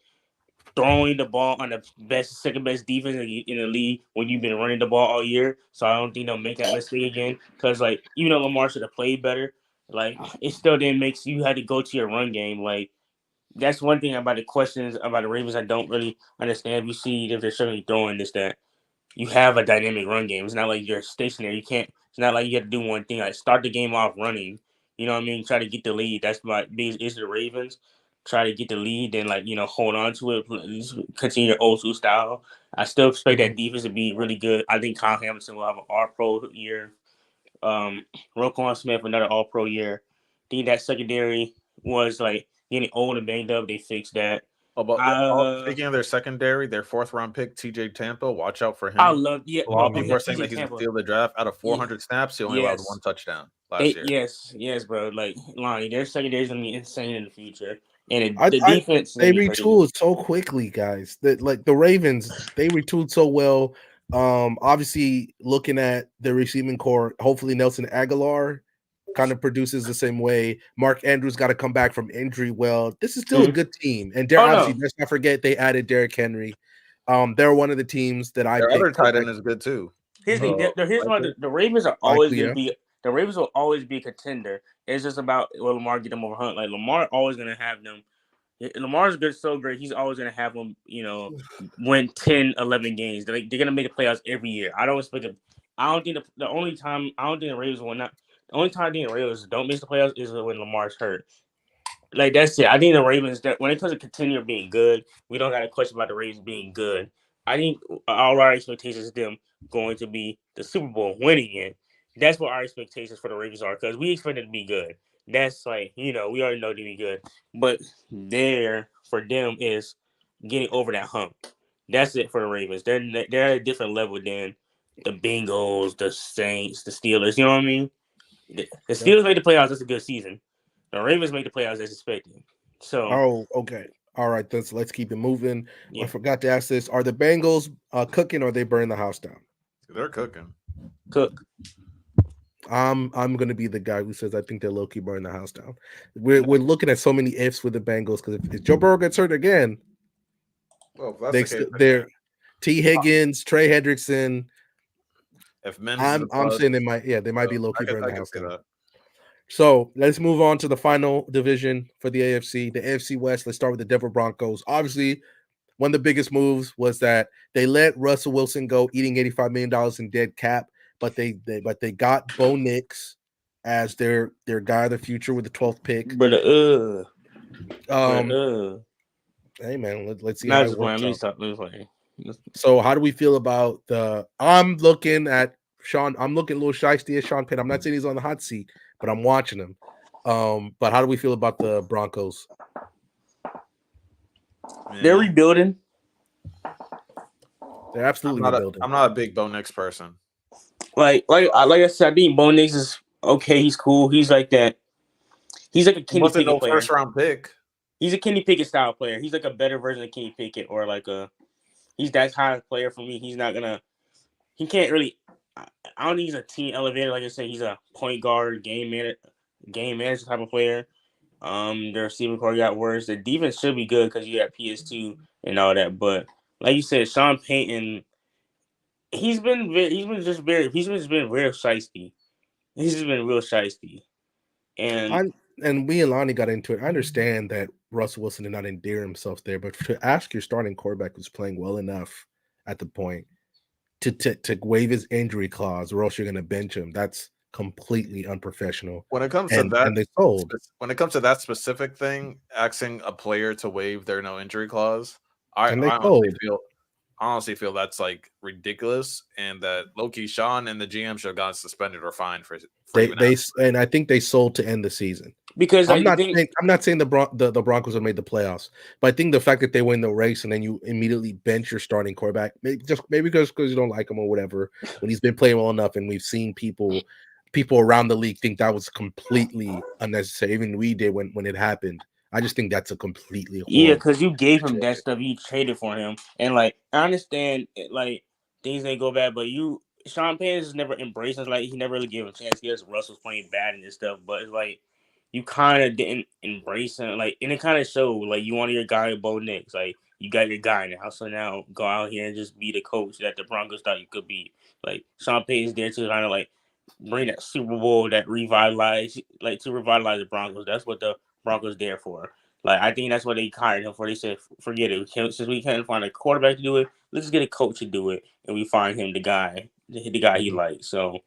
throwing the ball on the second best defense in the league when you've been running the ball all year. So I don't think they'll make that mistake again. Because even though Lamar should have played better, it still didn't make you had to go to your run game. That's one thing about the questions about the Ravens I don't really understand. We see if they're certainly throwing this, that you have a dynamic run game. It's not like you're stationary. You can't. It's not like you have to do one thing. Start the game off running. You know what I mean? Try to get the lead. That's my biggest issue. The Ravens try to get the lead, then hold on to it. Continue your old school style. I still expect that defense to be really good. I think Kyle Hamilton will have an All-Pro year. Roquan Smith another All-Pro year. I think that secondary was getting old and banged up. They fixed that. Speaking of their secondary, their 4th-round pick, TJ Tampa, watch out for him. I love people are saying that he's going to steal the draft. Out of 400 snaps, he only allowed 1 touchdown last year. Yes, bro. Lonnie, their secondary is going to be insane in the future. And the defense, they retooled so quickly, guys. That the Ravens, they retooled so well. Obviously, looking at the receiving core, hopefully Nelson Aguilar kind of produces the same way. Mark Andrews got to come back from injury. Well, this is still a good team, and obviously, let's not forget they added Derrick Henry. They're one of the teams that I Their picked. other tight end is good too. Here's why the Ravens are always going to be. The Ravens will always be a contender. It's just about will Lamar get them over Hunt. Like Lamar always going to have them. Lamar's good, so great. He's always going to have them, win 10, 11 games. They're going to make the playoffs every year. I don't expect them. I don't think the only time the Ravens will not. The only time I think the Ravens don't miss the playoffs is when Lamar's hurt. Like that's it. I think the Ravens that when it comes to continue being good, we don't got a question about the Ravens being good. I think all our expectations is them going to be the Super Bowl, winning it. That's what our expectations for the Ravens are because we expect them to be good. That's like we already know to be good, but there for them is getting over that hump. That's it for the Ravens. They're at a different level than the Bengals, the Saints, the Steelers. You know what I mean? The Steelers made the playoffs. That's a good season. The Ravens made the playoffs as expected. So, okay. All right, let's keep it moving. Yeah. I forgot to ask this: are the Bengals cooking, or are they burning the house down? They're cooking. Cook. I'm going to be the guy who says I think they're low key burning the house down. We're looking at so many ifs with the Bengals because if Joe Burrow gets hurt again, well, that's they're T. Higgins, Trey Hendrickson. If Mims, I'm saying they might be low key burning the house down. So let's move on to the final division for the AFC, the AFC West. Let's start with the Denver Broncos. Obviously, one of the biggest moves was that they let Russell Wilson go, eating $85 million in dead cap, but they got Bo Nix as their guy of the future with the 12th pick. Hey man, let's see how it works out. So how do we feel about the? I'm looking at Sean. I'm looking a little shiesty at Sean Payton. I'm not saying he's on the hot seat, but I'm watching him. But how do we feel about the Broncos? They're rebuilding. They're absolutely rebuilding. I'm not a big Bo Nix person. Like I said, I think Bo Nix is okay. He's cool. He's like that. He's like a Kenny Pickett player. First round pick. He's a Kenny Pickett style player. He's like a better version of Kenny Pickett, or like he's that kind of player for me. He can't really. I don't think he's a team elevator. Like I said, he's a point guard, game manager type of player. The receiving core got worse. The defense should be good because you got PS2 and all that. But like you said, Sean Payton, he's been very shiesty. He's just been real shiesty. And we and Lonnie got into it. I understand that Russell Wilson did not endear himself there, but to ask your starting quarterback who's playing well enough at the point to waive his injury clause, or else you're going to bench him, that's completely unprofessional. When it comes to that, when it comes to that specific thing, asking a player to waive their no injury clause, I honestly feel that's like ridiculous, and that low-key Sean and the GM should have gotten suspended or fined for and I think they sold to end the season. Because I'm not saying the Broncos have made the playoffs, but I think the fact that they win the race and then you immediately bench your starting quarterback, maybe because you don't like him or whatever, when he's been playing well enough, and we've seen people around the league think that was completely unnecessary. Even we did when it happened. I just think that's a completely because you gave him that stuff, you traded for him, and like I understand like things may go bad, but Sean Payton has never embraced us. Like he never really gave him a chance. Yes, Russell's playing bad and this stuff, but it's like you kind of didn't embrace him. Like, and it kind of showed. Like you wanted your guy Bo Nix. Like you got your guy now, so now go out here and just be the coach that the Broncos thought you could be. Like Sean Payton's there to kind of like bring that Super Bowl to revitalize the Broncos. That's what the Broncos there for. Like I think that's what they hired him for. They said, forget it. Since we can't find a quarterback to do it, let's just get a coach to do it, and we find him the guy he likes. So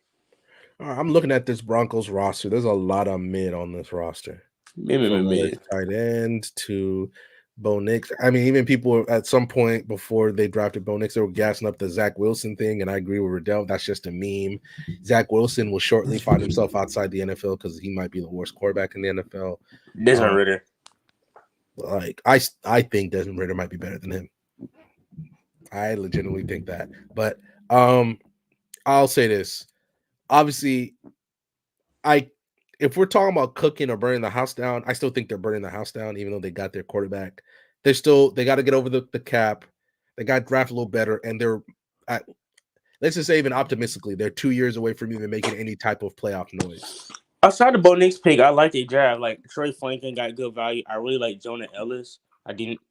I'm looking at this Broncos roster. There's a lot of mid on this roster. Mid. Tight end to Bo Nix. I mean, even people at some point before they drafted Bo Nix, they were gassing up the Zach Wilson thing, and I agree with Riddell. That's just a meme. Zach Wilson will shortly find himself outside the NFL because he might be the worst quarterback in the NFL. Desmond Ridder. Like I think Desmond Ridder might be better than him. I legitimately think that. But I'll say this. Obviously, if we're talking about cooking or burning the house down, I still think they're burning the house down, even though they got their quarterback. They got to get over the cap. They got drafted a little better, and let's just say even optimistically, they're 2 years away from even making any type of playoff noise. Outside the Bo Nix pick, I like the draft. Like Troy Franklin got good value. I really like Jonah Ellis.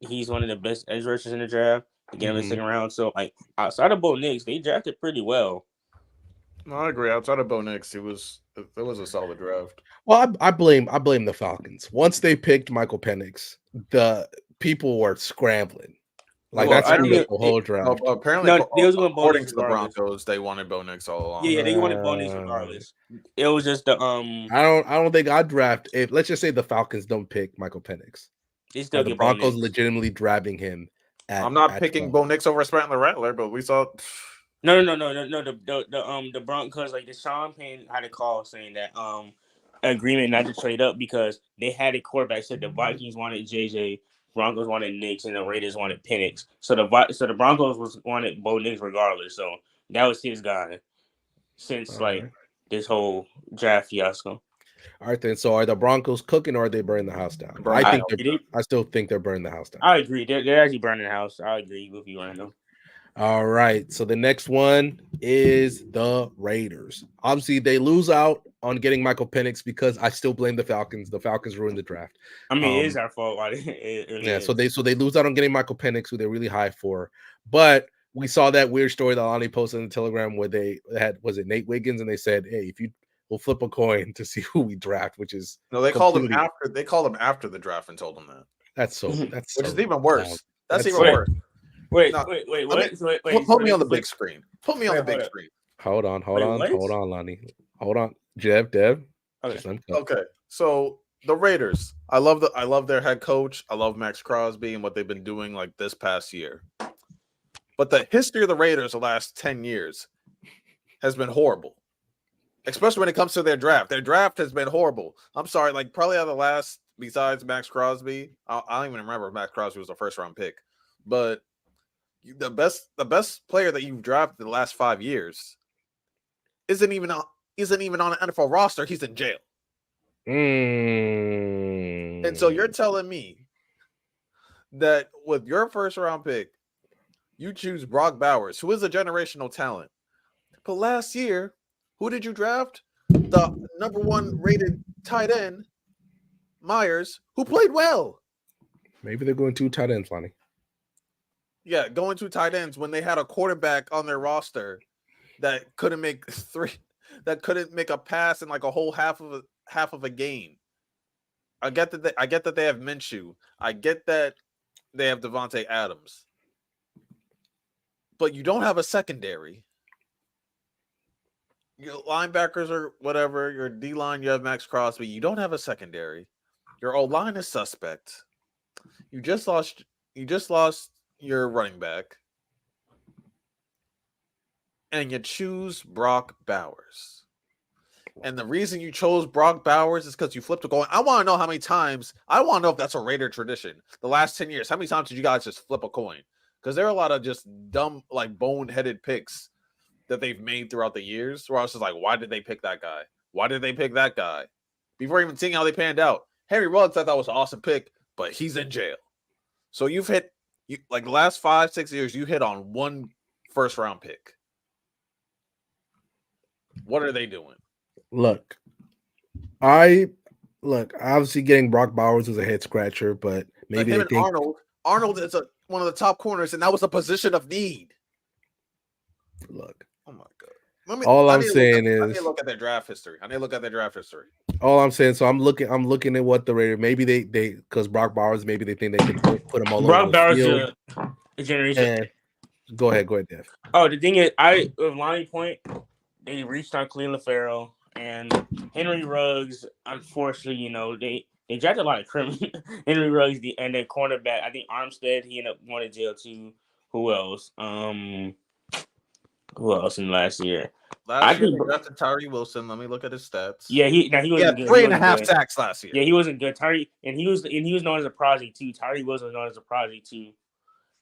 He's one of the best edge rushers in the draft. To get him in the second round. So like outside of Bo Nix, they drafted pretty well. No, I agree. Outside of Bo Nix, it was a solid draft. Well, I blame the Falcons. Once they picked Michael Penix, the people were scrambling. Like that's the whole draft. Apparently, according to the Broncos, they wanted Bo Nix all along. Yeah, they wanted Bo Nix regardless. It was just the I don't think I'd draft if let's just say the Falcons don't pick Michael Penix. They still the Broncos legitimately drafting him. I'm not picking Bo Nix over Spencer Rattler, but we saw. No. The Broncos like the Sean Payne had a call saying that agreement not to trade up because they had a quarterback. Said the Vikings wanted JJ, Broncos wanted Nix, and the Raiders wanted Penix. So the Broncos wanted Bo Nix regardless. So that was his guy since this whole draft fiasco. All right, then. So are the Broncos cooking or are they burning the house down? I still think they're burning the house down. I agree. They're actually burning the house. I agree with you, Randall. All right. So the next one is the Raiders. Obviously, they lose out on getting Michael Penix because I still blame the Falcons. The Falcons ruined the draft. I mean, it is our fault. So they lose out on getting Michael Penix, who they're really high for. But we saw that weird story that Lonnie posted on the Telegram where they had Nate Wiggins, and they said, "Hey, if we'll flip a coin to see who we draft," which is they called him after the draft and told him that. Which is even worse. That's even worse. Wait. Put me on the big screen. Put me on the big screen. Hold on, Lonnie. Hold on, Dev. Okay. So the Raiders, I love their head coach. I love Max Crosby and what they've been doing like this past year. But the history of the Raiders the last 10 years has been horrible, especially when it comes to their draft. Their draft has been horrible. I'm sorry, like probably out of the last, besides Max Crosby, I don't even remember if Max Crosby was a first-round pick, but the best player that you've drafted the last 5 years isn't even on an NFL roster. He's in jail. And so you're telling me that with your first-round pick, you choose Brock Bowers, who is a generational talent. But last year, who did you draft? The number 1 rated tight end, Myers, who played well. Maybe they're going 2 tight ends, Lonnie. Yeah, going 2 tight ends when they had a quarterback on their roster that couldn't make a pass in like a whole half of a game. I get that they have Minshew. I get that they have Devontae Adams. But you don't have a secondary. Your linebackers or whatever, your D-line, you have Max Crosby. You don't have a secondary. Your O-line is suspect. You just lost your running back. And you choose Brock Bowers. And the reason you chose Brock Bowers is because you flipped a coin. I want to know how many times. I want to know if that's a Raider tradition. The last 10 years, how many times did you guys just flip a coin? Because there are a lot of just dumb, like boneheaded picks that they've made throughout the years. Where I was just like, why did they pick that guy? Why did they pick that guy? Before even seeing how they panned out. Henry Ruggs, I thought was an awesome pick, but he's in jail. So like the last 5-6 years, you hit on 1 first-round pick. What are they doing? Look, obviously getting Brock Bowers was a head scratcher, but maybe like Arnold is one of the top corners, and that was a position of need. Look, oh my god! I'm saying is I need to look at their draft history. All I'm saying, so I'm looking at what the Raiders maybe they because Brock Bowers, maybe they think they can put him all over the field. A generation. Go ahead, Dev. Oh, the thing is, with Lonnie Point, they reached on Cleveland Farrell and Henry Ruggs. Unfortunately, they drafted a lot of criminals. Henry Ruggs, and then cornerback. I think Armstead, he ended up going to jail too. Who else? Who else in last year? Last year they drafted Tyree Wilson. Let me look at his stats. Yeah, he wasn't good. 3.5 sacks last year. Yeah, he wasn't good. He was known as a prodigy too. Tyree Wilson was known as a prodigy too.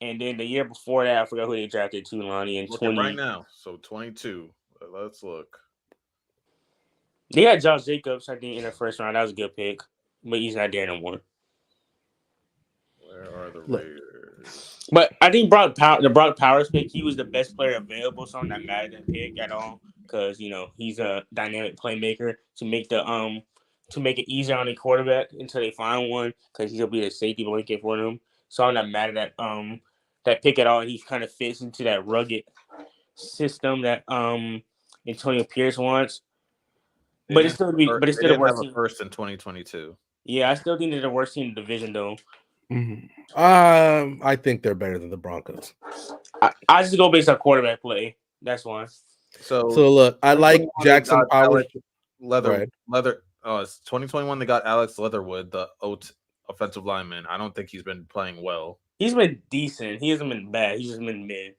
And then the year before that, I forgot who they drafted too, Lonnie. In 20 right now, so 22. Let's look. They had Josh Jacobs, I think, in the first round. That was a good pick, but he's not there no more. Where are the Raiders? Chargers. But I think the Brock Powers pick, he was the best player available, so I'm not mad at that pick at all because he's a dynamic playmaker to make it easier on the quarterback until they find one because he'll be a safety blanket for them. So I'm not mad at that pick at all. He kind of fits into that rugged system that Antonio Pierce wants. But it's still the worst team. First in 2022. Yeah, I still think they're the worst team in the division though. Mm-hmm. I think they're better than the Broncos. I just go based on quarterback play. That's why. So look, I like Jackson Powers. Leather. It's 2021. They got Alex Leatherwood, the offensive lineman. I don't think he's been playing well. He's been decent. He hasn't been bad. He's just been mid.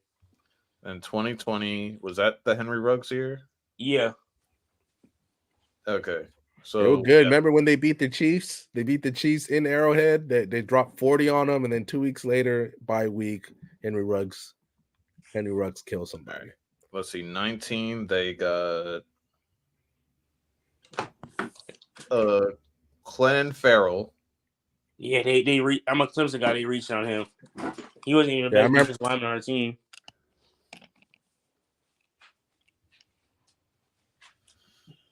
And 2020, was that the Henry Ruggs year? Yeah. Okay. So they were good. Yeah. Remember when they beat the Chiefs? They beat the Chiefs in Arrowhead. They dropped 40 on them, and then 2 weeks later, bye week, Henry Ruggs killed somebody. Let's see. 19, they got Clelin Ferrell. Yeah, I'm a Clemson guy. They reached on him. He wasn't even the best defensive lineman on our team.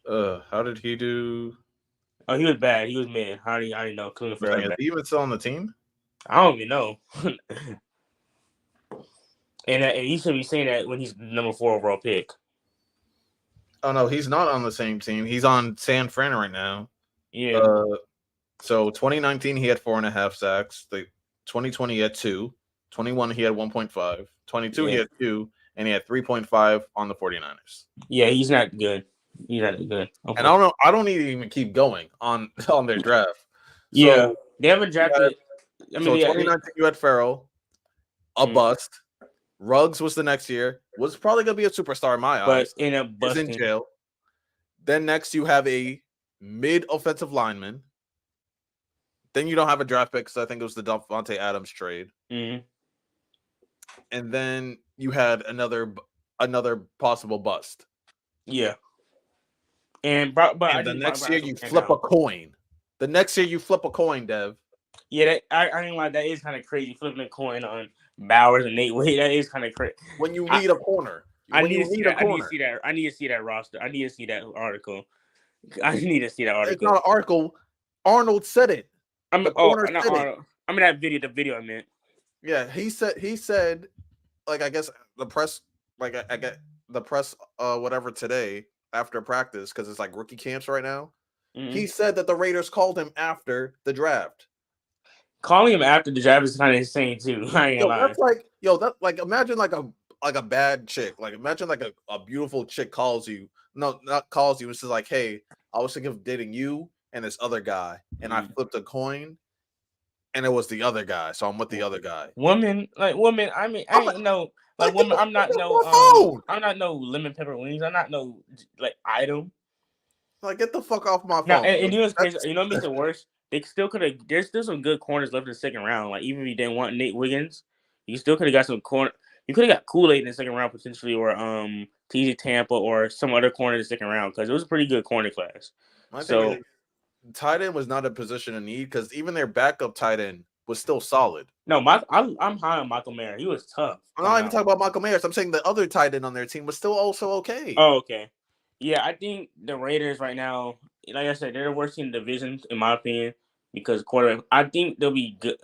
How did he do? Oh, he was bad. He was mid. How do you know? Is he even still on the team? I don't even know. and he should be saying that when he's the number 4 overall pick. Oh no, he's not on the same team. He's on San Fran right now. Yeah. So 2019 he had 4.5 sacks. The 2020 he had 2. 21 he had 1.5. 22 he had 2, and he had 3.5 on the 49ers. Yeah, he's not good. He's not good. Okay. And I don't need to even keep going on their draft. So, they haven't drafted. 2019 you had Ferrell, a bust. Ruggs was the next year. Was probably gonna be a superstar in my eyes. But ended up busting. Is in jail. Then next you have a mid offensive lineman. Then you don't have a draft pick because I think it was the Devontae Adams trade. Mm-hmm. And then you had another possible bust. Yeah. And the next year you flip a coin. The next year you flip a coin, Dev. Yeah, I ain't like that is kind of crazy flipping a coin on Bowers and Nate Wade. That is kind of crazy. When you need a corner. I need to see that roster. I need to see that article. I need to see that article. It's not an article. Arnold said it. Not Arnold. I mean that video. The video I meant. Yeah, he said, like I guess the press, like I get the press, whatever today after practice because it's like rookie camps right now. Mm-hmm. He said that the Raiders called him after the draft. Calling him after the draft is kind of insane too. I ain't gonna lie. That's like imagine like a bad chick. Like imagine like a beautiful chick calls you. No, not calls you. It's just like, hey, I was thinking of dating you and this other guy, and I flipped a coin, and it was the other guy, so I'm with the other guy. Woman. I mean, I ain't no like woman. I'm not no lemon pepper wings. I'm not no like item. Like get the fuck off my phone. Now, and you know what's crazy? You know what makes it worse? They still could have. There's still some good corners left in the second round. Like even if you didn't want Nate Wiggins, you still could have got some corner. You could have got Kool-Aid in the second round potentially, or TJ Tampa, or some other corner in the second round because it was a pretty good corner class. So tight end was not a position of need because even their backup tight end was still solid. No, I'm high on Michael Mayer. He was tough. I'm not even talking about Michael Mayer. I'm saying the other tight end on their team was still also okay. Oh, okay. Yeah, I think the Raiders right now, like I said, they're the worst team in the division, in my opinion, because quarterback. I think they'll be good.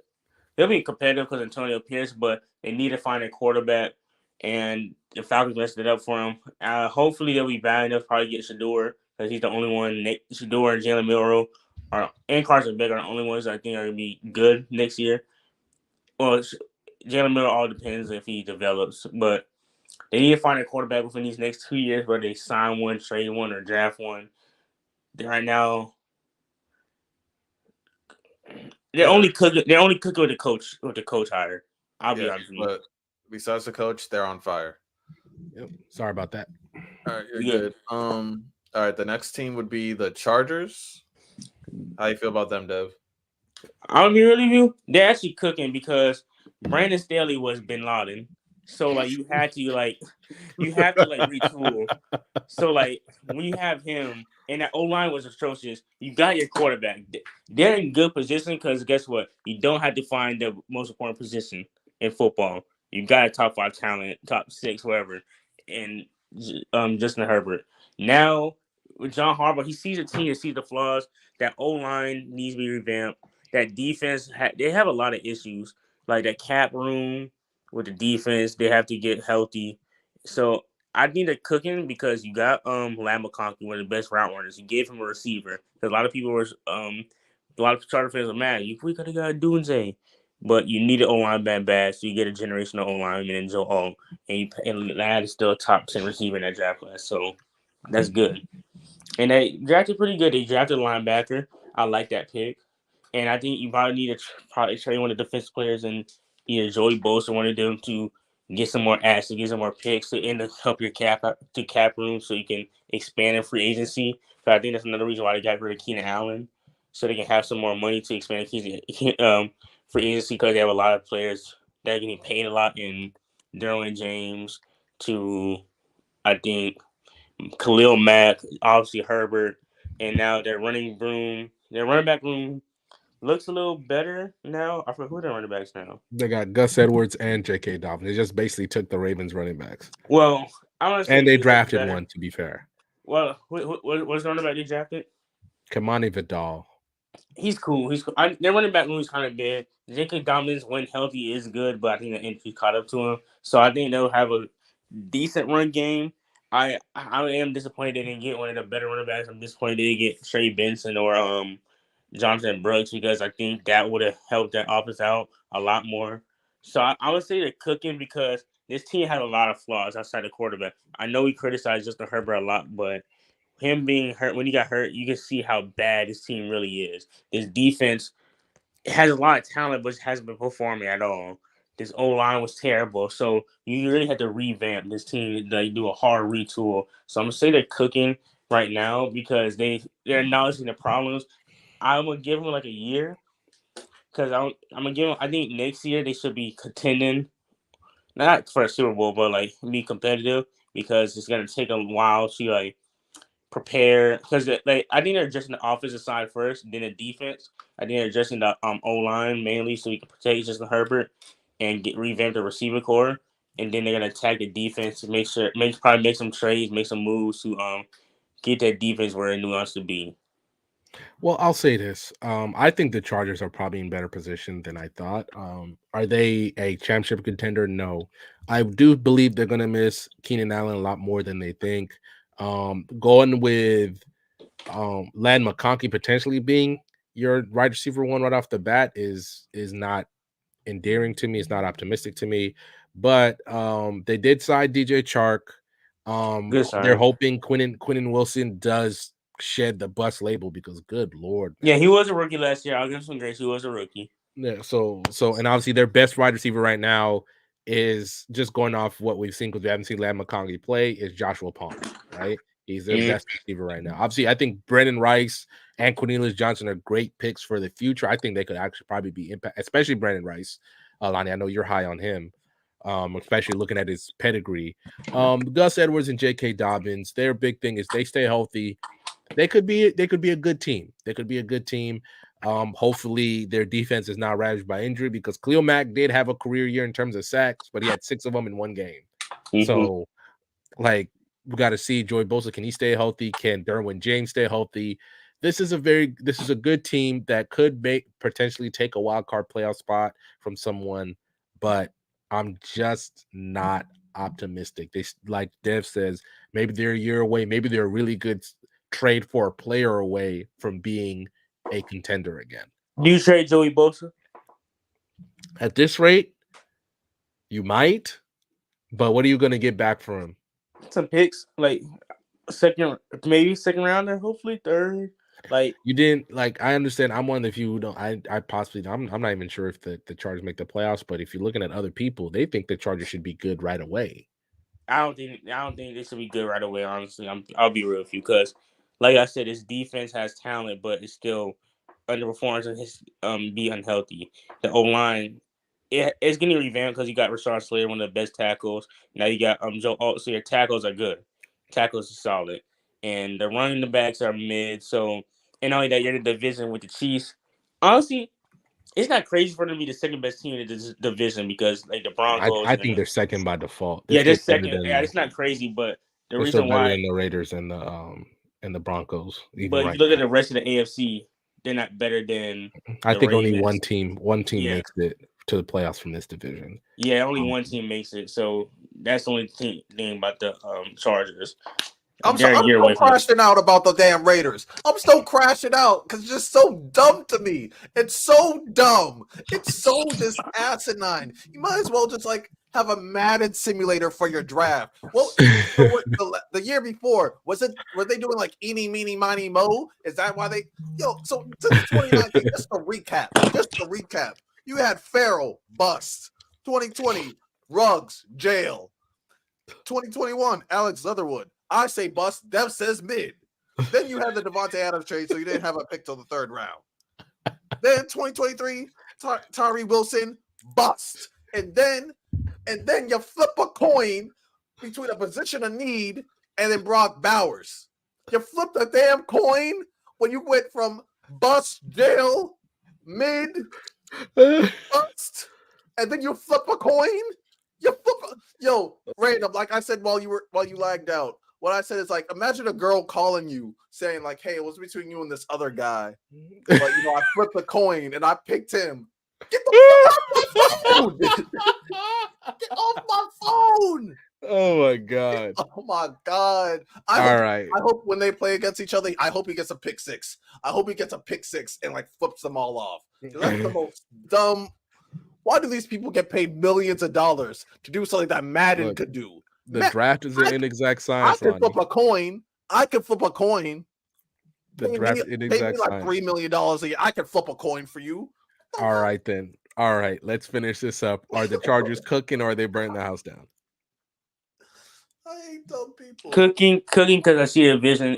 They'll be competitive because Antonio Pierce, but they need to find a quarterback, and the Falcons messed it up for them. Hopefully, they'll be bad enough to probably get Shador because he's the only one. Shador and Jalen Milroe and Carson Beck are the only ones that I think are going to be good next year. Well, Jalen Milroe all depends if he develops, but they need to find a quarterback within these next 2 years, whether they sign one, trade one, or draft one. Right now, they're only cooking with the coach hired. I'll be honest with you. But besides the coach, they're on fire. Yep. Sorry about that. All right, you're good. All right, the next team would be the Chargers. How you feel about them, Dev? I'll be really you. They're actually cooking because Brandon Staley was Bin Laden. So like you had to retool. So like when you have him and that O-line was atrocious, you got your quarterback. They're in good position because guess what? You don't have to find the most important position. in football. You got a top 5 talent, top 6, whatever, and Justin Herbert. Now with John Harbaugh, he sees the team, he sees the flaws. That O line needs to be revamped. That defense, they have a lot of issues, like that cap room with the defense. They have to get healthy. So I think they're cooking because you got Lamb McConkey, one of the best route runners. You gave him a receiver. Because a lot of people were a lot of Charter fans are mad. We could have got Dunze. But you need an O-line bad, so you get a generational O-lineman in Joe Alt. And Ladd is still a top 10 receiver in that draft class. So that's good. And they drafted pretty good. They drafted a linebacker. I like that pick. And I think you probably need to probably trade one of the defensive players and either Joey Bosa or one of them to get some more assets, get some more picks to end up help your cap room so you can expand in free agency. So I think that's another reason why they got rid of Keenan Allen, so they can have some more money to expand free agency because they have a lot of players that are getting paid a lot in Derwin James to I think Khalil Mack, obviously Herbert, and now their running back room looks a little better now. I forget who their running backs now. They got Gus Edwards and J.K. Dobbins. They just basically took the Ravens running backs. Well, I want to say and they drafted one, to be fair. Well, what's the running back they drafted? Kamani Vidal. He's cool. Their running back room is kind of bad. J.K. Dobbins, when healthy, is good, but I think the injury caught up to him. So I think they'll have a decent run game. I am disappointed they didn't get one of the better running backs. I'm disappointed they didn't get Trey Benson or Jonathan Brooks because I think that would have helped that offense out a lot more. So I would say they're cooking because this team had a lot of flaws outside the quarterback. I know we criticized Justin Herbert a lot, but him being hurt, when he got hurt, you can see how bad this team really is. This defense has a lot of talent, but hasn't been performing at all. This O-line was terrible. So you really had to revamp this team, like do a hard retool. So I'm going to say they're cooking right now because they're acknowledging the problems. I'm going to give them like a year because I'm going to give them, I think next year they should be contending, not for a Super Bowl, but like be competitive because it's going to take a while to like prepare because like I think they're addressing the offensive side first, then the defense. I think they're addressing the O line mainly so we can protect Justin Herbert and revamp the receiver core, and then they're gonna attack the defense to probably make some trades, make some moves to get that defense where it wants to be. Well, I'll say this. I think the Chargers are probably in better position than I thought. Are they a championship contender? No. I do believe they're going to miss Keenan Allen a lot more than they think. Going with Ladd McConkey potentially being your wide receiver one right off the bat is not endearing to me. It's not optimistic to me. But they did sign DJ Chark. They're hoping Quinnen Wilson does shed the bust label because good Lord. Man. Yeah, he was a rookie last year. I'll give him some grace. He was a rookie. Yeah, so and obviously their best wide receiver right now is just going off what we've seen because we haven't seen Ladd McConkey play is Joshua Palmer, right? He's their best receiver right now. Obviously, I think Brendan Rice and Cornelius Johnson are great picks for the future. I think they could actually probably be impact, especially Brendan Rice. Lonnie, I know you're high on him, especially looking at his pedigree. Gus Edwards and J.K. Dobbins, their big thing is they stay healthy. They could be a good team. They could be a good team. Hopefully their defense is not ravaged by injury because Khalil Mack did have a career year in terms of sacks, but he had 6 of them in one game. Mm-hmm. So, like, we got to see Joey Bosa. Can he stay healthy? Can Derwin James stay healthy? This is a good team that could potentially take a wild card playoff spot from someone, but I'm just not optimistic. They, like Dev says, maybe they're a year away. Maybe they're a really good trade for a player away from being a contender again. Do you trade Joey Bosa? At this rate, you might, but what are you going to get back from him? Some picks, like second rounder, hopefully third. Like you didn't like. I understand. I'm one of the few who don't. I possibly. I'm not even sure if the Chargers make the playoffs. But if you're looking at other people, they think the Chargers should be good right away. I don't think they should be good right away. Honestly, I'll be real with you because, like I said, his defense has talent, but it's still underperforms and his be unhealthy. The O line, it's getting revamped because you got Rashard Slater, one of the best tackles. Now you got Joe Alt, so your tackles are good. Tackles are solid, and the running backs are mid. So, and only that, you're in the division with the Chiefs. Honestly, it's not crazy for them to be the second best team in the division because like the Broncos. I think they're second by default. Yeah, they're second. Yeah, it's not crazy, but the reason why than the Raiders and the Broncos. But if you look at the rest of the AFC, they're not better than. I think Ravens. only one team makes it to the playoffs from this division. Yeah, only one team makes it. So that's the only thing about the Chargers. I'm still crashing out about the damn Raiders. I'm still crashing out because it's just so dumb to me. It's so dumb. It's so just asinine. You might as well just like have a Madden simulator for your draft. Well, the year before were they doing like eeny, meeny, miny, mo? Is that why they? So since 2019, just a recap. You had Farrell bust. 2020 Ruggs jail. 2021 Alex Leatherwood. I say bust. Dev says mid. Then you had the Devontae Adams trade, so you didn't have a pick till the third round. Then 2023, Tyree Wilson bust, and then you flip a coin between a position of need and then Brock Bowers. You flipped a damn coin when you went from bust, jail, mid, bust, and then you flip a coin. Random. Like I said while you lagged out. What I said is like, imagine a girl calling you saying like, "Hey, it was between you and this other guy, but I flipped the coin and I picked him." Get the fuck off my phone! Get off my phone! Oh my god! Oh my god! I hope when they play against each other, I hope he gets a pick six. I hope he gets a pick six and like flips them all off. That's the most dumb. Why do these people get paid millions of dollars to do something that Madden could do? The draft is an inexact science. I can flip a coin. The draft is an inexact science. Like $3 million a year. I can flip a coin for you. All right, then. All right, let's finish this up. Are the Chargers cooking or are they burning the house down? I hate dumb people. Cooking because I see a vision.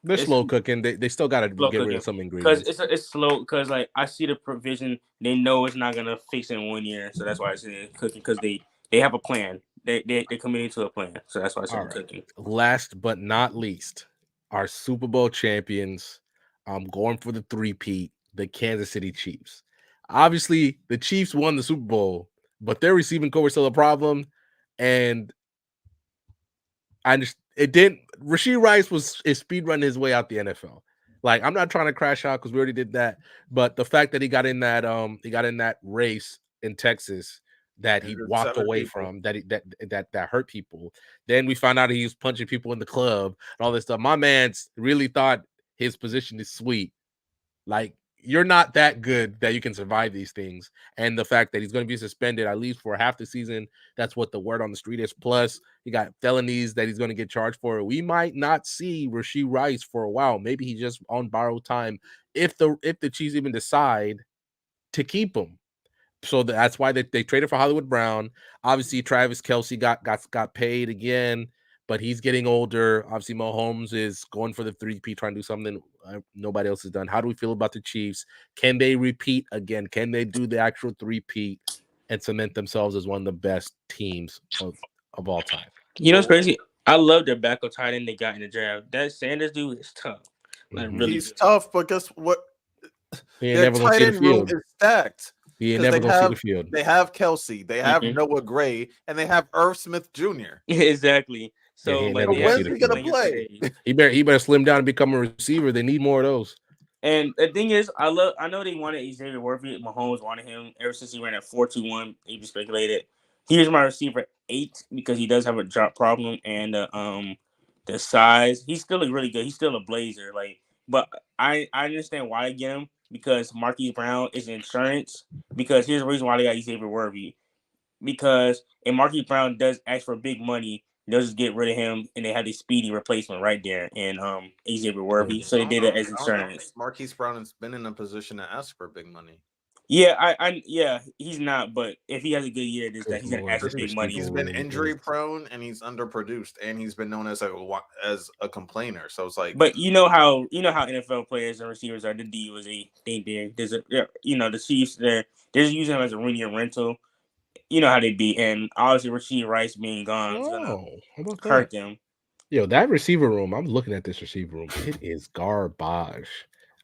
They're slow cooking. They still got to get rid of some ingredients. Because it's slow. Because like I see the provision. They know it's not gonna fix it in 1 year. So that's why I see it cooking because they have a plan. They committed to a plan. So that's why I say cooking. Last but not least, our Super Bowl champions. I'm going for the three-peat, the Kansas City Chiefs. Obviously, the Chiefs won the Super Bowl, but their receiving core was still a problem. And Rashee Rice is speed running his way out the NFL. Like, I'm not trying to crash out because we already did that, but the fact that he got in that race in Texas that he walked away from, that hurt people. Then we found out he was punching people in the club and all this stuff. My man's really thought his position is sweet. Like, you're not that good that you can survive these things. And the fact that he's going to be suspended at least for half the season, that's what the word on the street is. Plus, he got felonies that he's going to get charged for. We might not see Rashee Rice for a while. Maybe he's just on borrowed time if the Chiefs even decide to keep him. So that's why they traded for Hollywood Brown. Obviously, Travis Kelce got paid again, but he's getting older. Obviously, Mahomes is going for the 3P, trying to do something nobody else has done. How do we feel about the Chiefs? Can they repeat again? Can they do the actual 3P and cement themselves as one of the best teams of all time? You know what's crazy? I love their backup tight end they got in the draft. That Sanders dude is tough. Like, really he's tough, but guess what? Their tight end room is stacked. He ain't never going to see the field. They have Kelce, they have Noah Gray, and they have Irv Smith Jr. Exactly. So when's he gonna play? He better slim down and become a receiver. They need more of those. And the thing is, I know they wanted Xavier Worthy. Mahomes wanted him ever since he ran at 4.21. He speculated. He was my receiver 8 because he does have a drop problem and the size. He's still really good. He's still a blazer. But I understand why I get him because Marquise Brown is insurance. Because here's the reason why they got Xavier Worthy. Because if Marquise Brown does ask for big money, they'll just get rid of him, and they have the speedy replacement right there in Xavier Worthy. So they did it as insurance. Marquise Brown has been in a position to ask for big money. Yeah, he's not. But if he has a good year, he's gonna ask for big money. He's been injury prone and he's underproduced, and he's been known as a complainer. So it's like, but you know how NFL players and receivers are. The deal is they think the Chiefs they're just using him as a one-year rental. You know how they be, and obviously Rashee Rice being gone is gonna hurt them. Yo, that receiver room. I'm looking at this receiver room. It is garbage.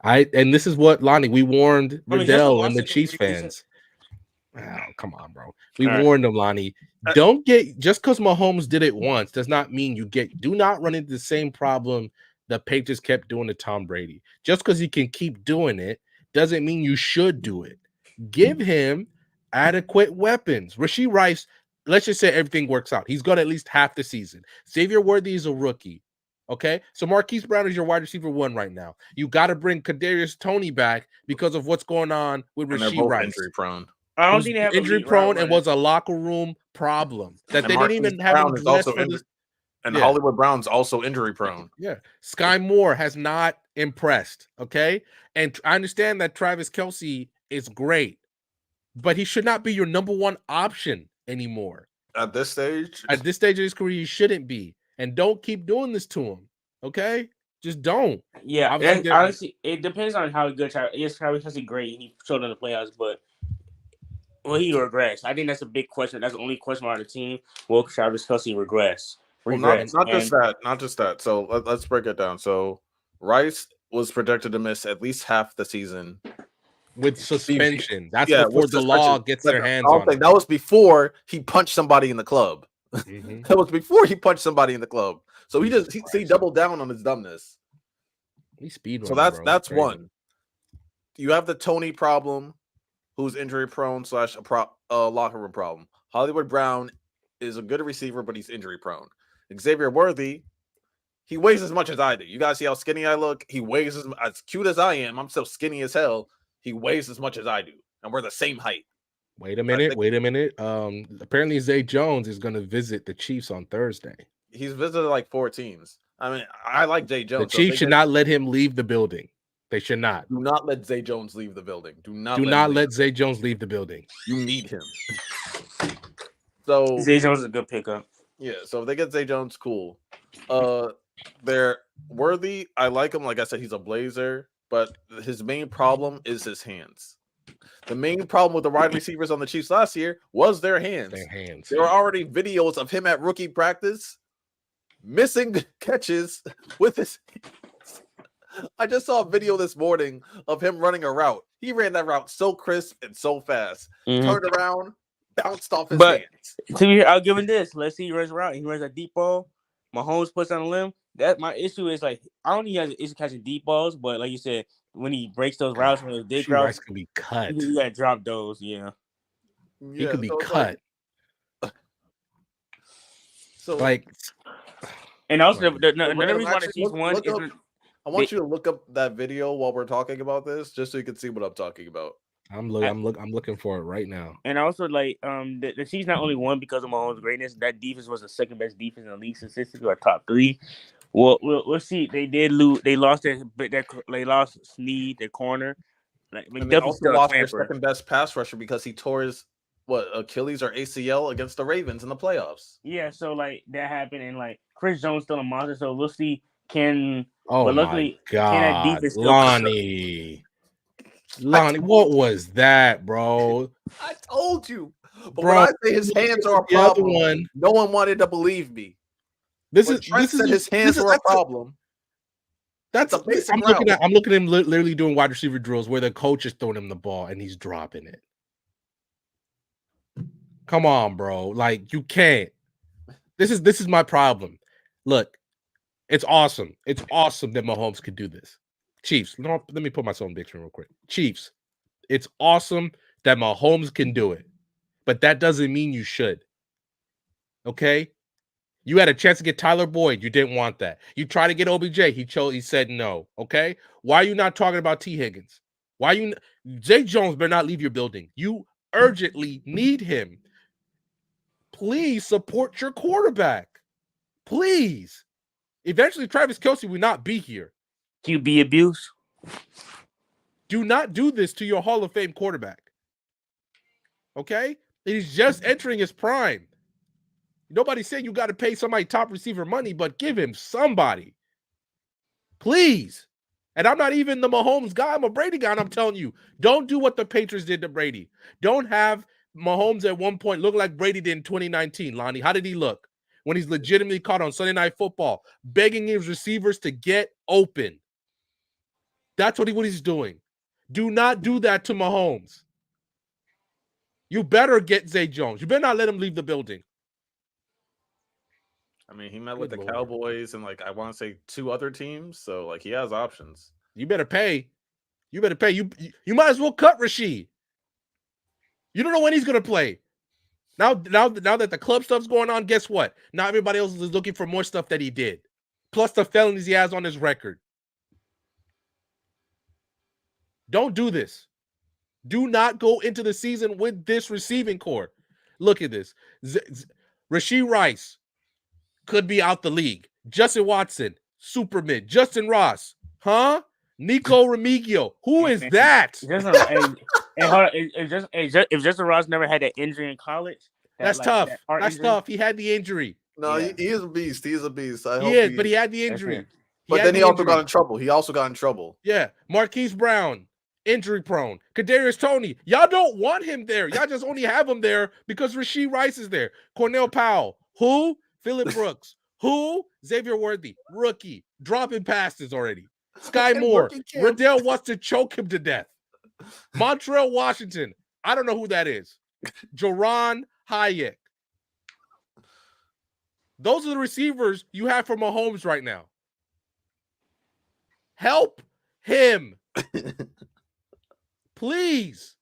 And this is what Lonnie, we warned Riddell and the Washington Chiefs reason. fans. Oh, come on, bro. We All right. warned them, Lonnie. Don't get just because Mahomes did it once does not mean do not run into the same problem the Patriots kept doing to Tom Brady. Just because he can keep doing it doesn't mean you should do it. Give him adequate weapons. Rashee Rice, let's just say everything works out. He's got at least half the season. Xavier Worthy is a rookie. Okay, so Marquise Brown is your wide receiver 1 right now. You got to bring Kadarius Toney back because of what's going on with Rashee Rice. Injury prone. I don't think they have injury prone and was a locker room problem that and they Marquise didn't even Brown have him dressed for this. And Hollywood Brown's also injury prone. Yeah, Sky Moore has not impressed. Okay, and I understand that Travis Kelce is great, but he should not be your number 1 option anymore. At this stage of his career, he shouldn't be. And don't keep doing this to him. Okay, just don't. Yeah, honestly, it depends on how good Travis Kelce great and he showed in the playoffs, but will he regress? I think that's a big question. That's the only question on the team. Will Travis Kelce regress? Well, not just that. So let's break it down. So Rice was projected to miss at least half the season with suspension. That's before the law gets their hands on it. That was before he punched somebody in the club. Mm-hmm. That was before he punched somebody in the club. So he doubled down on his dumbness. So that's one. You have the Toney problem, who's injury prone / locker room problem. Hollywood Brown is a good receiver, but he's injury prone. Xavier Worthy, he weighs as much as I do. You guys see how skinny I look? He weighs as cute as I am. I'm still skinny as hell. He weighs as much as I do, and we're the same height. Wait a minute. Apparently Zay Jones is going to visit the Chiefs on Thursday. He's visited like 4 teams. I mean, I like Zay Jones. The Chiefs should not let him leave the building. They should not. Do not let Zay Jones leave the building. Do not let Zay Jones leave the building. You need him. So Zay Jones is a good pickup. Yeah, so if they get Zay Jones, cool. They're Worthy. I like him. Like I said, he's a blazer, but his main problem is his hands. The main problem with the wide receivers on the Chiefs last year was their hands. There were already videos of him at rookie practice missing catches with his hands. I just saw a video this morning of him running a route. He ran that route so crisp and so fast. Turned around, bounced off his hands. I'll give him this. Let's see, he runs a route. He runs a deep ball. Mahomes puts on a limb. That my issue is like I don't think he has an issue catching deep balls, but like you said, when he breaks those routes, when those big routes can be cut. You gotta drop those. Yeah, he could be cut. And also another reason why the Chiefs won is. I want you to look up that video while we're talking about this, just so you can see what I'm talking about. I'm looking for it right now. And also, like, the Chiefs not only won because of Mahomes' greatness. That defense was the second best defense in the league statistically, or top 3. Well, we'll see. They did lose. They lost they lost Snead, their corner. Like, and they also lost their second best pass rusher because he tore his Achilles or ACL against the Ravens in the playoffs. Yeah, so like that happened, and like Chris Jones still a monster. So we'll see. But luckily, my God, Lonnie, what was that, bro? I told you, but when I say his hands are a problem, no one wanted to believe me. This is his hands were a problem. That's a basic. I'm looking at him literally doing wide receiver drills where the coach is throwing him the ball and he's dropping it. Come on, bro. Like, you can't. This is my problem. Look, it's awesome. It's awesome that Mahomes could do this. Chiefs, let me put myself in the picture real quick. Chiefs, it's awesome that Mahomes can do it, but that doesn't mean you should. Okay? You had a chance to get Tyler Boyd. You didn't want that. You tried to get OBJ. He said no. Okay? Why are you not talking about T. Higgins? Zay Jones better not leave your building. You urgently need him. Please support your quarterback. Please. Eventually, Travis Kelce will not be here. QB abuse. Do not do this to your Hall of Fame quarterback. Okay? He's just entering his prime. Nobody's saying you got to pay somebody top receiver money, but give him somebody. Please. And I'm not even the Mahomes guy. I'm a Brady guy, and I'm telling you, don't do what the Patriots did to Brady. Don't have Mahomes at one point look like Brady did in 2019, Lonnie. How did he look? When he's legitimately caught on Sunday Night Football, begging his receivers to get open. That's what he's doing. Do not do that to Mahomes. You better get Zay Jones. You better not let him leave the building. I mean, he met with the Cowboys and I want to say 2 other teams, so he has options. You better pay. You better pay. You might as well cut Rashid. You don't know when he's gonna play. Now that the club stuff's going on, guess what? Now everybody else is looking for more stuff that he did, plus the felonies he has on his record. Don't do this. Do not go into the season with this receiving core. Look at this. Rashid Rice could be out the league. Justin Watson, super mid. Justin Ross, huh? Nico Remigio. Who is that? If Justin Ross never had that injury in college, that's tough. That's tough. He had the injury. No, he is a beast. He is a beast. But he had the injury. But then he also got in trouble. Yeah. Marquise Brown, injury prone. Kadarius Toney. Y'all don't want him there. Y'all just only have him there because Rashid Rice is there. Cornell Powell. Who? Phillip Brooks. Who? Xavier Worthy. Rookie. Dropping passes already. Sky Moore. Riddell wants to choke him to death. Montreal Washington. I don't know who that is. Jaron Hayek. Those are the receivers you have for Mahomes right now. Help him. Please.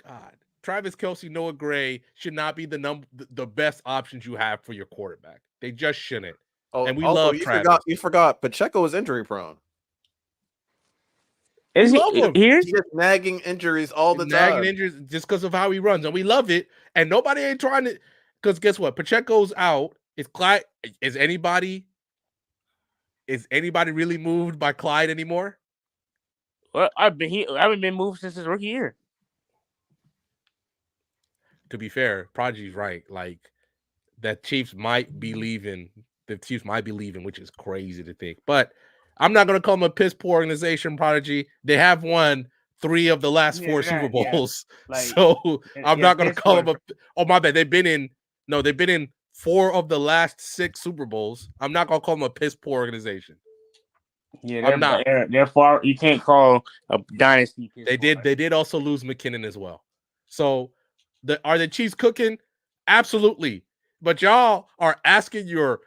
God. Travis Kelce, Noah Gray should not be the best options you have for your quarterback. They just shouldn't. Oh, and we love Travis. You forgot Pacheco is injury prone. Is he here? He gets nagging injuries all the time. Nagging injuries just because of how he runs. And we love it. And nobody ain't trying to, because guess what? Pacheco's out. Is anybody really moved by Clyde anymore? Well, I haven't been moved since his rookie year. To be fair, Prodigy's right. That Chiefs might be leaving. The Chiefs might be leaving, which is crazy to think. But I'm not going to call them a piss poor organization, Prodigy. They have won 3 of the last 4 Super Bowls. Yeah. So I'm not going to call them oh, my bad. They've been in 4 of the last 6 Super Bowls. I'm not going to call them a piss poor organization. Yeah, I'm not. They're far. You can't call a dynasty. They did also lose McKinnon as well. So are the Chiefs cooking? Absolutely. But y'all are asking your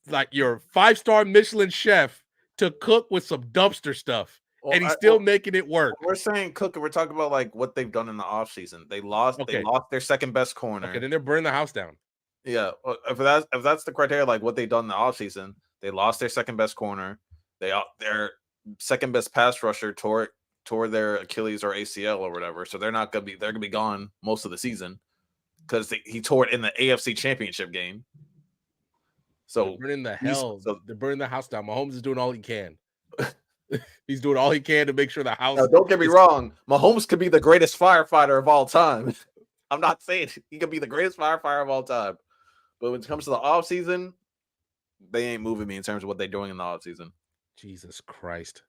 5-star Michelin chef to cook with some dumpster stuff, and he's still making it work. We're saying cook, and we're talking about what they've done in the offseason. They lost their second best corner. Okay, then they're burning the house down. Yeah, if that's the criteria, what they've done in the offseason, they lost their second best corner. Their second best pass rusher tore their Achilles or ACL or whatever, so they're gonna be gone most of the season because he tore it in the AFC Championship game. So they're burning the house down. Mahomes is doing all he can. He's doing all he can to make sure the house. Now, don't get me wrong. Mahomes could be the greatest firefighter of all time. I'm not saying he could be the greatest firefighter of all time, but when it comes to the offseason, they ain't moving me in terms of what they're doing in the offseason. Jesus Christ.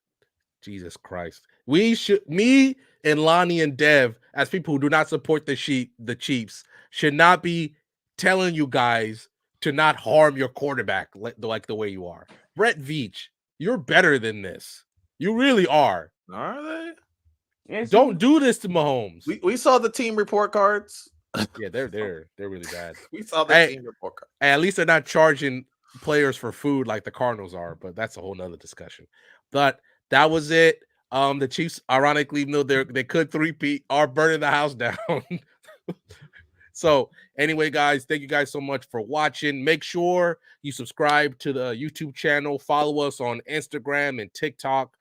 Me and Lonnie and Dev, as people who do not support the Chiefs, should not be telling you guys to not harm your quarterback like the way you are. Brett Veach, you're better than this. You really are. Are they? Yes, don't do this to Mahomes. We saw the team report cards. Yeah, they're really bad. We saw the team report cards. At least they're not charging players for food like the Cardinals are, but that's a whole nother discussion. But that was it. The Chiefs, ironically, even though they could three-peat, are burning the house down. So anyway, guys, thank you guys so much for watching. Make sure you subscribe to the YouTube channel. Follow us on Instagram and TikTok.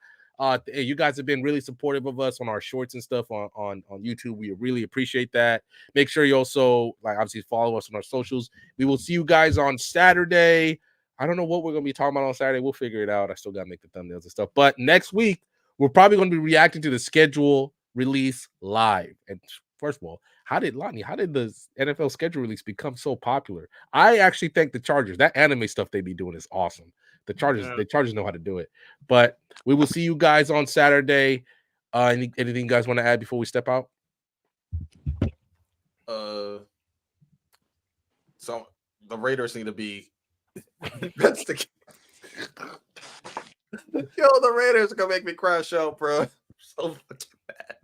You guys have been really supportive of us on our shorts and stuff on YouTube. We really appreciate that. Make sure you also obviously follow us on our socials. We will see you guys on Saturday. I don't know what we're going to be talking about on Saturday. We'll figure it out. I still got to make the thumbnails and stuff. But next week, we're probably going to be reacting to the schedule release live. And first of all, how did the NFL schedule release become so popular? I actually think the Chargers, that anime stuff they be doing is awesome. The Chargers know how to do it. But we will see you guys on Saturday. Anything you guys want to add before we step out? So the Raiders need to be that's the Yo, the Raiders are gonna make me crash out, bro. So fucking bad.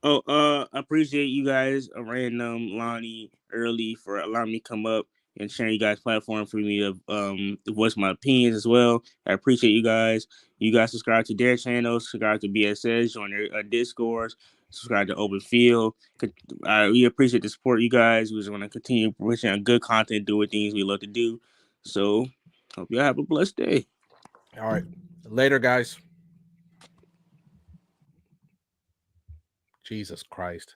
Oh, I appreciate you guys, Random, Lonnie, Early, for allowing me to come up and sharing you guys' platform for me to voice my opinions as well. I appreciate you guys. You guys subscribe to their channels, subscribe to BSS, join their Discords, subscribe to Open Field. We appreciate the support, you guys. We just want to continue pushing out good content, doing things we love to do. So, hope y'all have a blessed day. All right. Later, guys. Jesus Christ.